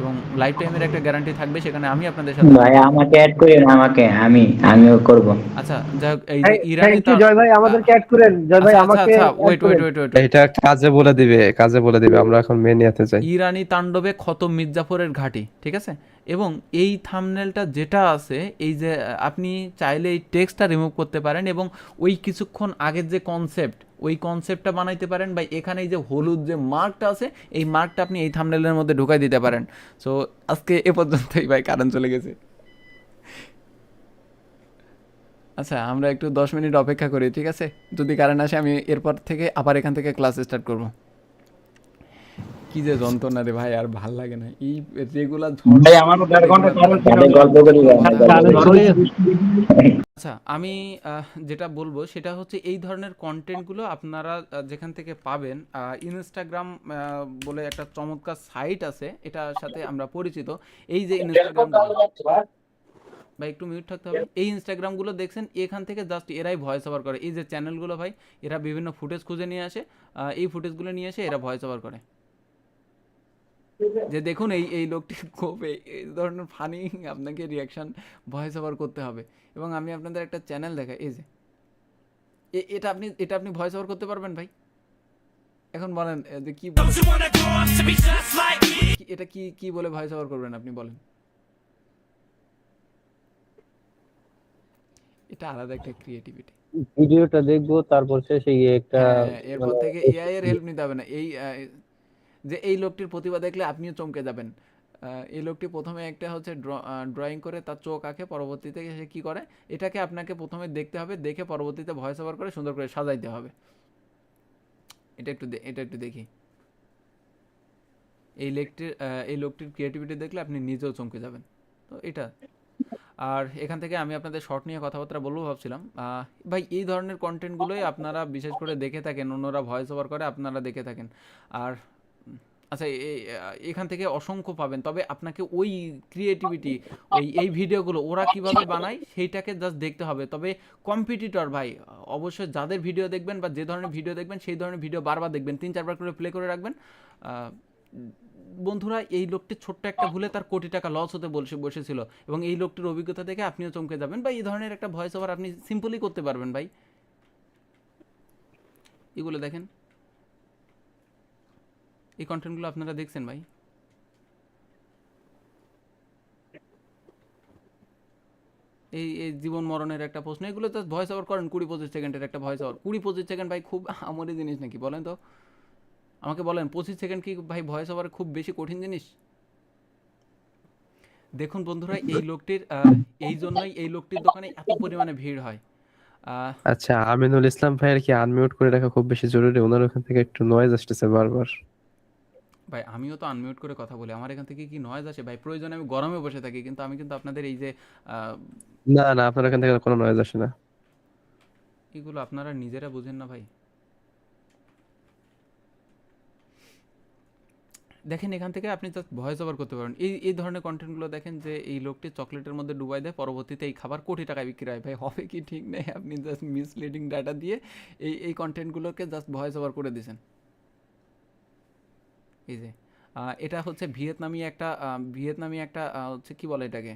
এবং লাইফ টাইমের একটা গ্যারান্টি থাকবে সেখানে, আমি আপনাদের সাথে। ভাই আমাকে অ্যাড করেন, আমিও করব। আচ্ছা যাই হোক, এই যে ইরানি জয় ভাই আমাদেরকে অ্যাড করেন। জয় ভাই আমাকে ওয়েট এটা কাজে বলে দিবে আমরা এখন মেন ইয়াতে যাই। ইরানি তাণ্ডবে ক্ষত মির্জাফরের ঘাঁটি, ঠিক আছে? এবং এই থাম্বনেলটা যেটা আছে, এই যে আপনি চাইলে এই টেক্সটটা রিমুভ করতে পারেন এবং ওই কিছুক্ষণ আগের যে ওই কনসেপ্টটা বানাইতে পারেন, বা এখানে এই যে হলুদ যে মার্কটা আছে এই মার্কটা আপনি এই থাম্বনেলের মধ্যে ঢুকাই দিতে পারেন। সো আজকে এ পর্যন্তই ভাই, কারেন্ট চলে গেছে। আচ্ছা আমরা একটু 10 মিনিট অপেক্ষা করি, ঠিক আছে? যদি কারেন্ট আসে আমি এরপর থেকে আবার এখান থেকে ক্লাস স্টার্ট করব। কি যে যন্ত্রণা রে ভাই, আর ভাল লাগে না এই রেগুলার ভাই আমারও 1.5 ঘন্টা গল্প করি। আচ্ছা আমি যেটা বলবো সেটা হচ্ছে এই ধরনের কন্টেন্টগুলো আপনারা যেখান থেকে পাবেন, ইনস্টাগ্রাম বলে একটা চমৎকার সাইট আছে, এটার সাথে আমরা পরিচিত। এই যে ইনস্টাগ্রাম ভাই একটু মিউট থাকতে হবে। এই ইনস্টাগ্রামগুলো দেখছেন, এখান থেকে জাস্ট এরাই ভয়েস ওভার করে। এই যে চ্যানেলগুলো ভাই, এরা বিভিন্ন ফুটেজ খুঁজে নিয়ে আসে, এই ফুটেজগুলো নিয়ে এসে এরা ভয়েস ওভার করে। যে দেখুন এই লোকটি খুব এই ধরনের ফানি, আপনাকে রিয়াকশান ভয়েস ওভার করতে হবে। এবং আমি আপনাদের একটা চ্যানেল দেখাই, এই যে এটা আপনি ভয়েস ওভার করতে পারবেন ভাই? এখন বলেন যে এটা কি বলে ভয়েস ওভার করবেন আপনি বলেন? এটা আলাদা একটা ক্রিয়েটিভিটি। ভিডিওটা দেখবো তারপর শেষে গিয়ে একটা এরপর থেকে এআই এর হেল্প নিতে হবে না। এই লোকটির প্রতিভা দেখলে আপনিও চমকে যাবেন। এই লোকটি প্রথমে একটা হচ্ছে ড্রয়িং করে তার চোখ আঁকে, পরবর্তীতে সে কি করে, এটাকে আপনাকে প্রথমে দেখতে হবে, দেখে পরবর্তীতে ভয়েস ওভার করে সুন্দর করে সাজাইতে হবে। এটা একটু দেখি। এই লোকটির ক্রিয়েটিভিটি দেখলে আপনি নিজেও চমকে যাবেন। তো এটা, আর এখান থেকে আমি আপনাদের শর্ট নিয়ে কথাবার্তা বলবো ভাবছিলাম। ভাই এই ধরনের কন্টেন্টগুলোই আপনারা বিশেষ করে দেখে থাকেন, অন্যরা ভয়েস ওভার করে, আপনারা দেখে থাকেন। আর আচ্ছা, এখান থেকে অসংখ্য পাবেন, তবে আপনাকে ওই ক্রিয়েটিভিটি, এই ভিডিওগুলো ওরা কিভাবে বানায় সেইটাকে জাস্ট দেখতে হবে। তবে কম্পিটিটর ভাই অবশ্যই যাদের ভিডিও দেখবেন বা যে ধরনের ভিডিও দেখবেন সেই ধরনের ভিডিও বারবার দেখবেন, 3-4 বার করে প্লে করে রাখবেন। বন্ধুরা, এই লোকটি ছোট্ট একটা ভুলে তার কোটি টাকা লস হতে বসেছিল, এবং এই লোকটির অভিজ্ঞতা দেখে আপনিও চমকে যাবেন। বা এই ধরনের একটা ভয়েস ওভার আপনি সিম্পলি করতে পারবেন ভাই। এগুলো দেখেন, এই কন্টেন্টগুলো আপনারা দেখছেন ভাই? এই জীবন মরণের একটা প্রশ্ন, এগুলো তো ভয়েস ওভার করেন 20-25 সেকেন্ডের একটা ভয়েস ওভার। 20-25 সেকেন্ড ভাই খুব আমরি জিনিস নাকি বলেন তো? আমাকে বলেন 25 সেকেন্ড কি ভাই ভয়েস ওভার খুব বেশি কঠিন জিনিস? দেখুন বন্ধুরা, এই জন্যই এই লোকটির দোকানে এত পরিমাণে ভিড় হয়। আচ্ছা, আমিনুল ইসলাম ভাইয়ের কি আনমিউট করে রাখা খুব বেশি জরুরি? ওনার ওখান থেকে একটু নয়েজ আসতেছে বারবার। ভাই আমিও তো আনমিউট করে কথা বলি, আমার এখান থেকে কি নয়েজ আসে ভাই? প্রয়োজনে আমি গরমে বসে থাকি, কিন্তু আমি কিন্তু আপনাদের এই যে না না, আপনার এখান থেকে কোনো নয়েজ আসে না। এগুলো আপনারা নিজেরা বুঝেন না ভাই। দেখেন, এখান থেকে আপনি জাস্ট ভয়েস ওভার করতে পারেন। এই ধরনের কন্টেন্টগুলো দেখেন যে এই লোকটি চকলেটের মধ্যে ডুবাই দেয়, পরবর্তীতে এই খাবার কোটি টাকায় বিক্রি হয়। ভাই হবে কি ঠিক নেই, আপনি জাস্ট মিসলিডিং ডাটা দিয়ে এই কন্টেন্টগুলোকে জাস্ট ভয়েস ওভার করে দিয়েছেন। এই যে এটা হচ্ছে ভিয়েতনামি একটা হচ্ছে কি বলে এটাকে,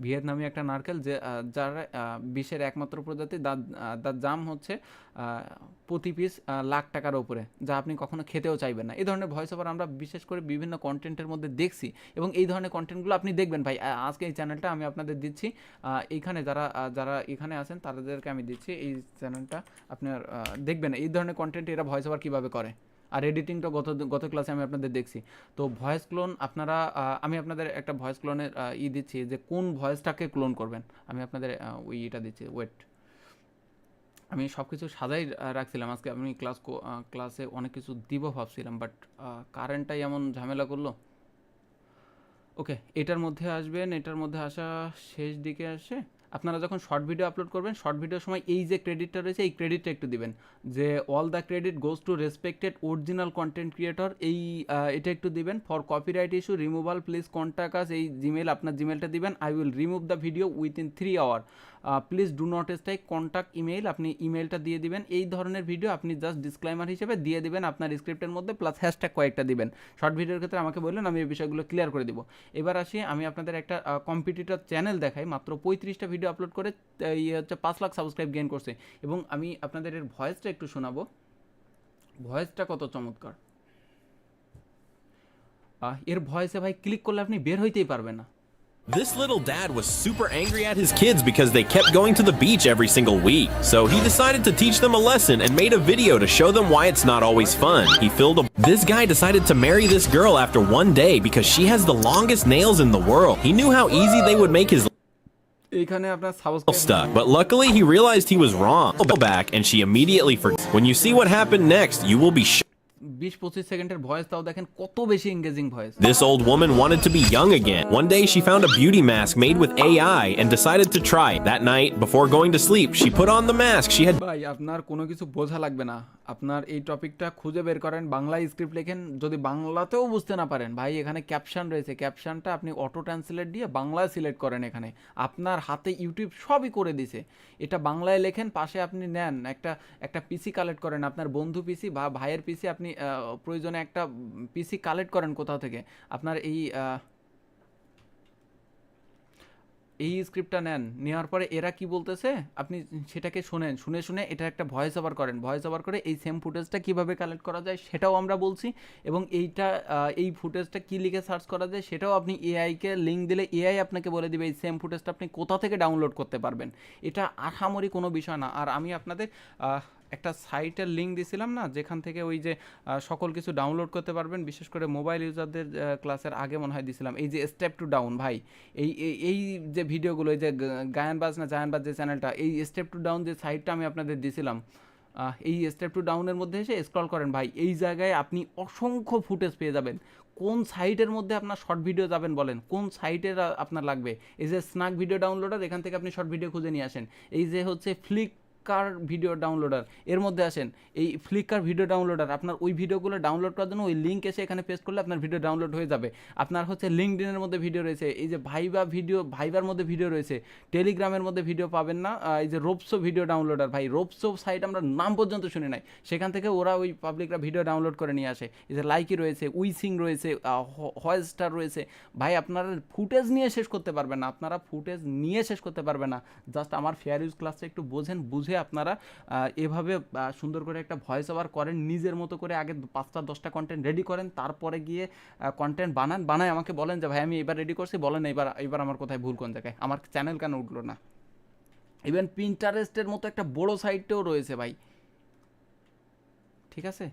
ভিয়েতনামি একটা নারকেল, যে যার বিশ্বের একমাত্র প্রজাতি, তার দাম হচ্ছে প্রতি পিস লাখ টাকার উপরে, যা আপনি কখনো খেতেও চাইবেন না। এই ধরনের ভয়েস ওভার আমরা বিশেষ করে বিভিন্ন কন্টেন্টের মধ্যে দেখছি, এবং এই ধরনের কন্টেন্টগুলো আপনি দেখবেন ভাই। আজকে এই চ্যানেলটা আমি আপনাদের দিচ্ছি, এইখানে যারা এখানে আছেন তাদেরকে আমি দিচ্ছি এই চ্যানেলটা, আপনার দেখবেন এই ধরনের কন্টেন্ট এরা ভয়েস ওভার কীভাবে করে। আর এডিটিংটা গত ক্লাসে আমি আপনাদের দেখছি। তো ভয়েস ক্লোন আপনারা, আমি আপনাদের একটা ভয়েস ক্লোনের দিচ্ছি যে কোন ভয়েসটাকে ক্লোন করবেন। আমি আপনাদের এটা দিচ্ছি, ওয়েট। আমি সব কিছু সাজাই রাখছিলাম, আজকে আমি ক্লাসে অনেক কিছু দিব ভাবছিলাম, বাট কারেন্টটাই এমন ঝামেলা করলো। ওকে, এটার মধ্যে আসবেন, এটার মধ্যে আসা শেষ দিকে আসে। আপনারা যখন শর্ট ভিডিও আপলোড করবেন, শর্ট ভিডিওর সময় এই যে ক্রেডিটটা রয়েছে, এই ক্রেডিটটা একটু দিবেন, যে all the credit goes to respected original content creator. এটা একটু দিবেন। For copyright issue removal please contact us, এই জিমেল, আপনার জিমেলটা দিবেন। I will remove the video within 3 hour, please do not strike contact email, আপনি ইমেলটা দিয়ে দিবেন। এই ধরনের ভিডিও আপনি জাস্ট ডিসক্লাইমার হিসেবে দিয়ে দিবেন আপনার স্ক্রিপ্টের মধ্যে, প্লাস হ্যাশট্যাগ কয়েকটা দিবেন। শর্ট ভিডিওর ক্ষেত্রে আমাকে বললেন, আমি এই বিষয়গুলো ক্লিয়ার করে দিব। এবার আসি, আমি আপনাদের একটা কম্পিটিটর চ্যানেল দেখাই, মাত্র 35টা ভিডিও আপলোড করে হচ্ছে 5 লাখ সাবস্ক্রাইব গেইন করছে, এবং আমি আপনাদের এর ভয়েসটা একটু শোনাবো। ভয়েসটা কত চমৎকার! এর ভয়েসে ভাই ক্লিক করলে আপনি বের হইতেই পারবেন না। This little dad was super angry at his kids because they kept going to the beach every single week. So he decided to teach them a lesson and made a video to show them why it's not always fun. This guy decided to marry this girl after one day because she has the longest nails in the world. He knew how easy they would make his এইখানে আপনার subscribe stuck, but luckily he realized he was wrong. Back and she immediately forgot. When you see what happened next, you will be shocked. 20-25 সেকেন্ডের voice, তাও দেখেন কত বেশি engaging voice. This old woman wanted to be young again. One day she found a beauty mask made with AI and decided to try it. That night, before going to sleep, she put on the mask she had. ভাই আপনার কোনো কিছু বোঝা লাগবে না, আপনার এই টপিকটা খুঁজে বের করেন, বাংলায় স্ক্রিপ্ট লেখেন। যদি বাংলাতেও বুঝতে না পারেন ভাই, এখানে ক্যাপশন রয়েছে, ক্যাপশনটা আপনি অটো ট্রান্সলেট দিয়ে বাংলায় সিলেক্ট করেন। এখানে আপনার হাতে ইউটিউব সবই করে দিছে, এটা বাংলায় লেখেন, পাশে আপনি নেন একটা পিসি কালেক্ট করেন, আপনার বন্ধু পিসি বা ভাইয়ের পিসি, আপনি প্রয়োজনে একটা পিসি কালেক্ট করেন কোথাও থেকে। আপনার এই স্ক্রিপ্টটা নেন, নেওয়ার পরে এরা কি বলতেছে আপনি সেটাকে শোনেন, শুনে শুনে এটা একটা ভয়েস ওভার করেন, ভয়েস ওভার করে এই সেম ফুটেজটা কীভাবে কালেক্ট করা যায় সেটাও আমরা বলছি, এবং এই ফুটেজটা কী লিখে সার্চ করা যায় সেটাও আপনি এআইকে লিঙ্ক দিলে এআই আপনাকে বলে দিবে এই সেম ফুটেজটা আপনি কোথা থেকে ডাউনলোড করতে পারবেন। এটা আহামরি কোনো বিষয় না। আর আমি আপনাদের একটা সাইটের লিঙ্ক দিছিলাম না, যেখান থেকে ওই যে সকল কিছু ডাউনলোড করতে পারবেন, বিশেষ করে মোবাইল ইউজারদের ক্লাসের আগে মনে হয় দিছিলাম, এই যে স্টেপ টু ডাউন ভাই, এই যে ভিডিওগুলো, এই যে গায়ানবাজ যে চ্যানেলটা, এই স্টেপ টু ডাউন যে সাইটটা আমি আপনাদের দিছিলাম, এই স্টেপ টু ডাউনের মধ্যে এসে স্ক্রল করেন ভাই, এই জায়গায় আপনি অসংখ্য ফুটেজ পেয়ে যাবেন। কোন সাইটের মধ্যে আপনার শর্ট ভিডিও যাবেন বলেন, কোন সাইটের আপনার লাগবে? এই যে স্ন্যাক ভিডিও ডাউনলোডার, এখান থেকে আপনি শর্ট ভিডিও খুঁজে নিয়ে আসেন। এই যে হচ্ছে ফ্লিকার ভিডিও ডাউনলোডার, এর মধ্যে আসেন, এই ফ্লিকার ভিডিও ডাউনলোডার, আপনার ওই ভিডিওগুলো ডাউনলোড করার জন্য ওই লিঙ্ক এসে এখানে পেস্ট করলে আপনার ভিডিও ডাউনলোড হয়ে যাবে। আপনার হচ্ছে লিঙ্কডইনের মধ্যে ভিডিও রয়েছে, এই যে ভাইবার মধ্যে ভিডিও রয়েছে, টেলিগ্রামের মধ্যে ভিডিও পাবেন না, এই যে রোপসো ভিডিও ডাউনলোডার ভাই, রোপসো সাইট আমরা নাম পর্যন্ত শুনি নাই, সেখান থেকে ওরা ওই পাবলিকরা ভিডিও ডাউনলোড করে নিয়ে আসে। এই যে লাইকি রয়েছে, উইসিং রয়েছে, হটস্টার রয়েছে ভাই, আপনারা ফুটেজ নিয়ে শেষ করতে পারবেন না, আপনারা ফুটেজ নিয়ে শেষ করতে পারবেন না। জাস্ট আমার ফেয়ার ইউজ ক্লাসটা একটু বোঝেন, বুঝে আপনারা এভাবে সুন্দর করে একটা ভয়েস ওভার করেন, নিজের মতো করে আগে 5টা-10টা কন্টেন্ট রেডি করেন, তারপরে গিয়ে কন্টেন্ট বানায় আমাকে বলেন যে ভাই আমি এবার রেডি করছি, বলেন এবার আমার কোথায় ভুল, কোন জায়গায় আমার চ্যানেল কেন উঠলো না। ইভেন পিন্টারেস্টের মতো একটা বড় সাইটটাও রয়েছে ভাই, ঠিক আছে?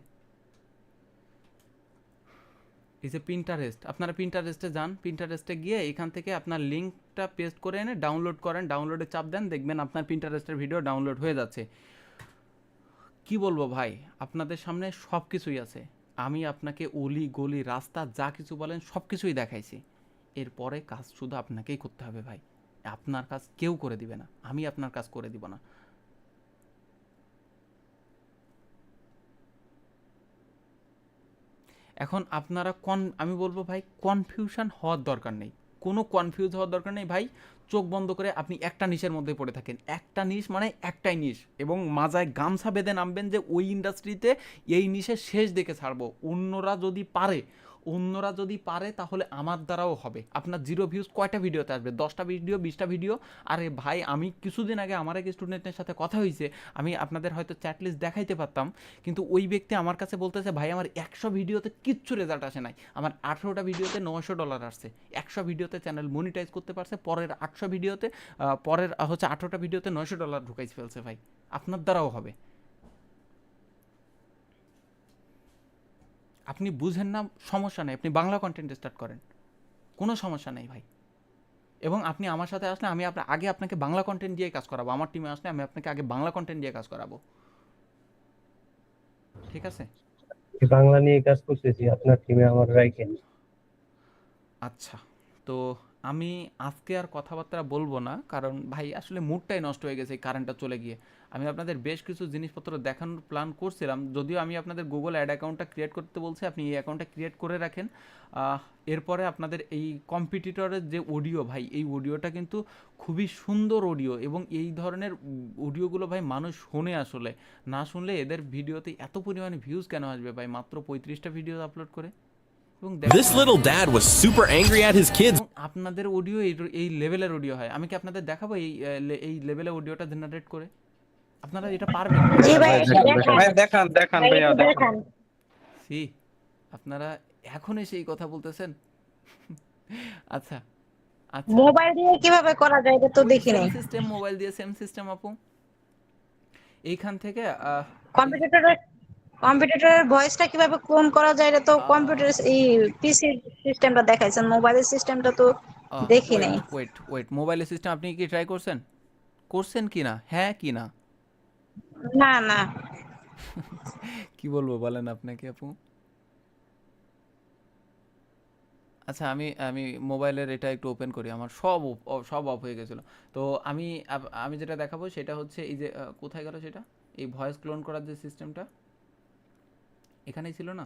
এই যে পিন্টারেস্ট, আপনারা পিন্টারেস্টে যান, পিন্টারেস্টে গিয়ে এখান থেকে আপনার লিঙ্কটা পেস্ট করে এনে ডাউনলোড করেন, ডাউনলোডে চাপ দেন, দেখবেন আপনার পিন্টারেস্টের ভিডিও ডাউনলোড হয়ে যাচ্ছে। কি বলবো ভাই, আপনাদের সামনে সব কিছুই আছে, আমি আপনাকে অলি গলি রাস্তা যা কিছু বলেন সব কিছুই দেখাইছি। এরপরে কাজ শুধু আপনাকেই করতে হবে ভাই, আপনার কাজ কেউ করে দিবে না, আমি আপনার কাজ করে দিব না। এখন আপনারা আমি বলবো ভাই কনফিউশন হওয়ার দরকার নেই, কোনো কনফিউজ হওয়ার দরকার নেই ভাই। চোখ বন্ধ করে আপনি একটা নিশের মধ্যে পড়ে থাকেন, একটা নিশ মানে একটাই নিশ, এবং মাজায় গামছা বেঁধে নামবেন যে ওই ইন্ডাস্ট্রিতে এই নিশে শেষ দেখে ছাড়বো। অন্যরা যদি পারে তাহলে আমার দ্বারাও হবে। আপনার 0 ভিউজ কয়টা ভিডিওতে আসবে? 10টা ভিডিও, 20টা ভিডিও? আরে ভাই, আমি কিছুদিন আগে আমার এক স্টুডেন্টের সাথে কথা হয়েছে, আমি আপনাদের হয়তো চ্যাট লিস্ট দেখাইতে পারতাম, কিন্তু ওই ব্যক্তি আমার কাছে বলতেছে ভাই আমার 100 ভিডিওতে কিচ্ছু রেজাল্ট আসে নাই, আমার 18টা ভিডিওতে $900 আসছে, 100 ভিডিওতে চ্যানেল মনিটাইজ করতে পারছে, পরের 18টা ভিডিওতে $900 ঢুকাইছে ফেলছে। ভাই আপনার দ্বারাও হবে, আপনি বুঝেন না, সমস্যা নেই, আপনি বাংলা কন্টেন্ট স্টার্ট করেন, কোনো সমস্যা নেই ভাই। এবং আপনি আমার সাথে আসলে আমি আগে আপনাকে বাংলা কন্টেন্ট দিয়ে কাজ করাবো, আমার টিমে আসলে আমি আপনাকে আগে বাংলা কন্টেন্ট দিয়ে কাজ করাবো, ঠিক আছে? বাংলা নিয়ে কাজ করতেছি, আপনার টিমে আমার রাইখেন। আচ্ছা, তো আমি আজকে আর কথাবার্তা বলবো না, কারণ ভাই আসলে মুডটাই নষ্ট হয়ে গেছে এই কারেন্টটা চলে গিয়ে। আমি আপনাদের বেশ কিছু জিনিসপত্র দেখানোর প্ল্যান করছিলাম, যদিও আমি আপনাদের গুগল অ্যাড অ্যাকাউন্টটা ক্রিয়েট করতে বলছি, আপনি এই অ্যাকাউন্টটা ক্রিয়েট করে রাখেন। এরপরে আপনাদের এই কম্পিটিটরের যে অডিও ভাই, এই অডিওটা কিন্তু খুবই সুন্দর অডিও, এবং এই ধরনের অডিওগুলো ভাই মানুষ শোনে, আসলে না শুনলে এদের ভিডিওতে এত পরিমাণে ভিউজ কেন আসবে ভাই, মাত্র 35টা ভিডিও আপলোড করে। This little dad was super angry at his kids. আপনাদের অডিও এই লেভেলের অডিও হয়, আমি কি আপনাদের দেখাবো এই লেভেলের অডিওটা জেনারেট করে? আপনারা এটা পারবেন? দেখান ভাইয়া, দেখান। সি আপনারা এখন এসে এই কথা বলতেছেন? আচ্ছা আচ্ছা, মোবাইল দিয়ে কিভাবে করা যায় এটা তো দেখি নাই। সিস্টেম মোবাইল দিয়ে সেম সিস্টেম আপু, এইখান থেকে কম্পিউটারের ভয়েসটা কিভাবে ক্লোন করা যায় এটা তো কম্পিউটার এই পিসি সিস্টেমটা দেখাইছেন, মোবাইলের সিস্টেমটা তো দেখি নাই। ওয়েট, মোবাইলের সিস্টেম আপনি কি ট্রাই করছেন কি না? হ্যাঁ কি না? না কি বলবো বলেন আপনাকে আপু? আচ্ছা, আমি মোবাইলের এটা একটু ওপেন করি, আমার সব অফ হয়ে গেছিলো। তো আমি যেটা দেখাবো সেটা হচ্ছে এই যে কোথায় গেল সেটা, এই ভয়েস ক্লোন করার যে সিস্টেমটা এখানেই ছিল না,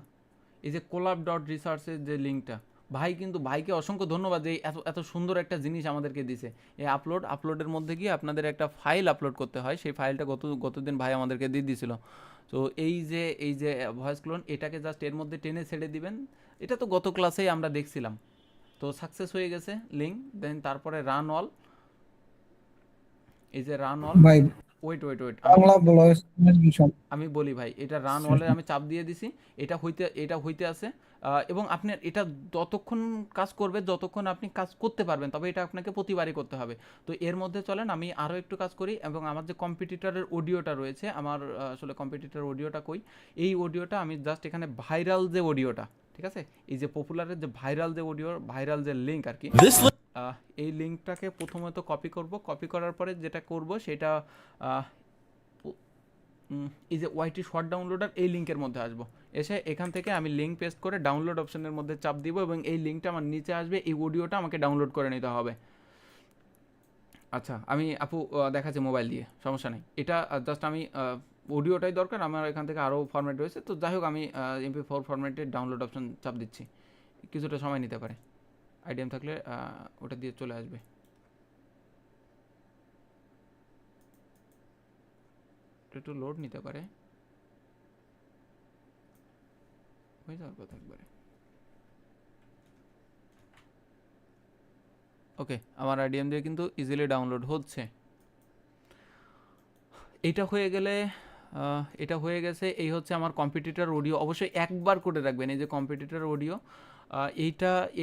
এই যে collab.research-এর যে লিঙ্কটা, ভাই কিন্তু ভাইকে অসংখ্য ধন্যবাদ যে এত সুন্দর একটা জিনিস আমাদেরকে দিছে। এই আপলোডের মধ্যে গিয়ে আপনাদের একটা ফাইল আপলোড করতে হয়, সেই ফাইলটা গতদিন ভাই আমাদেরকে দিয়ে দিয়েছিল। তো এই যে ভয়েস ক্লোন, এটাকে জাস্ট এর মধ্যে টেনে ছেড়ে দিবেন, এটা তো গত ক্লাসেই আমরা দেখছিলাম। তো সাকসেস হয়ে গেছে লিঙ্ক, দেন তারপরে রান অল, এই যে রান অল, ভাই ওয়েট বাংলা বলো আমি বলি ভাই, এটা রান অলে আমি চাপ দিয়ে দিছি, এটা হইতে আছে। এবং আপনার এটা যতক্ষণ কাজ করবে, যতক্ষণ আপনি কাজ করতে পারবেন, তবে এটা আপনাকে প্রতিবারই করতে হবে। তো এর মধ্যে চলেন আমি আরও একটু কাজ করি, এবং আমার যে কম্পিটিটরের অডিওটা রয়েছে, আমার আসলে কম্পিটিটর অডিওটা কই, এই অডিওটা আমি জাস্ট এখানে ভাইরাল যে অডিওটা, ঠিক আছে, এই যে পপুলারের যে ভাইরাল যে অডিও, ভাইরাল যে লিঙ্ক আর কি, এই লিঙ্কটাকে প্রথমত কপি করব। কপি করার পরে যেটা করব সেটা এই যে ওয়াইটি শর্ট ডাউনলোডার, এই লিঙ্কের মধ্যে আসবো, এসে এখান থেকে আমি লিঙ্ক পেস্ট করে ডাউনলোড অপশনের মধ্যে চাপ দিব, এবং এই লিঙ্কটা আমার নিচে আসবে, এই অডিওটা আমাকে ডাউনলোড করে নিতে হবে। আচ্ছা, আমি আপু দেখাচ্ছি মোবাইল দিয়ে, সমস্যা নেই। এটা জাস্ট আমি অডিওটাই দরকার, আমার এখান থেকে আরও ফরম্যাট রয়েছে, তো যাই হোক আমি MP4 ফরম্যাটে ডাউনলোড অপশন চাপ দিচ্ছি, কিছুটা সময় নিতে পারে, আইডিএম থাকলে ওটা দিয়ে চলে আসবে। একটু লোড নিতে পারে, হয়ে যাওয়ার কথা একবারে। ওকে, আমার আইডিএম দিয়ে কিন্তু ইজিলি ডাউনলোড হচ্ছে। এটা হয়ে গেছে। এই হচ্ছে আমার কম্পিটিটর অডিও। অবশ্যই একবার করে রাখবেন এই যে কম্পিটিটর অডিও।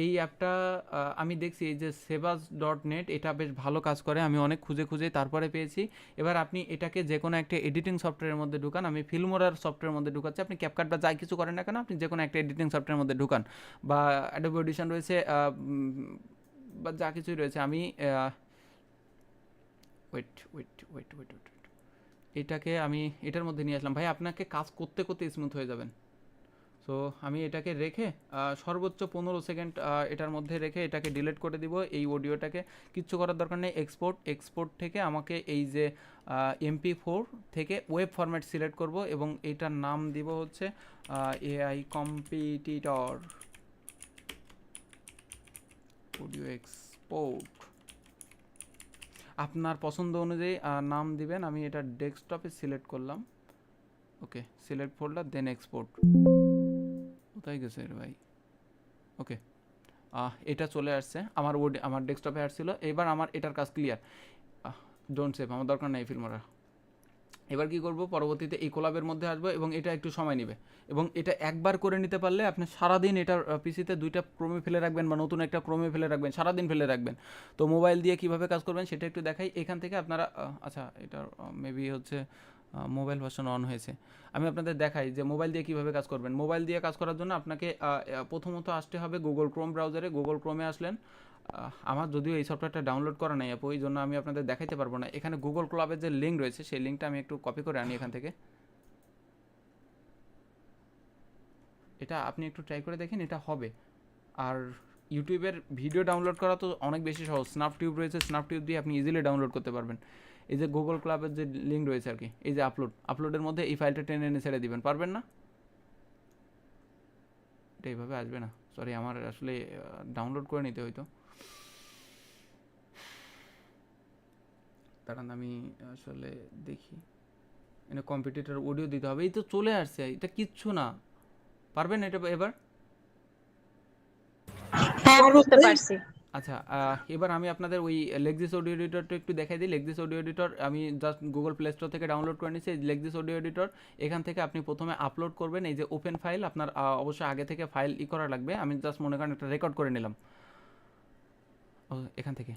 এই অ্যাপটা আমি দেখছি, এই যে sebas.net, এটা বেশ ভালো কাজ করে, আমি অনেক খুঁজে তারপরে পেয়েছি। এবার আপনি এটাকে যে কোনো একটা এডিটিং সফটওয়্যারের মধ্যে ঢুকান, আমি ফিল্মোরার সফটওয়্যারের মধ্যে ঢুকাচ্ছি, আপনি ক্যাপকাট বা যাই কিছু করেন না কেন, আপনি যে কোনো একটা এডিটিং সফটওয়্যারের মধ্যে ঢুকান, বা অ্যাডোবি অডিশন রয়েছে, বা যা কিছুই রয়েছে। আমি ওয়েট এটাকে আমি এটার মধ্যে নিয়ে আসলাম। ভাই আপনাকে কাজ করতে স্মুথ হয়ে যাবেন। সো আমি এটাকে রেখে সর্বোচ্চ 15 সেকেন্ড এটার মধ্যে রেখে এটাকে ডিলিট করে দিব। এই অডিওটাকে কিচ্ছু করার দরকার নেই। এক্সপোর্ট থেকে আমাকে এই যে MP4 থেকে ওয়েব ফরম্যাট সিলেক্ট করব, এবং এটার নাম দিব হচ্ছে AI কম্পিটিটর অডিও এক্সপোর্ট। আপনার পছন্দ অনুযায়ী নাম দিবেন। আমি এটা ডেস্কটপে সিলেক্ট করলাম। ওকে, সিলেক্ট ফোল্ডার, দেন এক্সপোর্ট। কোথায় গেছে রে ভাই? ওকে, এটা চলে আসছে আমার ডেস্কটপে আসছিল। এবার আমার এটার কাজ ক্লিয়ার। ডোন্ট সেভ, আমার দরকার নেই ফিল্মরা। এবার কি করব, পরবর্তীতে এই কোলাবের মধ্যে আসবো, এবং এটা একটু সময় নেবে, এবং এটা একবার করে নিতে পারলে আপনি সারাদিন এটার পিসিতে 2টা ক্রোমে ফেলে রাখবেন, বা নতুন একটা ক্রোমে ফেলে রাখবেন, সারাদিন ফেলে রাখবেন। তো মোবাইল দিয়ে কিভাবে কাজ করবেন সেটা একটু দেখাই। এখান থেকে আপনারা আচ্ছা, এটার মেবি হচ্ছে মোবাইল ভার্সন অন হয়েছে। আমি আপনাদের দেখাই যে মোবাইল দিয়ে কিভাবে কাজ করবেন। মোবাইল দিয়ে কাজ করার জন্য আপনাকে প্রথমত আসতে হবে গুগল ক্রোম ব্রাউজারে। গুগল ক্রোমে আসলেন, আমার যদিও এই সফটওয়্যারটা ডাউনলোড করা নাই আপু, এই জন্য আমি আপনাদের দেখাইতে পারবো না। এখানে গুগল ক্লাবের যে লিঙ্ক রয়েছে, সেই লিঙ্কটা আমি একটু কপি করে আনি এখান থেকে। এটা আপনি একটু ট্রাই করে দেখেন, এটা হবে। আর ইউটিউবের ভিডিও ডাউনলোড করা তো অনেক বেশি সহজ। স্ন্যাপটিউব রয়েছে, স্ন্যাপটিউব দিয়ে আপনি ইজিলি ডাউনলোড করতে পারবেন। এই যে গুগল ক্লাবের যে লিঙ্ক রয়েছে আর কি, এই যে আপলোডের মধ্যে এই ফাইলটা টেনে এনে ছেড়ে দিবেন। পারবেন না? এটা এইভাবে আসবে না, সরি, আমার আসলে ডাউনলোড করে নিতে হইতো। কারণ আমি আসলে দেখি এখানে কম্পিটিটর অডিও দিতে হবে। এই তো চলে আসছে, এটা কিচ্ছু না। পারবেন এটা এবার? হ্যাঁ, বুঝতে পারছি। আচ্ছা, এবার আমি আপনাদের ওই লেক্সিস অডিও এডিটরটা একটু দেখাই দিই। লেক্সিস অডিও এডিটর আমি জাস্ট গুগল প্লে স্টোর থেকে ডাউনলোড করে নিয়েছি। লেক্সিস অডিও এডিটর, এখান থেকে আপনি প্রথমে আপলোড করবেন। এই যে ওপেন ফাইল, আপনার অবশ্যই আগে থেকে ফাইল করা লাগবে। আমি জাস্ট মনে করেন একটা রেকর্ড করে নিলাম এখান থেকে।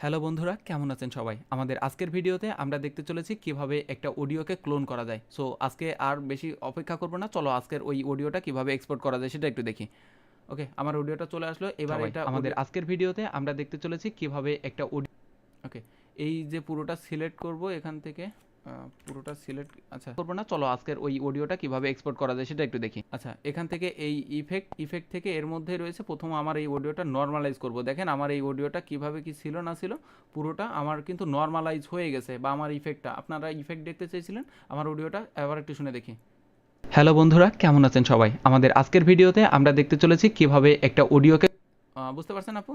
হ্যালো বন্ধুরা, কেমন আছেন সবাই? আমাদের আজকের ভিডিওতে আমরা দেখতে চলেছি কিভাবে একটা অডিওকে ক্লোন করা যায়। সো আজকে আর বেশি অপেক্ষা করবো না, চলো আজকের ওই অডিওটা কিভাবে এক্সপোর্ট করা যায় সেটা একটু দেখি। ওকে, আমার অডিওটা চলে আসলো। এবার এটা আমাদের আজকের ভিডিওতে আমরা দেখতে চলেছি কিভাবে একটা অডিও। ওকে, এই যে পুরোটা সিলেক্ট করব এখান থেকে, পুরোটা সিলেক্ট আচ্ছা করবো না, চলো আজকের ওই অডিওটা কিভাবে এক্সপোর্ট করা যায় সেটা একটু দেখি। আচ্ছা, এখান থেকে এই ইফেক্ট থেকে এর মধ্যে রয়েছে প্রথম আমার এই অডিওটা নর্মালাইজ করব। দেখেন আমার এই অডিওটা কিভাবে কি ছিল না ছিল, পুরোটা আমার কিন্তু নর্মালাইজ হয়ে গেছে, বা আমার ইফেক্টটা, আপনারা ইফেক্ট দেখতে চেয়েছিলেন, আমার অডিওটা এবার একটু শুনে দেখি। হ্যালো বন্ধুরা, কেমন আছেন সবাই? আমাদের আজকের ভিডিওতে আমরা দেখতে চলেছি কিভাবে একটা অডিওকে বুঝতে পারছেন আপু?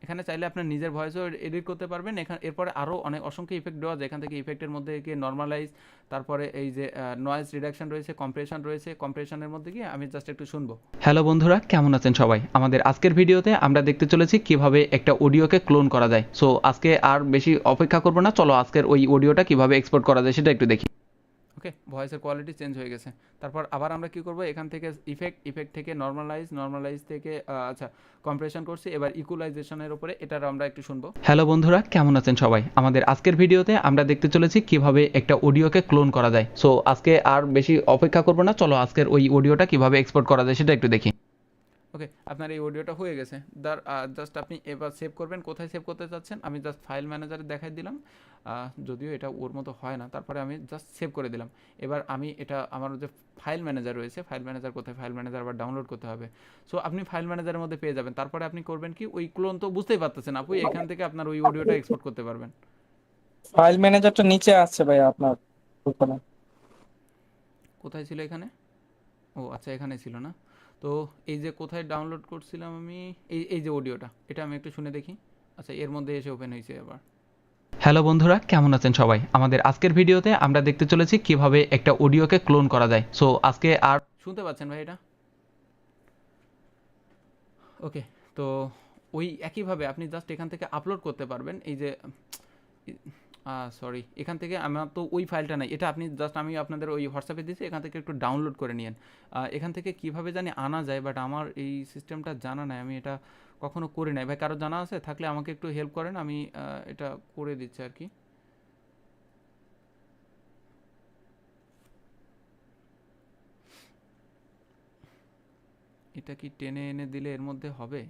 এখানে চাইলে আপনার নিজের ভয়েসও এডিট করতে পারবেন। এরপরে আরও অসংখ্য ইফেক্ট দেওয়া যায়। এখান থেকে ইফেক্টের মধ্যে গিয়ে নর্মালাইজ, তারপরে এই যে নয়েজ রিডাকশন রয়েছে, কম্প্রেশন রয়েছে। কম্প্রেশনের মধ্যে গিয়ে আমি জাস্ট একটু শুনবো। হ্যালো বন্ধুরা, কেমন আছেন সবাই? আমাদের আজকের ভিডিওতে আমরা দেখতে চলেছি কিভাবে একটা অডিওকে ক্লোন করা যায়। সো আজকে আর বেশি অপেক্ষা করবো না, চলো আজকের ওই অডিওটা কিভাবে এক্সপোর্ট করা যায় সেটা একটু দেখি। ওকে, ভয়েসের কোয়ালিটি চেঞ্জ হয়ে গেছে। তারপর আবার আমরা কি করব, এখান থেকে ইফেক্ট থেকে নর্মালাইজ থেকে কম্প্রেশন করছি। এবার ইকুয়ালাইজেশনের উপরে এটার আমরা একটু শুনবো। হ্যালো বন্ধুরা, কেমন আছেন সবাই? আমাদের আজকের ভিডিওতে আমরা দেখতে চলেছি কিভাবে একটা অডিওকে ক্লোন করা যায়। সো আজকে আর বেশি অপেক্ষা করবো না, চলো আজকের ওই অডিওটা কিভাবে এক্সপোর্ট করা যায় সেটা একটু দেখি। ওকে, আপনার এই অডিওটা হয়ে গেছে। জাস্ট আপনি এবার সেভ করবেন। কোথায় সেভ করতে চাচ্ছেন আমি জাস্ট ফাইল ম্যানেজারে দেখাই দিলাম, যদিও এটা ওর মতো হয় না। তারপরে আমি জাস্ট সেভ করে দিলাম। এবার আমি এটা আমার যে ফাইল ম্যানেজার রয়েছে, ফাইল ম্যানেজার কোথায়, ফাইল ম্যানেজার আবার ডাউনলোড করতে হবে। সো আপনি ফাইল ম্যানেজারের মধ্যে পেয়ে যাবেন। তারপরে আপনি করবেন কি, ওই ক্লোন তো বুঝতেই পারতেছেন আপু, এখান থেকে আপনার ওই অডিওটা এক্সপোর্ট করতে পারবেন। ফাইল ম্যানেজারটা নিচে আছে ভাই আপনার ওখানে। কোথায় ছিল এখানে? ও আচ্ছা, এখানে ছিল না। তো এই যে কোথায় ডাউনলোড করছিলাম আমি, এই যে অডিওটা, এটা আমি একটু শুনে দেখি। আচ্ছা, এর মধ্যে এসে ওপেন হয়েছে আবার। হ্যালো বন্ধুরা, কেমন আছেন সবাই? আমাদের আজকের ভিডিওতে আমরা দেখতে চলেছি কিভাবে একটা অডিওকে ক্লোন করা যায়। সো আজকে আর শুনতে পাচ্ছেন ভাই এটা? ওকে, তো ওই একইভাবে আপনি জাস্ট এখান থেকে আপলোড করতে পারবেন। এই যে সরি, এখান থেকে আমার তো ওই ফাইলটা নাই, এটা আপনি জাস্ট আমি আপনাদের ওই হোয়াটসঅ্যাপে দিয়েছি, এখান থেকে একটু ডাউনলোড করে নিন। এখান থেকে কিভাবে জানি আনা যায়, বাট আমার এই সিস্টেমটা জানা নাই, আমি এটা কখনো করে নাই। ভাই কারো জানা আছে থাকলে আমাকে একটু হেল্প করেন, আমি এটা করে দিচ্ছি আর কি। এটা কি টেনে এনে দিলে এর মধ্যে হবে?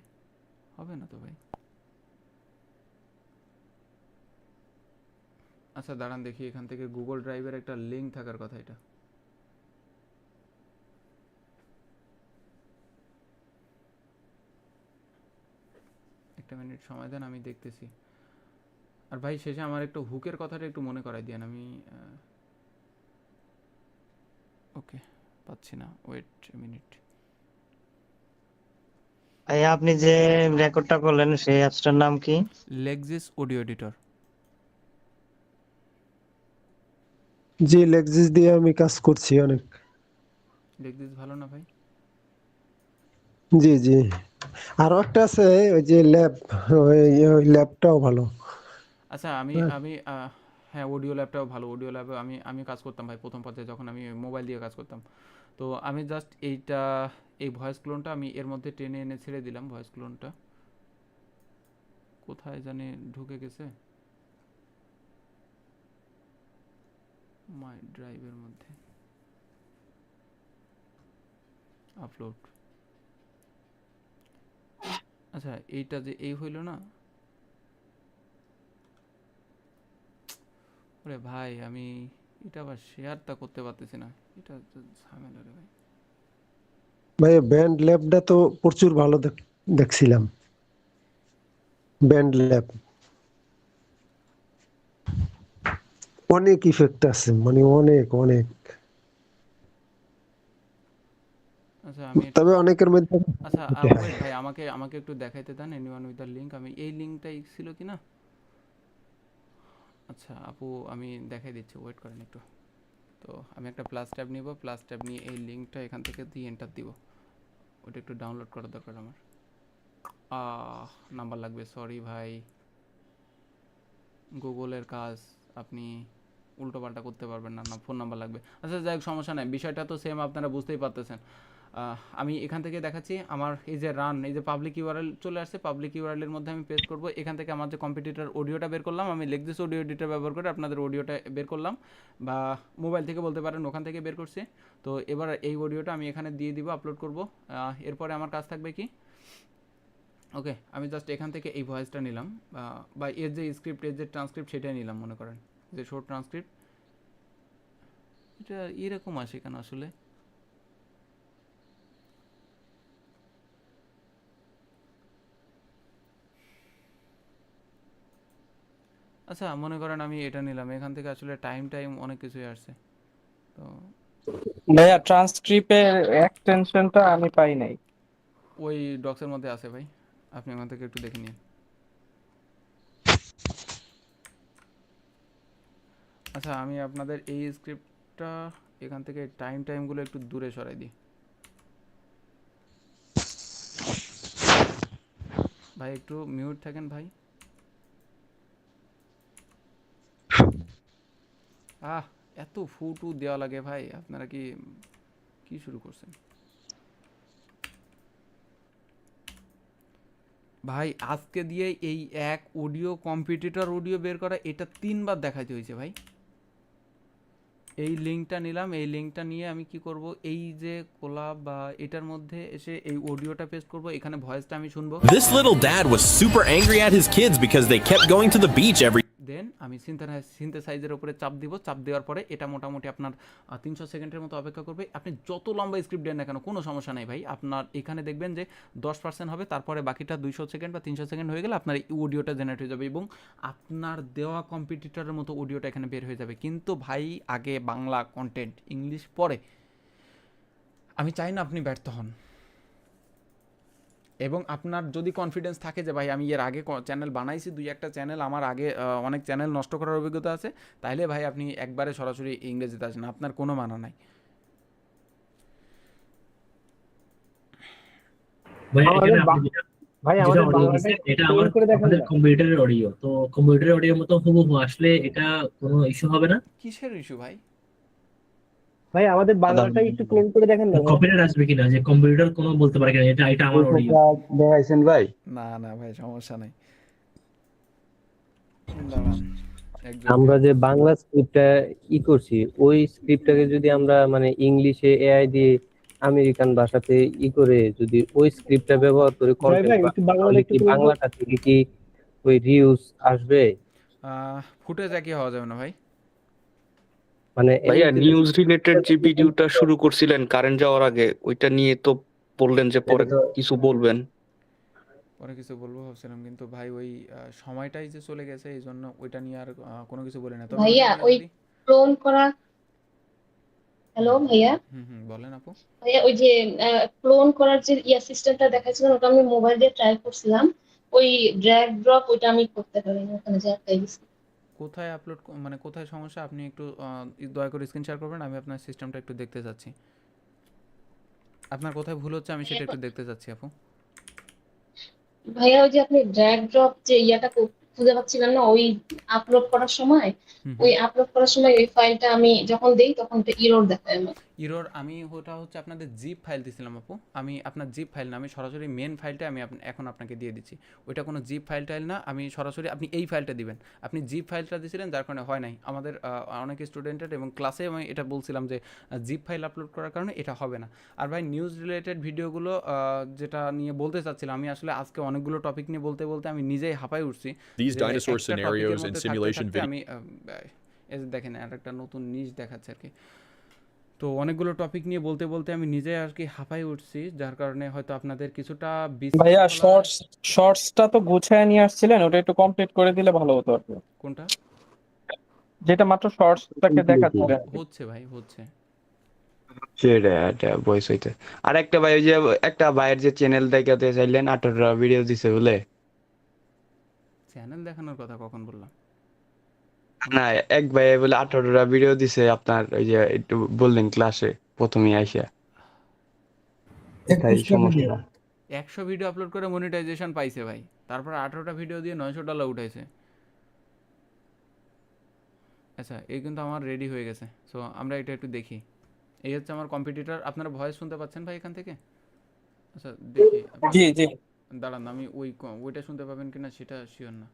হবে না তো ভাই। আচ্ছা দাঁড়ান দেখি, এখান থেকে গুগল ড্রাইভের একটা লিঙ্ক থাকার কথা। এটা একটা মিনিট সময় দেন, আমি দেখতেছি। আর ভাই শেষে আমার একটু হুকের কথাটা একটু মনে করাই দেন। আমি ওকে পাচ্ছি না, ওয়েট মিনিট। আপনি যে রেকর্ডটা করলেন সেই অ্যাপসটার নাম কি? Lexis audio editor. জি, লেক্সিস দিয়ে আমি কাজ করছি অনেক। লেক্সিস ভালো না ভাই? জি জি, আরো একটা আছে ওই যে ল্যাব, ওই ল্যাবটাও ভালো। আচ্ছা আমি হ্যাঁ, অডিও ল্যাবটাও ভালো। অডিও ল্যাবে আমি কাজ করতাম ভাই প্রথম পর্যায়ে, যখন আমি মোবাইল দিয়ে কাজ করতাম। তো আমি জাস্ট এই ভয়েস ক্লোনটা আমি এর মধ্যে টেনে এনে ছেড়ে দিলাম। ভয়েস ক্লোনটা কোথায় জানি ঢুকে গেছে, মাই ড্রাইভের মধ্যে আপলোড। আচ্ছা, এইটা যে এই হইল না, ওরে ভাই আমি এটা আবার শেয়ারটা করতে পারতেছি না, এটা ঝামেলা রে ভাই। ভাই ব্যান্ড ল্যাবটা তো প্রচুর ভালো দেখছিলাম। ব্যান্ড ল্যাব অনেক ইফেক্ট আছে, মানে অনেক অনেক। আচ্ছা আমি তবে অনেকের মধ্যে আচ্ছা ওয়েট ভাই, আমাকে একটু দেখাইতে দেন এনিওয়ান উইথ দ্য লিংক। আমি এই লিংকটাই ছিল কি না? আচ্ছা আপু আমি দেখাই দিচ্ছি, ওয়েট করেন একটু। তো আমি একটা প্লাস ট্যাব নিব, প্লাস ট্যাব নিয়ে এই লিংকটা এখান থেকে দিয়ে এন্টার দিব। ওটা একটু ডাউনলোড করার দরকার আমার। নাম্বার লাগবে, সরি ভাই, গুগলের কাজ, আপনি উল্টো পাল্টা করতে পারবেন না, ফোন নাম্বার লাগবে। আচ্ছা যাই হোক, সমস্যা নাই, বিষয়টা তো সেম, আপনারা বুঝতেই পারতেছেন। আমি এখান থেকে দেখাচ্ছি আমার এই যে রান, এই যে পাবলিক ইউআরএল চলে আসছে, পাবলিক ইউআরএল এর মধ্যে আমি পেস্ট করব। এখান থেকে আমার যে কম্পিটিটর অডিওটা বের করলাম, আমি লেক্সিস অডিও এডিটর ব্যবহার করে আপনাদের অডিওটা বের করলাম, বা মোবাইল থেকে বলতে পারেন, ওখান থেকে বের করছি। তো এবার এই অডিওটা আমি এখানে দিয়ে দিব, আপলোড করব। এরপরে আমার কাজ থাকবে কি, ওকে আমি জাস্ট এখান থেকে এই ভয়েসটা নিলাম, বা এর যে স্ক্রিপ্ট, এর যে ট্রান্সক্রিপ্ট সেটাই নিলাম, মনে করেন যে শর্ট ট্রান্সক্রিপ্ট। এটা এরকম আসে কেন আসলে? আচ্ছা মনে করেন আমি এটা নিলাম, এখান থেকে আসলে টাইম অনেক কিছুই আসছে। তো ভাইয়া ট্রান্সক্রিপ্টের এক্সটেনশনটা আমি পাই নাই। ওই ডক্সের মধ্যে আছে ভাই, আপনি ওখান থেকে একটু দেখে নিন। আচ্ছা আমি আপনাদের এই স্ক্রিপ্টটা এখান থেকে টাইমগুলো একটু দূরে সরাই দিই। ভাই একটু মিউট থাকেন ভাই। এত ফুটু দেওয়া লাগে ভাই, আপনারা কি শুরু করছেন ভাই? আজকে দিয়ে এই এক অডিও কম্পিটিটর অডিও বের করা, এটা 3 বার দেখাইতে হয়েছে ভাই। এই লিঙ্কটা নিলাম, এই লিঙ্কটা নিয়ে আমি কি করব, এই যে কোলাব বা এটার মধ্যে এসে এই অডিওটা পেস্ট করব, এখানে ভয়েসটা আমি শুনবো। This little dad was super angry at his kids because they kept going to the beach every দেন আমি সিনথেসাইজের উপরে চাপ দিব, চাপ দেওয়ার পরে এটা মোটামুটি আপনার 300 সেকেন্ডের মতো অপেক্ষা করবে। আপনি যত লম্বা স্ক্রিপ্ট দেন না কেন কোনো সমস্যা নেই ভাই, আপনার এখানে দেখবেন যে 10% হবে, তারপরে বাকিটা 200 সেকেন্ড বা 300 সেকেন্ড হয়ে গেলে আপনার এই অডিওটা জেনারেট হয়ে যাবে এবং আপনার দেওয়া কম্পিটিটরের মতো অডিওটা এখানে বের হয়ে যাবে। কিন্তু ভাই আগে বাংলা কন্টেন্ট, ইংলিশ পরে। আমি চাই না আপনি ব্যর্থ হন, এবং আপনার যদি কনফিডেন্স থাকে যে ভাই আমি এর আগে চ্যানেল বানাইছি, 2-1টা চ্যানেল আমার আগে অনেক চ্যানেল নষ্ট করার অভিজ্ঞতা আছে, তাইলে ভাই আপনি একবারে সরাসরি ইংরেজিতে আসেন, আপনার কোনো মানা নাই। কম্পিউটারের অডিও, তো কম্পিউটারের অডিও মতো হুবহু আসলে এটা কোনো ইস্যু হবে না? কিসের ইস্যু ভাই? ভাই আমাদের বাংলাটা একটু ক্লিন করে দেখেন না, কপিরাইট আসবে কিনা, যে কম্পিউটার কোনো বলতে পারে কিনা এটা আমার অডিও দেখাইছেন ভাই? না ভাই সমস্যা নাই। আমরা যে বাংলা স্ক্রিপ্টটা করছি, ওই স্ক্রিপ্টটাকে যদি আমরা মানে ইংলিশে এআই দিয়ে আমেরিকান ভাষাতে করে যদি ওই স্ক্রিপ্টটা ব্যবহার করে বাংলাটা থেকে কি ওই রিউজ আসবে? ফুটেজ একই হওয়া যাবে না ভাই। মানে ভাইয়া নিউজ রিলেটেড যে ভিডিওটা শুরু করছিলেন কারেন্ট যাওয়ার আগে, ওইটা নিয়ে তো বললেন যে পরে কিছু বলবেন। পরে কিছু বলবো ভাবছিলাম, কিন্তু ভাই ওই সময়টাই যে চলে গেছে, এই জন্য ওইটা নিয়ে আর কোনো কিছু বলি না। তবে ভাইয়া ওই ক্লোন করা, হ্যালো ভাইয়া। বলেন আপু। ভাইয়া ওই যে ক্লোন করার যে সিস্টেমটা দেখাচ্ছিলেন, ওটা আমি মোবাইল দিয়ে ট্রাই করছিলাম, ওই ড্র্যাগ ড্রপ ওইটা আমি করতে পারি না, ওখানে যে আটকাই গেছি। কোথায় আপলোড মানে কোথায় সমস্যা, আপনি একটু দয়া করে স্ক্রিন শেয়ার করবেন, আমি আপনার সিস্টেমটা একটু দেখতে চাচ্ছি। আপনার কোথায় ভুল হচ্ছে আমি সেটা একটু দেখতে চাচ্ছি আপু। ভাইয়া ওই যে আপনি ড্র্যাগ ড্রপ যে ইয়াটা খুঁজে পাচ্ছিলেন না, ওই আপলোড করার সময়, ওই ফাইলটা আমি যখন দেই তখন একটা এরর দেখায় আমার। এরর আমি ওটা হচ্ছে আপনাদের জিপ ফাইল দিছিলাম আপু, আমি আপনার জিপ ফাইল না, আমি সরাসরি মেন ফাইলটা আমি এখন আপনাকে দিয়ে দিচ্ছি। ওইটা কোনো জিপ ফাইল টাইল না, আমি সরাসরি আপনি এই ফাইলটা দিবেন। আপনি জিপ ফাইলটা দিয়েছিলেন যার কারণে হয় নাই, আমাদের অনেক স্টুডেন্টের এবং ক্লাসে আমি এটা বলছিলাম যে জিপ ফাইল আপলোড করার কারণে এটা হবে না। আর ভাই নিউজ রিলেটেড ভিডিওগুলো যেটা নিয়ে বলতে চাচ্ছিলাম, আমি আসলে আজকে অনেকগুলো টপিক নিয়ে বলতে বলতে আমি নিজেই হাঁপাই উঠছি। These dinosaur scenarios and simulation আমি এই দেখেন আর একটা নতুন নিউজ দেখাচ্ছে আর কি। তো অনেকগুলো টপিক নিয়ে বলতে বলতে আমি নিজে আর কি হাঁপাই উঠছি, যার কারণে হয়তো আপনাদের কিছুটা ভাইয়া শর্টসটা তো গুছায় নিয়ে আসছিলেন, ওটা একটু কমপ্লিট করে দিলে ভালো হতো আর কি। কোনটা? যেটা মাত্র শর্টসটাকে দেখাচ্ছিলেন। হচ্ছে ভাই হচ্ছে সেটা ভয়েস হইতে। আর একটা ভাই ওই যে একটা ভাইয়ের যে চ্যানেল দেখাতে চাইলেন 18টা ভিডিও দিছে বলে, চ্যানেল দেখানোর কথা কখন বললাম? না এক ভাই বলে 18টা ভিডিও দিছে আপনার, ওই যে একটু বললেন ক্লাসে প্রথমেই আইসা। এটাই সমস্যা। 100 ভিডিও আপলোড করে মনিটাইজেশন পাইছে ভাই, তারপর 18টা ভিডিও দিয়ে $900 উঠাইছে। আচ্ছা এই কিন্তু আমার রেডি হয়ে গেছে, সো আমরা এটা একটু দেখি। এই হচ্ছে আমার কম্পিটিটর, আপনারা ভয়েস শুনতে পাচ্ছেন ভাই এখান থেকে? আচ্ছা দেখি। জি দাঁড়ান আমি ওইটা শুনতে পাবেন কিনা সেটা শিওর না।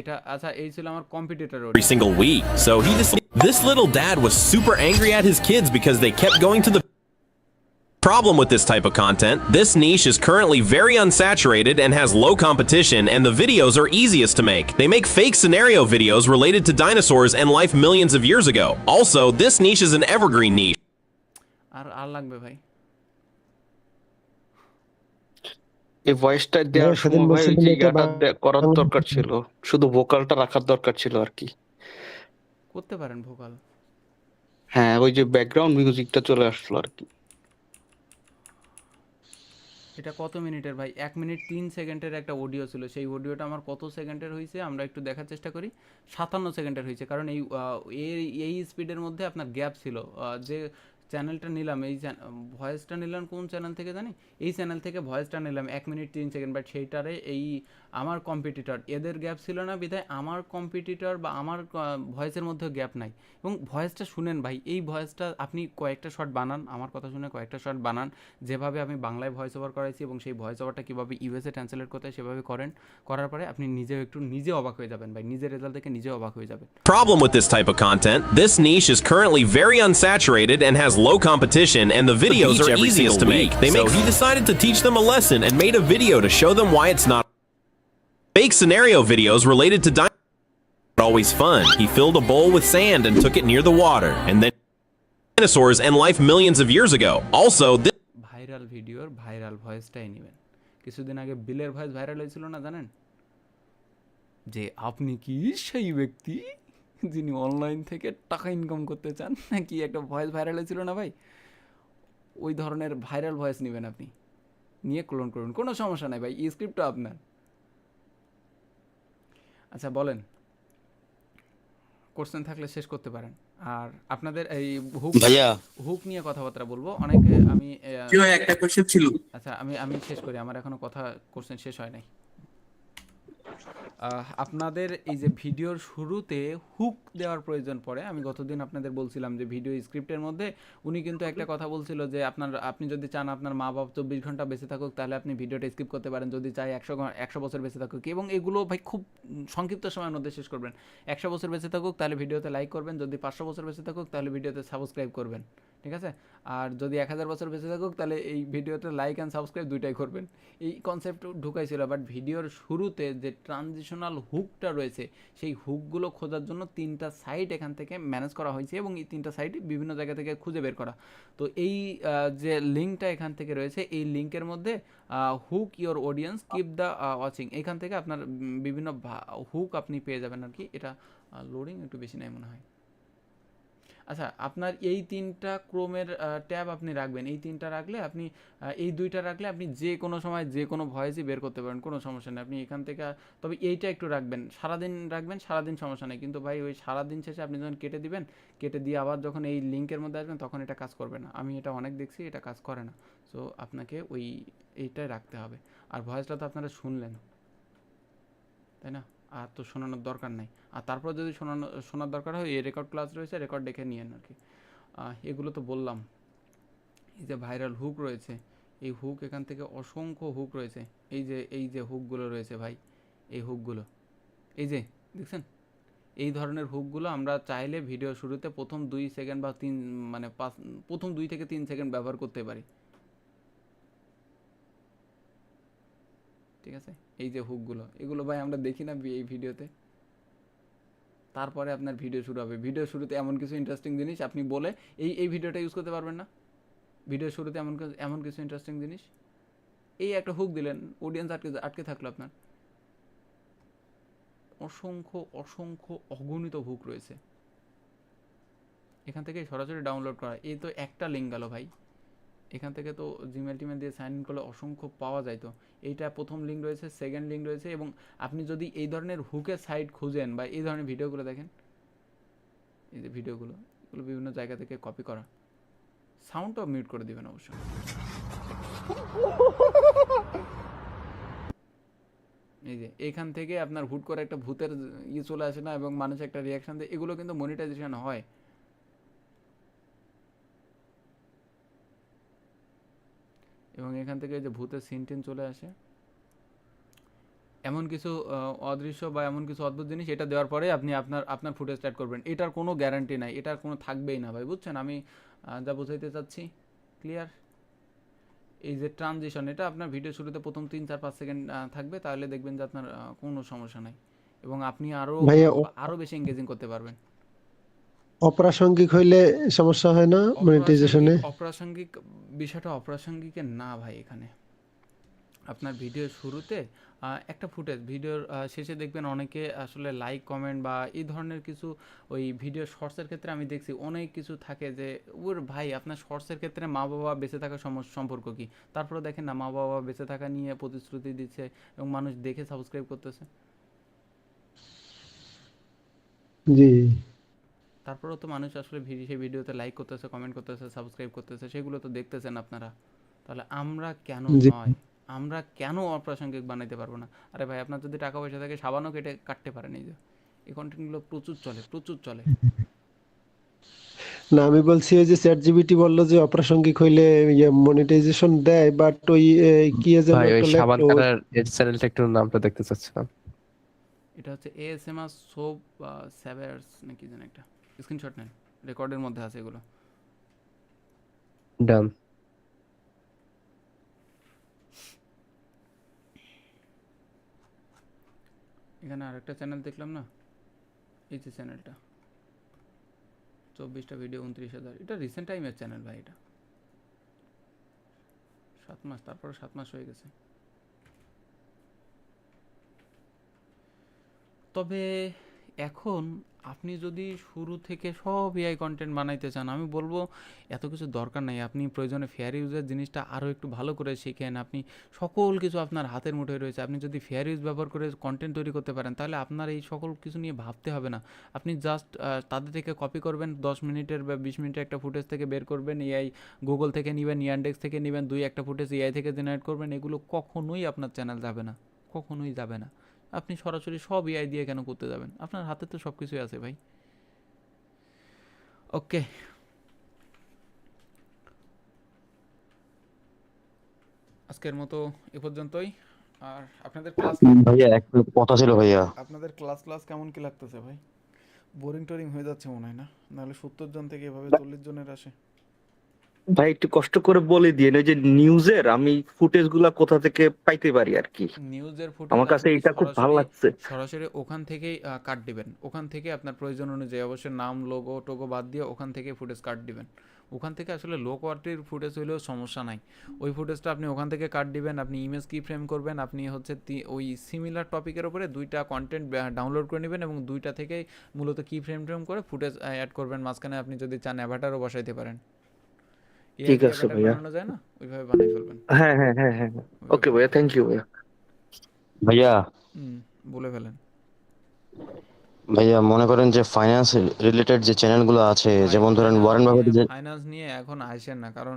এটা আচ্ছা এই ছিল আমার competitor every single week. So this little dad was super angry at his kids because they kept going to the problem with this type of content. This niche is currently very unsaturated and has low competition, and the videos are easiest to make. They make fake scenario videos related to dinosaurs and life millions of years ago. Also, this niche is an evergreen niche. আর লাগবে ভাই এই ভয়েসটা দেওয়ার সময় ভাই ওই জায়গাটা করার দরকার ছিল, শুধু ভোকালটা রাখার দরকার ছিল আর কি। করতে পারেন ভোকাল, হ্যাঁ ওই যে ব্যাকগ্রাউন্ড মিউজিকটা চলে আসলো আর কি। এটা কত মিনিটের ভাই? 1 মিনিট 3 সেকেন্ডের একটা অডিও ছিল। সেই অডিওটা আমার কত সেকেন্ডের হইছে আমরা একটু দেখার চেষ্টা করি। 57 সেকেন্ডের হইছে। কারণ এই স্পিডের মধ্যে আপনার গ্যাপ ছিল। যে চ্যানেলটা নিলাম, ভয়েসটা নিলাম কোন চ্যানেল থেকে জানি? এই চ্যানেল থেকে ভয়েসটা নিলাম 1 মিনিট 3 সেকেন্ড, বাট সেইটারে এই আমার কম্পিটিটর এদের গ্যাপ ছিল না বিধায় আমার কম্পিটিটর বা আমার ভয়েসের মধ্যে গ্যাপ নাই। এবং ভয়েসটা শুনেন ভাই, এই ভয়েসটা আপনি কয়েকটা শর্ট বানান, আমার কথা শুনে কয়েকটা শর্ট বানান, যেভাবে আমি বাংলায় ভয়েস ওভার করাইছি এবং সেই ভয়েস ওভারটা কীভাবে ইউএসএ ট্রান্সলেট করতে হয় সেভাবে করার পরে আপনি নিজে অবাক হয়ে যাবেন ভাই, নিজের রেজাল্ট দেখে নিজে অবাক হয়ে যাবেন। Problem with this type of content, this niche is currently very unsaturated and has low competition, and the videos are easiest to make. So he decided to teach them a lesson and made a video to show them why it's not. Fake scenario videos related to always fun. He filled a bowl with sand and took it near the water, and then dinosaurs and life millions of years ago. Also, this viral ভিডিওর viral ভয়েসটাই নেবেন। কিছুদিন আগে বিলের voice viral হয়েছিল না জানেন? যে আপনি কি সেই ব্যক্তি যিনি অনলাইন থেকে টাকা ইনকাম করতে চান, নাকি একটা ভয়েস ভাইরাল হয়েছিল না ভাই? ওই ধরনের ভাইরাল ভয়েস নেবেন আপনি, নিয়ে ক্লোন করুন, কোনো সমস্যা নাই ভাই, এই স্ক্রিপ্টটা আপনার। আচ্ছা বলেন, কোশ্চেন থাকলে শেষ করতে পারেন। আর আপনাদের এই হুক নিয়ে কথাবার্তা বলবো অনেকে। আমি একটা কোশ্চেন ছিল। আচ্ছা আমি শেষ করি, আমার এখনো কোশ্চেন শেষ হয় নাই। আপনাদের এই যে ভিডিওর শুরুতে হুক দেওয়ার প্রয়োজন পড়ে, আমি গতদিন আপনাদের বলছিলাম যে ভিডিও স্ক্রিপ্টের মধ্যে উনি কিন্তু একটা কথা বলছিল যে আপনি যদি চান আপনার মা বাবা 24 ঘন্টা বেঁচে থাকুক তাহলে আপনি ভিডিওটা স্কিপ করতে পারেন, যদি চাই 100 বছর বেঁচে থাকুক। এবং এগুলো ভাই খুব সংক্ষিপ্ত সময়ের মধ্যে শেষ করবেন। 100 বছর বেঁচে থাকুক তাহলে ভিডিওতে লাইক করবেন, যদি 500 বছর বেঁচে থাকুক তাহলে ভিডিওতে সাবস্ক্রাইব করবেন, ঠিক আছে? আর যদি 1000 বছর বেঁচে থাকুক তাহলে এই ভিডিওতে লাইক অ্যান্ড সাবস্ক্রাইব দুইটাই করবেন। এই কনসেপ্ট ঢুকাইছিল, বাট ভিডিওর শুরুতে যে ট্রানজিশনাল হুকটা রয়েছে সেই হুকগুলো খোঁজার জন্য 3টা সাইট এখান থেকে ম্যানেজ করা হয়েছে এবং এই 3টা সাইট বিভিন্ন জায়গা থেকে খুঁজে বের করা। তো এই যে লিঙ্কটা এখান থেকে রয়েছে, এই লিঙ্কের মধ্যে hook your audience keep the watching, এখান থেকে আপনার বিভিন্ন হুক আপনি পেয়ে যাবেন আর কি। এটা লোডিং একটু বেশি নাই মনে হয়। আচ্ছা, আপনার এই 3টা ক্রোমের ট্যাব আপনি রাখবেন, এই 3টা রাখলে আপনি এই 2টা রাখলে আপনি যে কোনো সময় যে কোনো ভয়েসই বের করতে পারেন, কোনো সমস্যা নেই। আপনি এখান থেকে তবে এইটা একটু রাখবেন, সারাদিন রাখবেন, সারাদিন সমস্যা নেই, কিন্তু ভাই ওই সারাদিন শেষে আপনি যখন কেটে দিবেন, কেটে দিয়ে আবার যখন এই লিঙ্কের মধ্যে আসবেন তখন এটা কাজ করবে না। আমি এটা অনেক দেখছি, এটা কাজ করে না। সো আপনাকে এইটাই রাখতে হবে। আর ভয়েসটা তো আপনারা শুনলেন, তাই না? আর তো শোনানোর দরকার নাই। আর তারপর যদি শোনার দরকার হয়, এই রেকর্ড ক্লাস রয়েছে, রেকর্ড দেখে নিয়েন আর কি। এগুলো তো বললাম। এই যে ভাইরাল হুক রয়েছে, এই হুক এখান থেকে অসংখ্য হুক রয়েছে। এই যে হুকগুলো রয়েছে ভাই, এই হুকগুলো এই যে দেখছেন, এই ধরনের হুকগুলো আমরা চাইলে ভিডিও শুরুতে প্রথম 2 সেকেন্ড বা 3 মানে 5 প্রথম 2 থেকে 3 সেকেন্ড ব্যবহার করতে পারি, ঠিক আছে? এই যে হুকগুলো, এগুলো ভাই আমরা দেখি না এই ভিডিওতে। তারপরে আপনার ভিডিও শুরু হবে, ভিডিও শুরুতে এমন কিছু ইন্টারেস্টিং জিনিস আপনি বলে এই ভিডিওটা ইউজ করতে পারবেন না। ভিডিও শুরুতে এমন কিছু ইন্টারেস্টিং জিনিস, এই একটা হুক দিলেন, অডিয়েন্স আটকে থাকলো আপনার। অসংখ্য অগণিত হুক রয়েছে, এখান থেকে সরাসরি ডাউনলোড করা। এই তো একটা লিঙ্ক গেল ভাই, এখান থেকে তো জিমেল টিমেল দিয়ে সাইন ইন করলে অসংখ্য পাওয়া যায়। তো এইটা প্রথম লিঙ্ক রয়েছে, সেকেন্ড লিঙ্ক রয়েছে। এবং আপনি যদি এই ধরনের হুকের সাইট খুঁজেন বা এই ধরনের ভিডিওগুলো দেখেন, এই যে ভিডিওগুলো, এগুলো বিভিন্ন জায়গা থেকে কপি করা। সাউন্ডটাও মিউট করে দিবেন অবশ্য। এই যে এখান থেকে আপনার হুট করে একটা ভূতের চলে আসে না, এবং মানুষ একটা রিয়াকশন দেয়, এগুলো কিন্তু মনিটাইজেশন হয়। এবং এখান থেকে যে ভূতের সিনটিন চলে আসে, এমন কিছু অদৃশ্য বা এমন কিছু অদ্ভুত জিনিস, এটা দেওয়ার পরে আপনি আপনার ফুটেজ স্টার্ট করবেন। এটার কোনো গ্যারান্টি নাই, এটার কোনো থাকবেই না ভাই, বুঝছেন আমি যা বোঝাইতে চাচ্ছি? ক্লিয়ার? এই যে ট্রানজিশন, এটা আপনার ভিডিও শুরুতে প্রথম 3-4-5 সেকেন্ড থাকবে, তাহলে দেখবেন যে আপনার কোনো সমস্যা নাই এবং আপনি আরো বেশি এঙ্গেজিং করতে পারবেন। অপ্রাসঙ্গিক হইলে সমস্যা হয় না মনিটাইজেশনে? অপ্রাসঙ্গিক বিষয়টা অপ্রাসঙ্গিক না ভাই, এখানে আপনার ভিডিওর শুরুতে একটা ফুটেজ, ভিডিওর শেষে দেখবেন অনেকে আসলে লাইক কমেন্ট বা এই ধরনের কিছু ওই ভিডিও শর্টসের ক্ষেত্রে আমি দেখছি অনেক কিছু থাকে যে ওর ভাই আপনার শর্টসের ক্ষেত্রে মা বাবা বেঁচে থাকার সম্পর্ক কি? তারপরে দেখেন না মা বাবা বেঁচে থাকা নিয়ে প্রতিশ্রুতি দিচ্ছে এবং মানুষ দেখে সাবস্ক্রাইব করতেছে। জি তারপরেও তো মানুষ আসলে সেই ভিডিওতে লাইক করতেছে, কমেন্ট করতেছে, সাবস্ক্রাইব করতেছে, সেগুলো তো দেখতেছেন আপনারা। তাহলে আমরা কেন জি নয়, আমরা কেন অপ্রাসঙ্গিক বানাইতে পারবো না? আরে ভাই আপনার যদি টাকা পয়সা থাকে সাবানও কাটতে পারেন, এই যে এই কন্টেন্টগুলো প্রচুর চলে, প্রচুর চলে। না আমি বলছি ওই যে চ্যাট জিপিটি বললো যে অপ্রাসঙ্গিক হইলে মনিটাইজেশন দেয়, বাট ওই কি যেন ভাই ওই একটা সাবান কাটার এর চ্যানেলটা একটু নামটা দেখতে চাচ্ছিলাম। এটা হচ্ছে ASMR সোপ স্যাভার্স নাকি যেন একটা, স্ক্রিনশট নেন, রেকর্ডের মধ্যে আছে এগুলো। ডান। এখানে আরেকটা চ্যানেল দেখলাম না, এই যে চ্যানেলটা 24টা ভিডিও 29,000, এটা রিসেন্ট টাইমের চ্যানেল ভাই, এটা 7 মাস, তারপরে 7 মাস হয়ে গেছে। তবে এখন আপনি যদি শুরু থেকে সব এআই কন্টেন্ট বানাইতে চান, আমি বলবো এত কিছু দরকার নাই। আপনি প্রয়োজনে ফেয়ার ইউজের জিনিসটা আরও একটু ভালো করে শিখেন। আপনি সকল কিছু আপনার হাতের মুঠোয় রয়েছে। আপনি যদি ফেয়ার ইউজ ব্যবহার করে কন্টেন্ট তৈরি করতে পারেন, তাহলে আপনার এই সকল কিছু নিয়ে ভাবতে হবে না। আপনি জাস্ট তাদের থেকে কপি করবেন, 10 মিনিটের বা 20 মিনিটের একটা ফুটেজ থেকে বের করবেন, এআই গুগল থেকে নেবেন, ইয়ান্ডেক্স থেকে নেবেন, 2-1টা ফুটেজ এআই থেকে জেনারেট করবেন। এগুলো কখনোই আপনার চ্যানেল যাবে না, কখনোই যাবে না। আপনি সরাসরি সব এআই দিয়ে কেন করতে যাবেন? আপনার হাতে তো সব কিছুই আছে ভাই। ওকে, আজকের মতো এ পর্যন্তই। আর আপনাদের ক্লাস ভাইয়া একটা কথা ছিল ভাইয়া। আপনাদের ক্লাস কেমন কি লাগতেছে ভাই? বোরিং টোরিং হয়ে যাচ্ছে মনে হয় না? নাহলে 70 জন থেকে এভাবে 40 জনের আসে। ভাই একটু কষ্ট করে বলে দিয়ে ওই যে নিউজের আমি ফুটেজ গুলা কোথা থেকে পাইতে পারি আর কি। নিউজের ফুটেজ আমার কাছে এটা খুব ভালো লাগছে। সরাসরি ওখান থেকেই কাট দিবেন। ওখান থেকে আপনার প্রয়োজন অনুযায়ী অবশ্যই নাম, লোগো টোগো বাদ দিয়ে ওখান থেকে ফুটেজ কাট দিবেন। ওখান থেকে আসলে লো কোয়ালিটির ফুটেজ হইলেও সমস্যা নাই, ওই ফুটেজটা আপনি ওখান থেকে কাট দিবেন। আপনি ইমেজ কি ফ্রেম করবেন, আপনি হচ্ছে ওই সিমিলার টপিকের উপরে 2টা কন্টেন্ট ডাউনলোড করে নেবেন এবং 2টা থেকেই মূলত কি ফ্রেম করে ফুটেজ অ্যাড করবেন। মাঝখানে আপনি যদি চান অ্যাভাটারও বসাইতে পারেন। ঠিক আছে ভাইয়া, বানানো যায় না, ওইভাবে বানাই ফেলবেন। হ্যাঁ হ্যাঁ হ্যাঁ হ্যাঁ, ওকে ভাইয়া, থ্যাংক ইউ ভাইয়া। ভাইয়া বলে ফেলেন। ভাইয়া মনে করেন যে ফাইন্যান্স রিলেটেড যে চ্যানেলগুলো আছে, যেমন ধরেন ওয়ারেন বাফেট যে ফাইন্যান্স নিয়ে এখন আসেন না, কারণ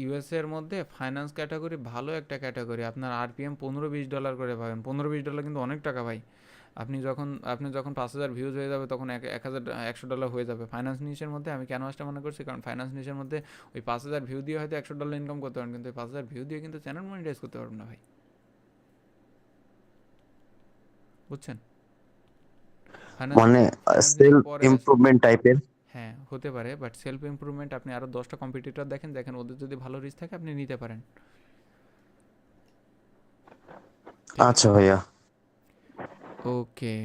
ইউএসএ এর মধ্যে ফাইন্যান্স ক্যাটাগরি ভালো একটা ক্যাটাগরি। আপনার আরপিএম $15-20 করে পাবেন। $15-20 কিন্তু অনেক টাকা ভাই। আপনি যখন 5,000 ভিউজ হয়ে যাবে তখন $100 হয়ে যাবে। ফাইন্যান্স নিশের মধ্যে আমি কেন আসতে মনে করছি, কারণ ফাইন্যান্স নিশের মধ্যে ওই 5,000 ভিউ দিয়ে হয়তো $100 ইনকাম করতে পারেন, কিন্তু ওই 5,000 ভিউ দিয়ে কিন্তু চ্যানেল মনিটাইজ করতে পারবেন না ভাই, বুঝছেন? মানে সেলফ ইমপ্রুভমেন্ট টাইপের। হ্যাঁ হতে পারে, বাট সেলফ ইমপ্রুভমেন্ট আপনি আরো 10টা কম্পিটিটর দেখেন ওদের যদি ভালো রিচ থাকে আপনি নিতে পারেন। আচ্ছা ভাইয়া, ওকে।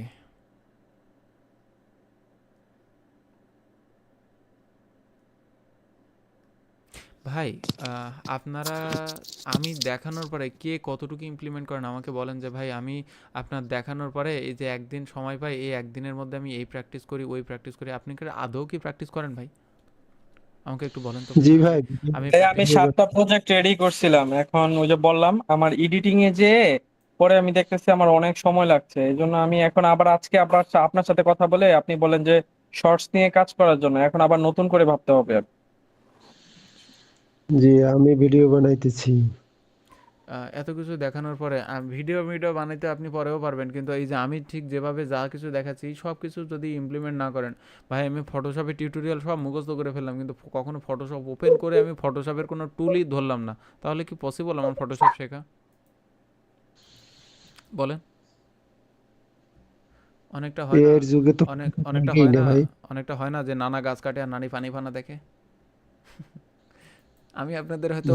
ভাই আপনারা আমি দেখানোর পরে কে কতটুকু ইমপ্লিমেন্ট করেন আমাকে বলেন, যে ভাই আমি আপনার দেখানোর পরে এই যে একদিন সময় পাই, এই একদিনের মধ্যে আমি এই প্র্যাকটিস করি, ওই প্র্যাকটিস করি, আপনি কি আদৌ কি প্র্যাকটিস করেন ভাই? আমাকে একটু বলেন তো। জি ভাই, আমি 7টা প্রজেক্ট রেডি করছিলাম, এখন ওই যে বললাম আমার এডিটিং এ যে পরে আমি দেখতেছি আমার অনেক সময় লাগছে, এই জন্য আমি এখন আবার আজকে আবার আপনার সাথে কথা বলে আপনি বলেন যে শর্টস নিয়ে কাজ করার জন্য এখন আবার নতুন করে ভাবতে হবে। জি আমি ভিডিও বানাইতেছি। এত কিছু দেখানোর পরে ভিডিও বানাইতে আপনি পরেও পারবেন, কিন্তু এই যে আমি ঠিক যেভাবে যা কিছু দেখাচ্ছি সব কিছু যদি ইমপ্লিমেন্ট না করেন, ভাই আমি ফটোশপের টিউটোরিয়াল সব মুখস্থ করে ফেললাম, কিন্তু কখনো ফটোশপ ওপেন করে আমি ফটোশপের কোনো টুলই ধরলাম না, তাহলে কি পসিবল আমার ফটোশপ শেখা? বলেন। অনেকটা হয় না, অনেকটা হয় না যে নানা গাছ কাটে আর নানি পানি ফানা দেখে। আমি আপনাদের হয়তো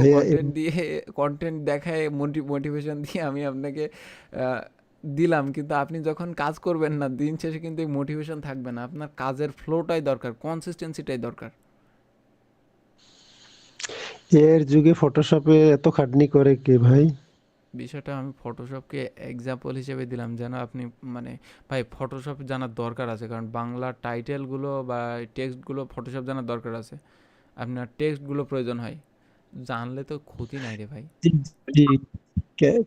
কন্টেন্ট দেখায় মোটিভেশন দিয়ে আমি আপনাকে দিলাম, কিন্তু আপনি যখন কাজ করবেন না দিন শেষে কিন্তু এই মোটিভেশন থাকবে না। আপনার কাজের ফ্লোটাই দরকার, কনসিস্টেন্সিটাই দরকার। এর যুগে ফটোশপে এত খাটনি করে কে ভাই? বিষয়টা আমি ফটোশপকে এক্সাম্পল হিসেবে দিলাম যেন আপনি মানে ভাই ফটোশপ জানার দরকার আছে, কারণ বাংলা টাইটেলগুলো বা টেক্সটগুলো ফটোশপ জানার দরকার আছে, আপনার টেক্সটগুলো প্রয়োজন হয়, জানলে তো ক্ষতি নাই রে ভাই। জি,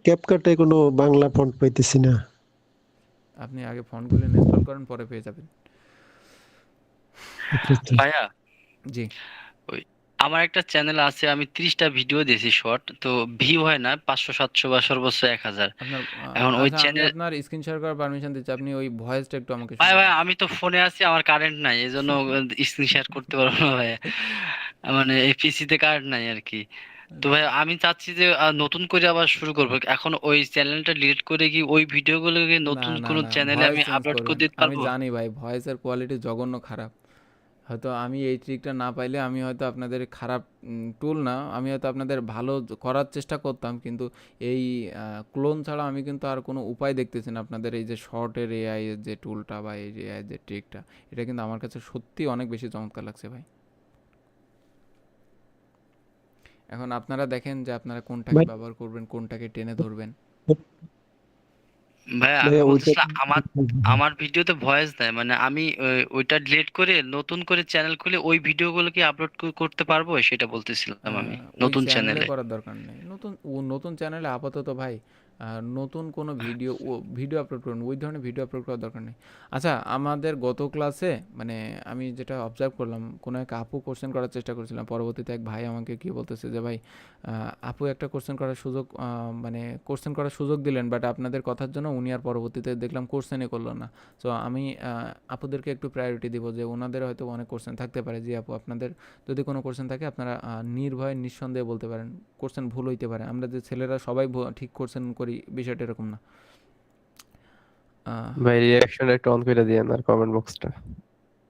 ক্যাপকাটে কোনো বাংলা ফন্ট পাইতেছি না। আপনি আগে ফন্টগুলো ইনস্টল করেন, পরে পেয়ে যাবেন। ভাইয়া জি ওই আমার একটা চ্যানেল আছে, আমি 30টা ভিডিও দিয়েছি শর্ট, তো ভিউ হয় না 500-700 বা সর্বোচ্চ 1000। আপনার এখন ওই আচ্ছা, আমি চ্যানেল আপনার স্ক্রিন শেয়ার করার পারমিশন দিচ্ছি, আপনি ওই ভয়েসটা একটু আমাকে ভাই শোনান। ভাই আমি তো ফোনে আছি, আমার কারেন্ট নাই, এই জন্য স্ক্রিন শেয়ার করতে পারবো না ভাইয়া, মানে এই পিসিতে কারেন্ট নাই আর কি। তো ভাই আমি চাচ্ছি যে নতুন করে আবার শুরু করবো, এখন ওই চ্যানেলটা ডিলিট করে কি ওই ভিডিওগুলোকে না নতুন না কোনো না, চ্যানেলে ভয়েস আমি চেঞ্জ আপলোড করে করবেন। দিতে আমি পারবো? জানি ভাই ভয়েসের কোয়ালিটি জঘন্য খারাপ, হয়তো আমি এই ট্রিকটা না পাইলে আমি হয়তো আপনাদের খারাপ টুল না, আমি হয়তো আপনাদের ভালো করার চেষ্টা করতাম, কিন্তু এই ক্লোন ছাড়া আমি কিন্তু আর কোনো উপায় দেখতেছি না। আপনাদের এই যে শর্টের এআই এর যে টুলটা বা এই এআই যে ট্রিকটা, এটা কিন্তু আমার কাছে সত্যি অনেক বেশি চমৎকার লাগছে ভাই। এখন আপনারা দেখেন যে আপনারা কোনটাকে ব্যবহার করবেন, কোনটাকে টেনে ধরবেন। ভাইয়া আমি বলতেছিলাম আমার ভিডিওতে ভয়েস দেয়, মানে আমি ওইটা ডিলিট করে নতুন করে চ্যানেল খুলে ওই ভিডিওগুলো কি আপলোড করতে পারবো, সেটা বলতেছিলাম আমি ওই নতুন চ্যানেলে চ্যানেলে। করার দরকার নেই, নতুন চ্যানেলে আপাতত ভাই নতুন কোনো ভিডিও আপলোড করুন, ওই ধরনের ভিডিও আপলোড করার দরকার নেই। আচ্ছা, আমাদের গত ক্লাসে মানে আমি যেটা অবজার্ভ করলাম, কোনো এক আপু কোশ্চেন করার চেষ্টা করছিলাম, পরবর্তীতে এক ভাই আমাকে কি বলতেছে যে ভাই আপু একটা কোশ্চেন করার সুযোগ মানে কোশ্চেন করার সুযোগ দিলেন, বাট আপনাদের কথার জন্য উনি আর পরবর্তীতে দেখলাম কোশ্চেনই করলো না। সো আমি আপুদেরকে একটু প্রায়োরিটি দিব যে ওনাদের হয়তো অনেক কোশ্চেন থাকতে পারে। জি আপু, আপনাদের যদি কোনো কোশ্চেন থাকে আপনারা নির্ভয়ে নিঃসন্দেহে বলতে পারেন, কোশ্চেন ভুল হইতে পারে, আমরা যে ছেলেরা সবাই ঠিক কোশ্চেন করি বিষয়টা এরকম না। ভাই রিঅ্যাকশন একটু অন করে দিয়েন আর কমেন্ট বক্সটা।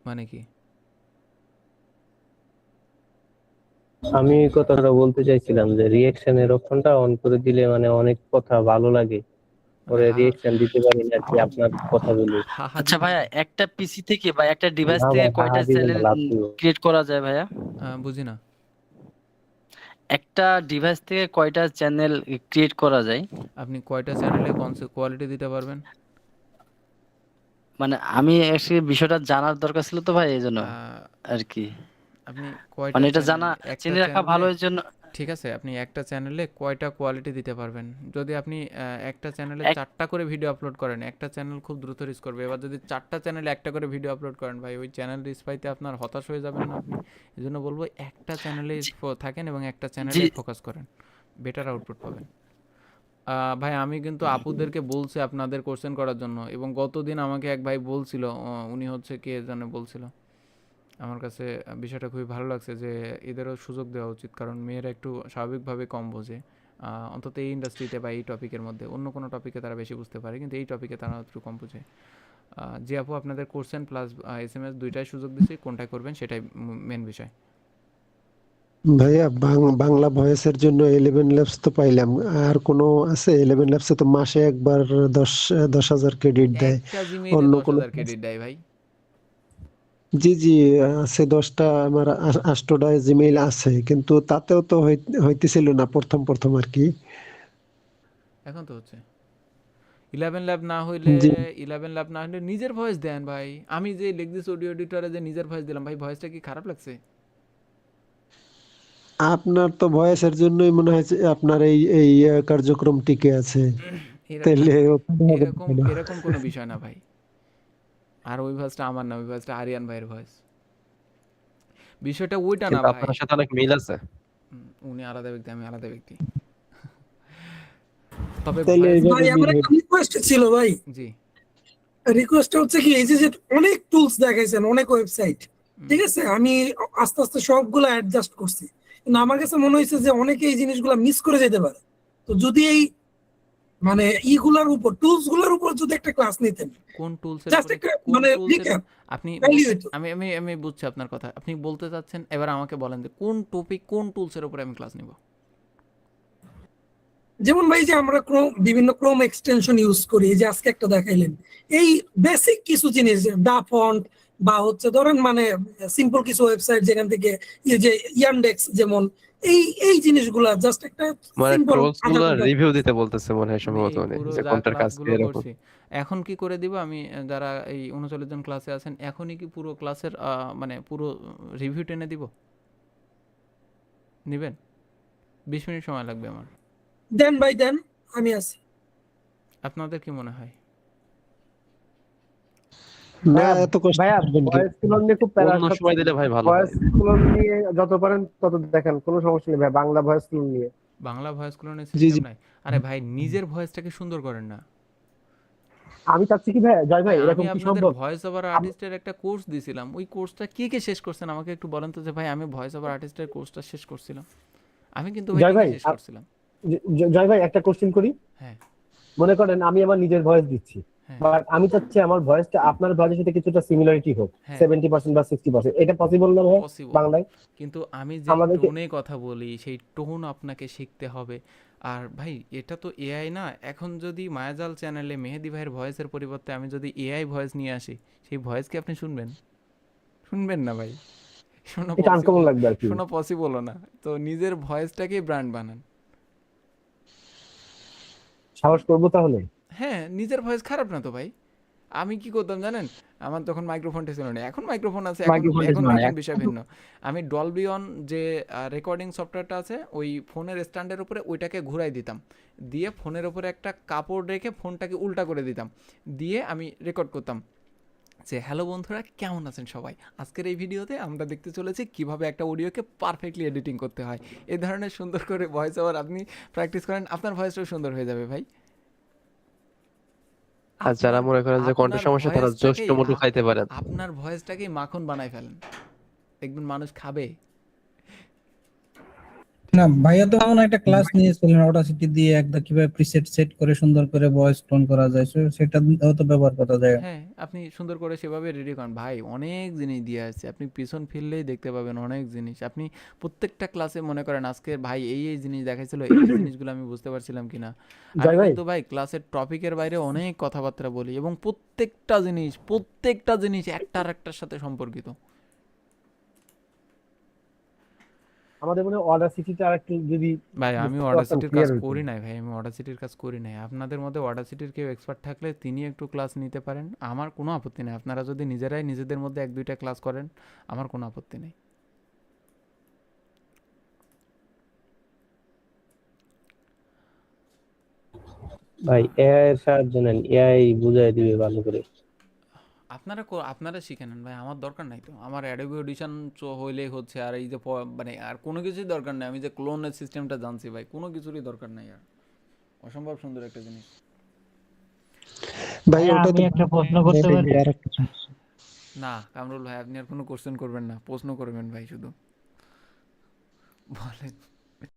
মানে কি? আমি কথাটা বলতে চাইছিলাম যে রিঅ্যাকশনের অপশনটা অন করে দিলে মানে অনেক কথা ভালো লাগে, পরে রিঅ্যাকশন দিতে পারি না আর কি আপনার কথাগুলো। আচ্ছা ভাইয়া, একটা পিসি থেকে বা একটা ডিভাইস না থেকে ভাই, কয়টা হাহা দিবেন না, চ্যানেল লাভ দিব। ক্রিয়েট করা যায় ভাইয়া? বুঝি না। একটা ডিভাইস থেকে কয়টা চ্যানেল ক্রিয়েট করা যায়? আপনি কয়টা চ্যানেলে কোয়ালিটি দিতে পারবেন? মানে আমি অ্যাকচুয়ালি বিষয়টা জানার দরকার ছিল তো ভাই, এই জন্য আর কি। আপনি কয়টা মানে এটা চ্যানেলে, জানা একটা জেনে রাখা চ্যানেলে, ভালো এর জন্য। ঠিক আছে, আপনি একটা চ্যানেলে কয়টা কোয়ালিটি দিতে পারবেন? যদি আপনি একটা চ্যানেলে 4টা করে ভিডিও আপলোড করেন, একটা চ্যানেল খুব দ্রুত রিচ করবে। এবার যদি 4টা চ্যানেলে একটা করে ভিডিও আপলোড করেন ভাই, ওই চ্যানেল রিচ পাইতে আপনার হতাশ হয়ে যাবেন না আপনি? এই জন্য বলবো একটা চ্যানেলে থাকেন এবং একটা চ্যানেলে ফোকাস করেন, বেটার আউটপুট পাবেন। ভাই আমি কিন্তু আপুদেরকে বলছি আপনাদের কোশ্চেন করার জন্য, এবং গতদিন আমাকে এক ভাই বলছিল, উনি হচ্ছে কে জানে বলছিল, আমার কাছে বিষয়টা খুবই ভালো লাগছে যে এদেরও সুযোগ দেওয়া উচিত, কারণ মেয়েরা একটু স্বাভাবিকভাবে কম বোঝে, অন্তত এই ইন্ডাস্ট্রিতে বা এই টপিকের মধ্যে। অন্য কোনো টপিকে তারা বেশি বুঝতে পারে, কিন্তু এই টপিকে তারা একটু কম বোঝে। যে আপু আপনাদের কোশ্চেন প্লাস SMS দুইটাই সুযোগ দিচ্ছি, কোনটাই করবেন সেটাই মেন বিষয়। ভাইয়া বাংলা ভয়েসের জন্য 11 ল্যাবস তো পাইলাম, আর কোনো আছে? 11 ল্যাবসে তো মাসে একবার 10,000 ক্রেডিট দেয়, একটা জিমেইলে অন্য কোনো? 10,000 ক্রেডিট দেয় ভাই? জি জি, আছে 10টা, আমার 8টা জিমেইল আছে, কিন্তু তাতেও তো হইতেছিল না প্রথম আর কি। এখন তো হচ্ছে 11 ল্যাব না হইলে, 11 ল্যাব না হইলে নিজের ভয়েস দেন ভাই। আমি যে লিখদিস অডিও এডিটরে যে নিজের ভয়েস দিলাম ভাই, ভয়েসটা কি খারাপ লাগছে? আপনার তো ভয়েসের জন্যই মনে হয় যে আপনার এই কার্যক্রম টিকে আছে, তাহলে এরকম কোনো বিষয় না ভাই। আর ওই ভয়েসটা আমার না, ওই ভয়েসটা আরিয়ান ভাইয়ের ভয়েস। বিষয়টা ওইটা না ভাই, আপনার সাথে অনেক মিল আছে। উনি আলাদা ব্যক্তি, আমি আলাদা ব্যক্তি। তবে ভাই আমার একটা রিকোয়েস্ট ছিল ভাই। জি, রিকোয়েস্টটা হচ্ছে কি, এই যে অনেক টুলস দেখাইছেন, অনেক ওয়েবসাইট, ঠিক আছে, আমি আস্তে আস্তে সবগুলো অ্যাডজাস্ট করছি, কিন্তু আমার কাছে মনে হয়েছে যে অনেকে এই জিনিসগুলো মিস করে যেতে পারে। তো যদি এই মানে ইগুলার উপর, টুলস গুলোর উপর যদি একটা ক্লাস নিতেন, কোন টুলসের জাস্ট একটা মানে রিক্যাপ আপনি তাইলেই হতো। আমি বুঝছি আপনার কথা, আপনি বলতে চাচ্ছেন। এবার আমাকে বলেন যে কোন টপিক, কোন টুলসের উপরে আমি ক্লাস নিব? যেমন ভাই যে আমরা বিভিন্ন ক্রোম এক্সটেনশন ইউজ করি, যে আজকে একটা দেখাইলেন, এই বেসিক কিছু জিনিস, ডা ফন্ট বা হচ্ছে ধরেন মানে সিম্পল কিছু ওয়েবসাইট যেখান থেকে এই যে ইয়ান্ডেক্স, যেমন এই এই জিনিসগুলা জাস্ট একটা মানে সিম্পল ট্রোলস গুলো রিভিউ দিতে বলতেছে মনে হয় আমি সম্ভবত এই উনি পুরো যে যা কোনটার কাজ কি ক্লাসগুলো এরকম। করছি এখন কি করে দিব আমি, যারা এই 39 জন ক্লাসে আছেন এখনই কি পুরো ক্লাসের মানে পুরো রিভিউ টেনে দিব? নিবেন? 20 মিনিট সময় লাগবে আমার। দেন ভাই দেন, আমি আছি। আপনাদের কি মনে হয়? না এত কষ্ট ভাইয়া করবেন কি? ভয়েস ক্লোন নিয়ে খুব প্যারা অন্য সময় দিলে ভাই ভালো হয়। ভয়েস ক্লোন নিয়ে যত পারেন তত দেখেন, কোনো সমস্যা নেই ভাই, বাংলা ভয়েস ক্লোন নিয়ে। বাংলা ভয়েস ক্লোনের জি, সিস্টেম জি। নাই? আরে ভাই নিজের ভয়েসটাকে সুন্দর করেন না। আমি চাচ্ছি কি ভাই, জয় ভাই ভাই, আমি এরকম কি আপনাদের সম্ভব? ভয়েস ওভার আর্টিস্টের একটা কোর্স দিছিলাম, ওই কোর্সটা কে শেষ করছেন আমাকে একটু বলেন তো। যে ভাই আমি ভয়েস ওভার আর্টিস্টের কোর্সটা শেষ করছিলাম, আমি কিন্তু জয় ভাই শেষ করছিলাম। জয় ভাই একটা কোশ্চেন করি। হ্যাঁ মনে করেন আমি আমার নিজের ভয়েস দিচ্ছি, হ্যাঁ। বাট আমি চাচ্ছি আমার ভয়েসটা আপনার ভয়েসের সাথে কিছুটা সিমিলারিটি হোক, হ্যাঁ। 70% বা 60%, এটা পসিবল না ভাই পসিবল, বাংলায়? কিন্তু আমি যে আমাদেরকে টোনে কথা বলি সেই টোন আপনাকে শিখতে হবে। আর ভাই এটা তো এআই না, এখন যদি মায়াজাল চ্যানেলে মেহেদি ভাইয়ের ভয়েসের পরিবর্তে আমি যদি এআই ভয়েস নিয়ে আসি, সেই ভয়েস কি আপনি শুনবেন? শুনবেন না ভাই, শোনা এটা আনকমন লাগবে আর কি। শোনা পসিবলও না। তো নিজের ভয়েসটাকেই ব্র্যান্ড বানান। সাহস করবো তাহলে। হ্যাঁ, নিজের ভয়েস খারাপ না তো ভাই। আমি কি করতাম জানেন, আমার তখন মাইক্রোফোনটা ছিল না, এখন মাইক্রোফোন আছে, এখন বিষয় ভিন্ন। আমি ডলবি অন যে রেকর্ডিং সফটওয়্যারটা আছে ওই ফোনের স্ট্যান্ডের উপরে ওইটাকে ঘুরাই দিতাম, দিয়ে ফোনের উপরে একটা কাপড় রেখে ফোনটাকে উল্টা করে দিতাম, দিয়ে আমি রেকর্ড করতাম যে হ্যালো বন্ধুরা কেমন আছেন সবাই, আজকের এই ভিডিওতে আমরা দেখতে চলেছি কিভাবে একটা অডিওকে পারফেক্টলি এডিটিং করতে হয়। এই ধরনের সুন্দর করে ভয়েস ওভার আপনি প্র্যাকটিস করেন, আপনার ভয়েসটাও সুন্দর হয়ে যাবে ভাই। আর যারা মনে করেন যে কণ্ঠ সমস্যা তারা জোস্ট মধু খাইতে পারেন। আপনার ভয়েসটাকে মাখন বানাই ফেলেন, দেখবেন মানুষ খাবে। না ভাইয়া তো এমন একটা ক্লাস নিয়েছিলেন অডাসিটি দিয়ে একটা কিভাবে প্রিসেট সেট করে সুন্দর করে ভয়েস টোন করা যায়, সেটা তো ব্যবহার করা যায়। হ্যাঁ, আপনি সুন্দর করে সেভাবে রেডি করেন ভাই, অনেক জিনিস দিয়ে আছে, আপনি পিছন ফিরলেই দেখতে পাবেন অনেক জিনিস। আপনি প্রত্যেকটা ক্লাসে মনে করেন আজকে ভাই এই জিনিস দেখাইছিল, এই জিনিসগুলো আমি বুঝতে পারছিলাম কিনা। আমি কিন্তু ভাই ক্লাসের টপিকের বাইরে অনেক কথাবার্তা বলি এবং প্রত্যেকটা জিনিস একটার একটার সাথে সম্পর্কিত। আমাদের মনে অডাসিটিটা আরেকটু যদি ভাই আমি অডাসিটির কাজ করি নাই ভাই, আমি অডাসিটির কাজ করি নাই। আপনাদের মধ্যে অডাসিটির কেউ এক্সপার্ট থাকলে তিনি একটু ক্লাস নিতে পারেন, আমার কোনো আপত্তি নেই। আপনারা যদি নিজেরাই নিজেদের মধ্যে 1-2টা ক্লাস করেন আমার কোনো আপত্তি নেই। ভাই এআই এর সাহায্য নেন, এআই বুঝাই দিবে ভালো করে। আপনারা শিখে নেন ভাই, আমার দরকার নাই তো। আমার অ্যাডোবি অডিশন হইলেই হচ্ছে, আর এই যে মানে আর কোনো কিছুই দরকার নেই। আমি যে ক্লোনের সিস্টেমটা জানছি ভাই, কোনো কিছুরই দরকার নাই। আর অসম্ভব সুন্দর একটা জিনিস। ভাই ওটা আমি একটা প্রশ্ন করতে পারি? না কামরুল ভাই, আপনি আর কোনো কোশ্চেন করবেন না, প্রশ্ন করবেন ভাই শুধু বলেন।